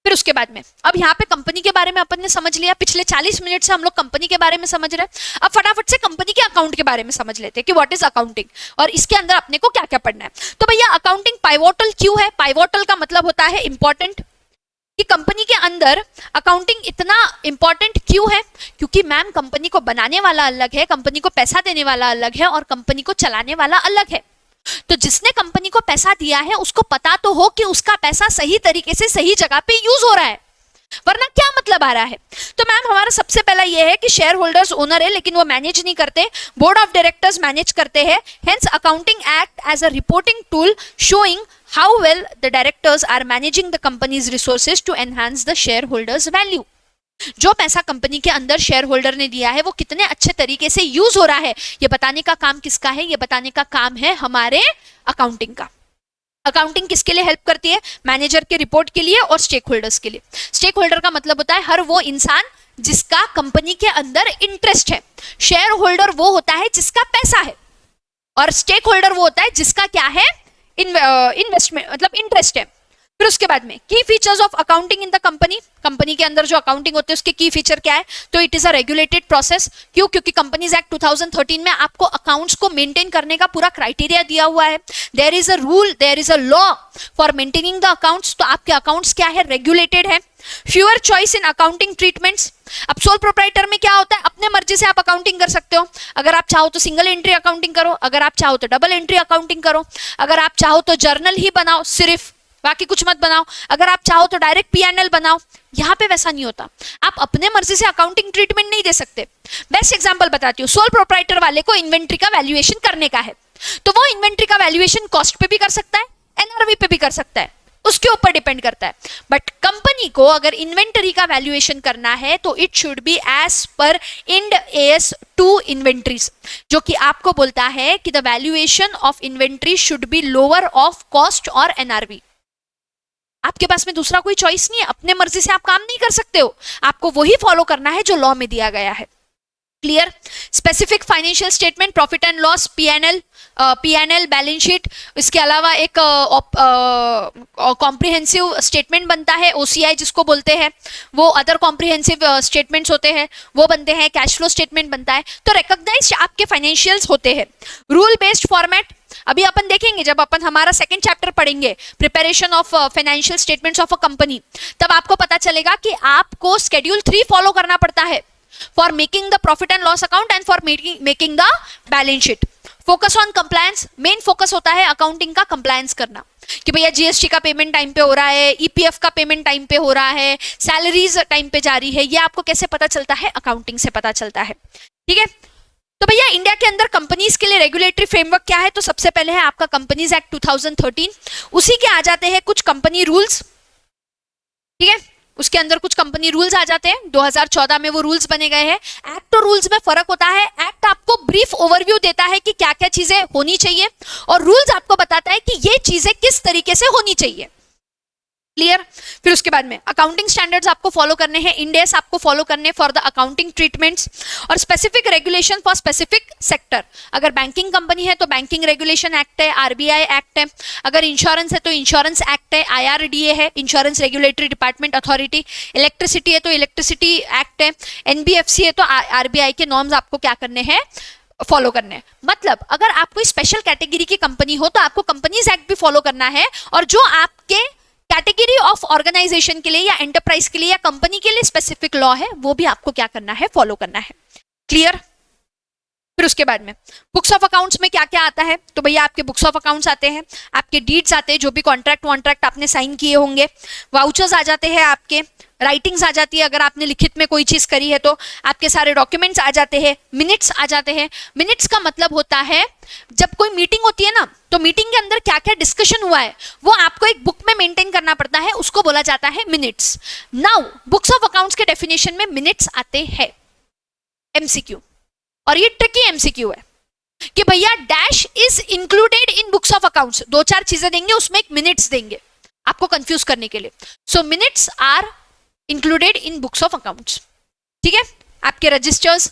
फिर उसके बाद में अब यहाँ पे कंपनी के बारे में अपन ने समझ लिया। पिछले 40 मिनट से हम लोग कंपनी के बारे में समझ रहे हैं। अब फटाफट से कंपनी के अकाउंट के बारे में समझ लेते हैं कि व्हाट इज अकाउंटिंग और इसके अंदर अपने को क्या क्या पढ़ना है। तो भैया अकाउंटिंग पाइवोटल क्यों है? पाइवोटल का मतलब होता है इंपॉर्टेंट। कि कंपनी के अंदर अकाउंटिंग इतना इंपॉर्टेंट क्यों है? क्योंकि मैम कंपनी को बनाने वाला अलग है, कंपनी को पैसा देने वाला अलग है और कंपनी को चलाने वाला अलग है। तो जिसने कंपनी को पैसा दिया है उसको पता तो हो कि उसका पैसा सही तरीके से सही जगह पे यूज हो रहा है, वरना क्या मतलब आ रहा है। तो मैम हमारा सबसे पहला ये है कि शेयर होल्डर्स ओनर है लेकिन वो मैनेज नहीं करते, बोर्ड ऑफ डायरेक्टर्स मैनेज करते हैं। Hence accounting act as a reporting tool showing how well the directors are managing the company's resources to enhance the shareholders value। जो पैसा कंपनी के अंदर शेयर होल्डर ने दिया है वो कितने अच्छे तरीके से यूज हो रहा है ये बताने का काम किसका है? ये बताने का काम है हमारे अकाउंटिंग का। अकाउंटिंग किसके लिए हेल्प करती है? मैनेजर के रिपोर्ट के लिए और स्टेक होल्डर्स के लिए। स्टेक होल्डर का मतलब होता है हर वो इंसान जिसका कंपनी के अंदर इंटरेस्ट है। शेयर होल्डर वो होता है जिसका पैसा है और स्टेक होल्डर वो होता है जिसका क्या है, इन्वेस्टमेंट मतलब इंटरेस्ट है। फिर उसके बाद में की features of accounting in the company, company के अंदर जो अकाउंटिंग होते हैं उसके की फीचर क्या है? तो it is a regulated process. क्यों? क्योंकि कंपनीज एक्ट 2013 में आपको अकाउंट्स को मेंटेन करने का पूरा क्राइटेरिया दिया हुआ है। There is a rule, there is a law for maintaining the accounts. तो आपके अकाउंट्स क्या है? रेगुलेटेड है। Fewer choice in accounting treatments. अब सोल प्रोप्राइटर में क्या होता है? अपने मर्जी से आप अकाउंटिंग कर सकते हो। अगर आप चाहो तो सिंगल एंट्री अकाउंटिंग करो, अगर आप चाहो तो डबल एंट्री अकाउंटिंग करो, अगर आप चाहो तो जर्नल ही बनाओ सिर्फ, बाकी कुछ मत बनाओ, अगर आप चाहो तो डायरेक्ट P&L बनाओ। यहाँ पे वैसा नहीं होता, आप अपने मर्जी से अकाउंटिंग ट्रीटमेंट नहीं दे सकते। बेस्ट एग्जांपल बताती हूँ, सोल प्रोप्राइटर वाले को इन्वेंट्री का वैल्यूएशन करने का है तो वो इन्वेंट्री का वैल्यूएशन कॉस्ट पे भी कर सकता है, NRV पे भी कर सकता है, उसके ऊपर डिपेंड करता है। बट कंपनी को अगर इन्वेंटरी का वैल्यूएशन करना है तो it should be as per Ind AS 2 inventories, जो कि आपको बोलता है कि the valuation of inventory should be lower of cost और NRV। आपके पास में दूसरा कोई चॉइस नहीं है, अपने मर्जी से आप काम नहीं कर सकते हो, आपको वही फॉलो करना है जो लॉ में दिया गया है। Clear? Specific financial statement, profit and loss, P&L, balance sheet, इसके अलावा एक कॉम्प्रिहेंसिव स्टेटमेंट बनता है OCI जिसको बोलते हैं, वो अदर कॉम्प्रिहेंसिव स्टेटमेंट्स होते हैं वो बनते हैं, कैश फ्लो स्टेटमेंट बनता है। तो रिकॉग्नाइज्ड आपके फाइनेंशियल्स होते हैं। रूल बेस्ड फॉर्मेट अभी अपन देखेंगे जब अपन हमारा सेकंड चैप्टर पढ़ेंगे preparation of financial statements of a company, तब आपको पता चलेगा कि आपको शेड्यूल 3 फॉलो करना पड़ता है for making the profit and loss account and for making the balance sheet. Focus on compliance, main focus होता है अकाउंटिंग का कंप्लायंस करना कि भैया GST का पेमेंट टाइम पे हो रहा है, EPF का पेमेंट टाइम पे हो रहा है, सैलरीज टाइम पे जारी है। ये आपको कैसे पता चलता है? अकाउंटिंग से पता चलता है। ठीक है, तो भैया इंडिया के अंदर कंपनीज के लिए रेगुलेटरी फ्रेमवर्क क्या है? तो सबसे पहले है आपका कंपनीज एक्ट 2013, उसी के आ जाते हैं कुछ कंपनी रूल्स, ठीक है, उसके अंदर कुछ कंपनी रूल्स आ जाते हैं, 2014 में वो रूल्स बने गए हैं। एक्ट और रूल्स में फर्क होता है, एक्ट आपको ब्रीफ ओवरव्यू देता है कि क्या क्या चीजें होनी चाहिए, और रूल्स आपको बताता है कि ये चीजें किस तरीके से होनी चाहिए। क्लियर? फिर उसके बाद में अकाउंटिंग स्टैंडर्ड्स आपको फॉलो करने हैं, इंड एस आपको फॉलो करने फॉर द अकाउंटिंग ट्रीटमेंट्स, और specific regulation for specific sector. अगर बैंकिंग कंपनी है तो बैंकिंग रेगुलेशन एक्ट है, आरबीआई एक्ट है, अगर इंश्योरेंस है तो इंश्योरेंस एक्ट है, आईआरडीए है, insurance regulatory department authority, electricity है तो इलेक्ट्रिसिटी एक्ट है, एनबीएफसी है तो आरबीआई के नॉर्म्स आपको क्या करने हैं? फॉलो करने हैं। मतलब अगर आप कोई स्पेशल कैटेगरी की कंपनी हो तो आपको कंपनीज एक्ट भी फॉलो करना है, और जो आपके कैटेगरी ऑफ ऑर्गेनाइजेशन के लिए या एंटरप्राइज के लिए या कंपनी के लिए स्पेसिफिक लॉ है वो भी आपको क्या करना है? फॉलो करना है। क्लियर? फिर उसके बाद में बुक्स ऑफ अकाउंट्स में क्या क्या आता है? तो भैया आपके बुक्स ऑफ अकाउंट्स आते हैं, आपके डीड्स आते हैं, जो भी कॉन्ट्रैक्ट आपने साइन किए होंगे, वाउचर्स आ जाते हैं, आपके राइटिंग्स आ जाती है, अगर आपने लिखित में कोई चीज करी है तो आपके सारे डॉक्यूमेंट्स आ जाते हैं, मिनट्स आ जाते हैं। मिनट्स का मतलब होता है जब कोई मीटिंग होती है ना, तो मीटिंग के अंदर क्या क्या डिस्कशन हुआ है वो आपको एक बुक में मेंटेन करना पड़ता है, उसको बोला जाता है minutes. Now books of accounts के डेफिनेशन में मिनट्स आते हैं। एमसीक्यू, और ये ट्रिकी एमसीक्यू है कि भैया dash is included in books of accounts, दो चार चीजें देंगे उसमें एक मिनट्स देंगे आपको कंफ्यूज करने के लिए। So minutes are included in books of accounts, ठीक है। आपके रजिस्टर्स,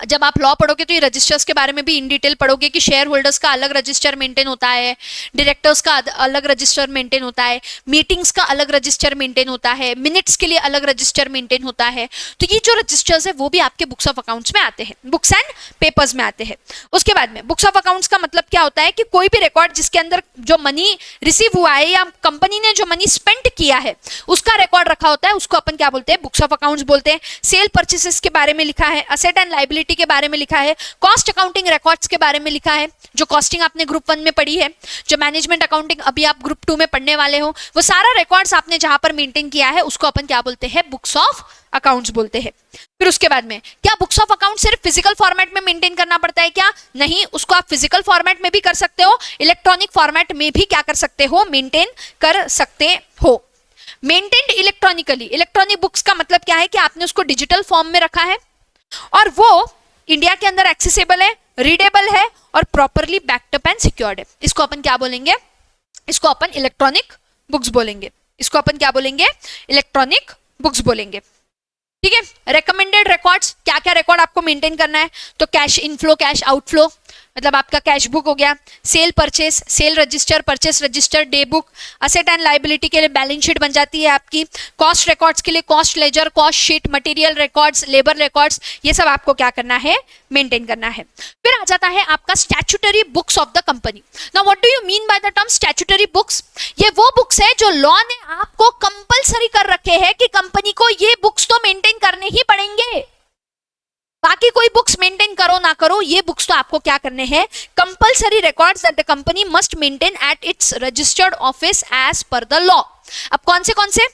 जब आप लॉ पढ़ोगे तो ये रजिस्टर्स के बारे में भी इन डिटेल पढ़ोगे कि शेयर होल्डर्स का अलग रजिस्टर मेंटेन होता है, डायरेक्टर्स का अलग रजिस्टर मेंटेन होता है, मीटिंग्स का अलग रजिस्टर मेंटेन होता है, मिनट्स के लिए अलग रजिस्टर मेंटेन होता है। तो ये जो रजिस्टर्स है वो भी आपके बुक्स ऑफ अकाउंट्स में आते हैं, बुक्स एंड पेपर्स में आते हैं। उसके बाद में बुक्स ऑफ अकाउंट्स का मतलब क्या होता है कि कोई भी रिकॉर्ड जिसके अंदर जो मनी रिसीव हुआ है या कंपनी ने जो मनी स्पेंड किया है उसका रिकॉर्ड रखा होता है, उसको अपन क्या बोलते हैं? बुक्स ऑफ अकाउंट्स बोलते हैं। सेल परचेसेस के बारे में लिखा है, असेट एंड लायबिलिटी के बारे में लिखा है, कॉस्ट अकाउंटिंग रिकॉर्ड्स के बारे में लिखा है, जो कॉस्टिंग आपने ग्रुप 1 में पढ़ी है, जो मैनेजमेंट अकाउंटिंग अभी आप ग्रुप 2 में पढ़ने वाले हो, वो सारा रिकॉर्ड्स आपने जहां पर मेंटेन किया है उसको अपन क्या बोलते हैं? बुक्स ऑफ अकाउंट्स बोलते हैं। फिर उसके बाद में क्या बुक्स ऑफ अकाउंट सिर्फ फिजिकल फॉर्मेट में मेंटेन करना पड़ता है क्या? नहीं, उसको आप फिजिकल फॉर्मेट में भी कर सकते हो, इलेक्ट्रॉनिक फॉर्मेट में भी क्या कर सकते हो? मेंटेन कर सकते हो। मेंटेन्ड इलेक्ट्रॉनिकली, इलेक्ट्रॉनिक बुक्स का मतलब क्या है कि आपने उसको डिजिटल फॉर्म में रखा है और वो इंडिया के अंदर एक्सेसिबल है, रीडेबल है और properly backed up and secured है। इसको अपन क्या बोलेंगे? इसको अपन इलेक्ट्रॉनिक बुक्स बोलेंगे। इसको अपन क्या बोलेंगे? इलेक्ट्रॉनिक बुक्स बोलेंगे, ठीक है। रेकमेंडेड रिकॉर्ड्स, क्या क्या रिकॉर्ड आपको मेंटेन करना है? तो कैश इनफ्लो, कैश आउटफ्लो, मतलब आपका कैश बुक हो गया, sale purchase, cell register, purchase register, day book, asset and liability के लिए बैलेंस शीट बन जाती है आपकी, कॉस्ट रिकॉर्ड्स के लिए cost ledger, cost sheet, material records, labour records, ये सब आपको क्या करना है? मेंटेन करना है। फिर आ जाता है आपका statutory books of the company. Now what do you mean by the term statutory books? ये वो बुक्स है जो लॉ ने आपको कंपलसरी कर रखे हैं कि कंपनी को ये बुक्स तो मेंटेन करने ही पड़ेंगे, बाकी कोई बुक्स मेंटेन करो ना करो, ये बुक्स तो आपको क्या करने हैं? Compulsory records that the company must maintain at its registered office as per the law. अब कौन से?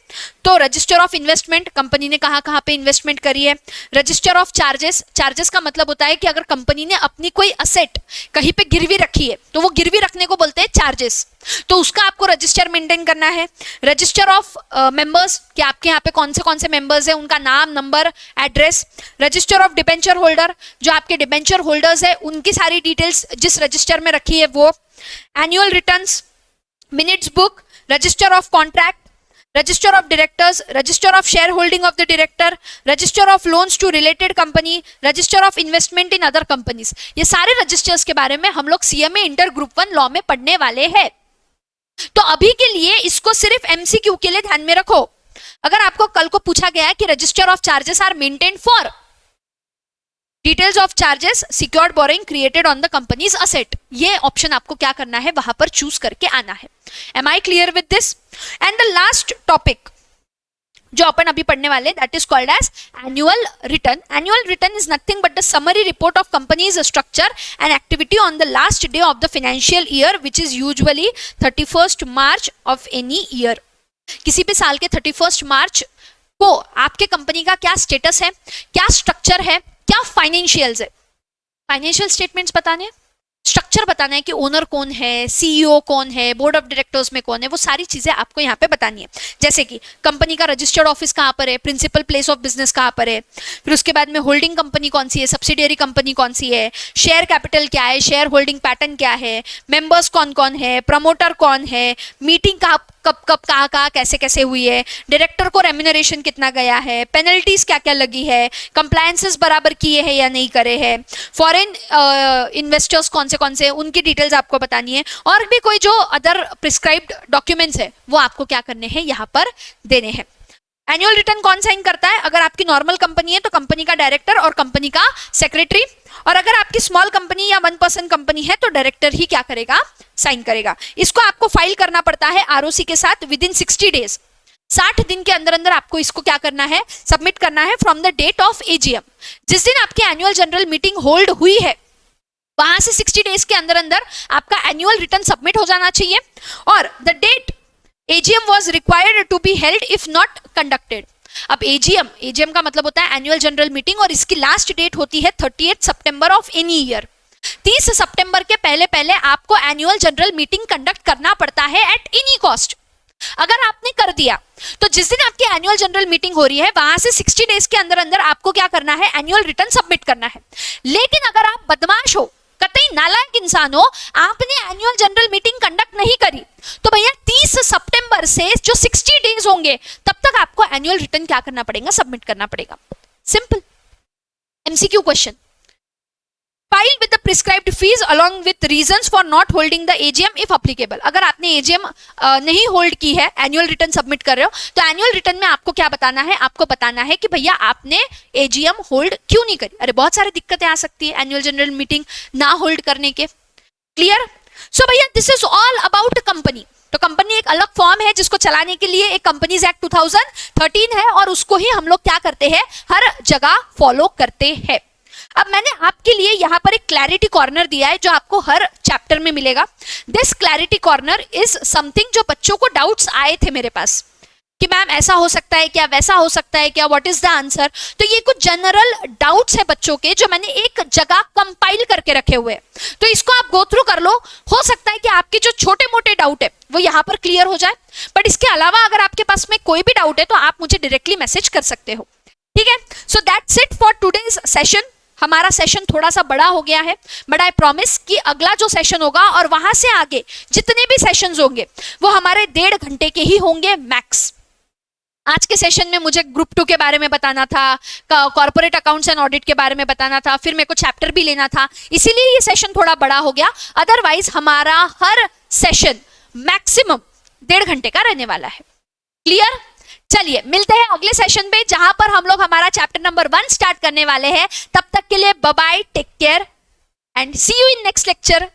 तो रजिस्टर ऑफ इन्वेस्टमेंट, कंपनी ने कहां पे इन्वेस्टमेंट करी है। रजिस्टर ऑफ चार्जेस, चार्जेस का मतलब होता है कि अगर कंपनी ने अपनी कोई असेट कहीं पे गिरवी रखी है तो वो गिरवी रखने को बोलते हैं चार्जेस, तो उसका आपको रजिस्टर मेंटेन करना है। रजिस्टर ऑफ मेंबर्स, कि आपके यहाँ पे कौन से मेंबर्स है, उनका नाम, number, address. Register of debenture holder, जो आपके डिबेंचर होल्डर्स है उनकी सारी डिटेल्स जिस रजिस्टर में रखी है वो। Annual returns, minutes book, register of contract, register of directors, register of share holding of the director, register of loans to related company, register of investment in other companies. ये सारे registers के बारे में हम लोग सीएमए इंटर ग्रुप 1 लॉ में पढ़ने वाले हैं। तो अभी के लिए इसको सिर्फ एमसीक्यू के लिए ध्यान में रखो। अगर आपको कल को पूछा गया कि register of charges are maintained for details of charges secured borrowing created on the companies asset, ये ऑप्शन आपको क्या करना है? वहां पर चूज करके आना है। Am I clear with this? And the last topic जो अपन अभी पढ़ने वाले, that is called as annual return. Annual return is nothing but the summary report of companies structure and activity on the last day of the financial year which is usually 31st March of any year. किसी भी साल के 31st मार्च को आपके company का क्या status है, क्या स्ट्रक्चर है, क्या फाइनेंशियल्स है, फाइनेंशियल स्टेटमेंट्स बताने हैं, स्ट्रक्चर बताना है कि ओनर कौन है, सीईओ कौन है, बोर्ड ऑफ डायरेक्टर्स में कौन है, वो सारी चीजें आपको यहाँ पे बतानी है। जैसे कि कंपनी का रजिस्टर्ड ऑफिस कहाँ पर है, प्रिंसिपल प्लेस ऑफ बिजनेस कहाँ पर है, फिर उसके बाद में होल्डिंग कंपनी कौन सी है, सब्सिडियरी कंपनी कौन सी है, शेयर कैपिटल क्या है, शेयर होल्डिंग पैटर्न क्या है, मेंबर्स कौन कौन है, प्रमोटर कौन है, मीटिंग कब कब कहाँ कैसे कैसे हुई है, डायरेक्टर को रेम्यूनरेशन कितना गया है, पेनल्टीज क्या क्या लगी है, कंप्लायंसेस बराबर किए हैं या नहीं करे हैं, फॉरेन इन्वेस्टर्स कौन से उनकी डिटेल्स आपको बतानी है, और भी कोई जो अदर प्रिस्क्राइब्ड डॉक्यूमेंट्स है वो आपको क्या करने हैं यहाँ पर देने हैं। एनुअल रिटर्न कौन साइन करता है? अगर आपकी नॉर्मल कंपनी है तो कंपनी का डायरेक्टर और कंपनी का सेक्रेटरी, और अगर आपकी स्मॉल कंपनी या 1% कंपनी है तो डायरेक्टर ही क्या करेगा, साइन करेगा। इसको आपको फाइल करना पड़ता है आरओसी के साथ विद इन 60 डेज। 60 दिन के अंदर अंदर आपको इसको क्या करना है, सबमिट करना है from the date of AGM. जिस दिन आपकी एनुअल जनरल मीटिंग होल्ड हुई है वहां से 60 डेज के अंदर अंदर आपका एनुअल रिटर्न सबमिट हो जाना चाहिए, और the date AGM was required to be held if not conducted। अब AGM का मतलब होता है एनुअल जनरल मीटिंग, और इसकी लास्ट डेट होती है 30 सितंबर ऑफ एनी ईयर। 30 सितंबर के पहले पहले आपको एनुअल जनरल मीटिंग कंडक्ट करना पड़ता है एट एनी कॉस्ट। अगर आपने कर दिया तो जिस दिन आपकी एनुअल जनरल मीटिंग हो रही है वहां से 60 डेज के अंदर अंदर आपको क्या करना है, एनुअल रिटर्न सबमिट करना है। लेकिन अगर आप बदमाश हो, कतई नालायक इंसान हो, आपने एनुअल जनरल मीटिंग कंडक्ट नहीं करी, तो भैया 30 सितंबर से जो 60 डेज होंगे तब तक आपको एनुअल रिटर्न क्या करना पड़ेगा, सबमिट करना पड़ेगा। Simple MCQ question. File with the prescribed fees along with reasons for not holding the AGM if applicable. अगर आपने एजीएम नहीं होल्ड की है, एनुअल रिटर्न सबमिट कर रहे हो, तो एनुअल रिटर्न में आपको क्या बताना है, आपको बताना है कि भैया आपने एजीएम होल्ड क्यों नहीं करी। अरे बहुत सारी दिक्कतें आ सकती है एनुअल जनरल मीटिंग ना होल्ड करने के। क्लियर? सो भैया this is all about company. तो कंपनी एक अलग फॉर्म है जिसको चलाने के लिए एक कंपनीज एक्ट 2013 है, और उसको ही हम लोग क्या करते हैं, हर जगह फॉलो करते हैं। अब मैंने आपके लिए यहाँ पर एक क्लैरिटी कॉर्नर दिया है जो आपको हर चैप्टर में मिलेगा। This clarity corner is something जो बच्चों को डाउट्स आए थे मेरे पास कि मैम ऐसा हो सकता है क्या, वैसा हो सकता है क्या, व्हाट इज द आंसर। तो ये कुछ जनरल डाउट्स है बच्चों के जो मैंने एक जगह कंपाइल करके रखे हुए हैं, तो इसको आप गो थ्रू कर लो। हो सकता है कि आपके जो छोटे मोटे डाउट है वो यहाँ पर क्लियर हो जाए, बट इसके अलावा अगर आपके पास में कोई भी डाउट है तो आप मुझे डायरेक्टली मैसेज कर सकते हो। ठीक है, so that's it for today's session. हमारा सेशन थोड़ा सा बड़ा हो गया है, बट आई प्रॉमिस कि अगला जो सेशन होगा और वहां से आगे जितने भी सेशंस होंगे वो हमारे 1.5 घंटे के ही होंगे मैक्स। आज के सेशन में मुझे ग्रुप 2 के बारे में बताना था, कॉर्पोरेट अकाउंट्स एंड ऑडिट के बारे में बताना था, फिर मेरे को चैप्टर भी लेना था, इसीलिए ये सेशन थोड़ा बड़ा हो गया। अदरवाइज हमारा हर सेशन मैक्सिमम 1.5 घंटे का रहने वाला है। क्लियर? चलिए मिलते हैं अगले सेशन पे जहां पर हम लोग हमारा चैप्टर नंबर 1 स्टार्ट करने वाले हैं। तब तक के लिए bye bye, take care and see you in next lecture.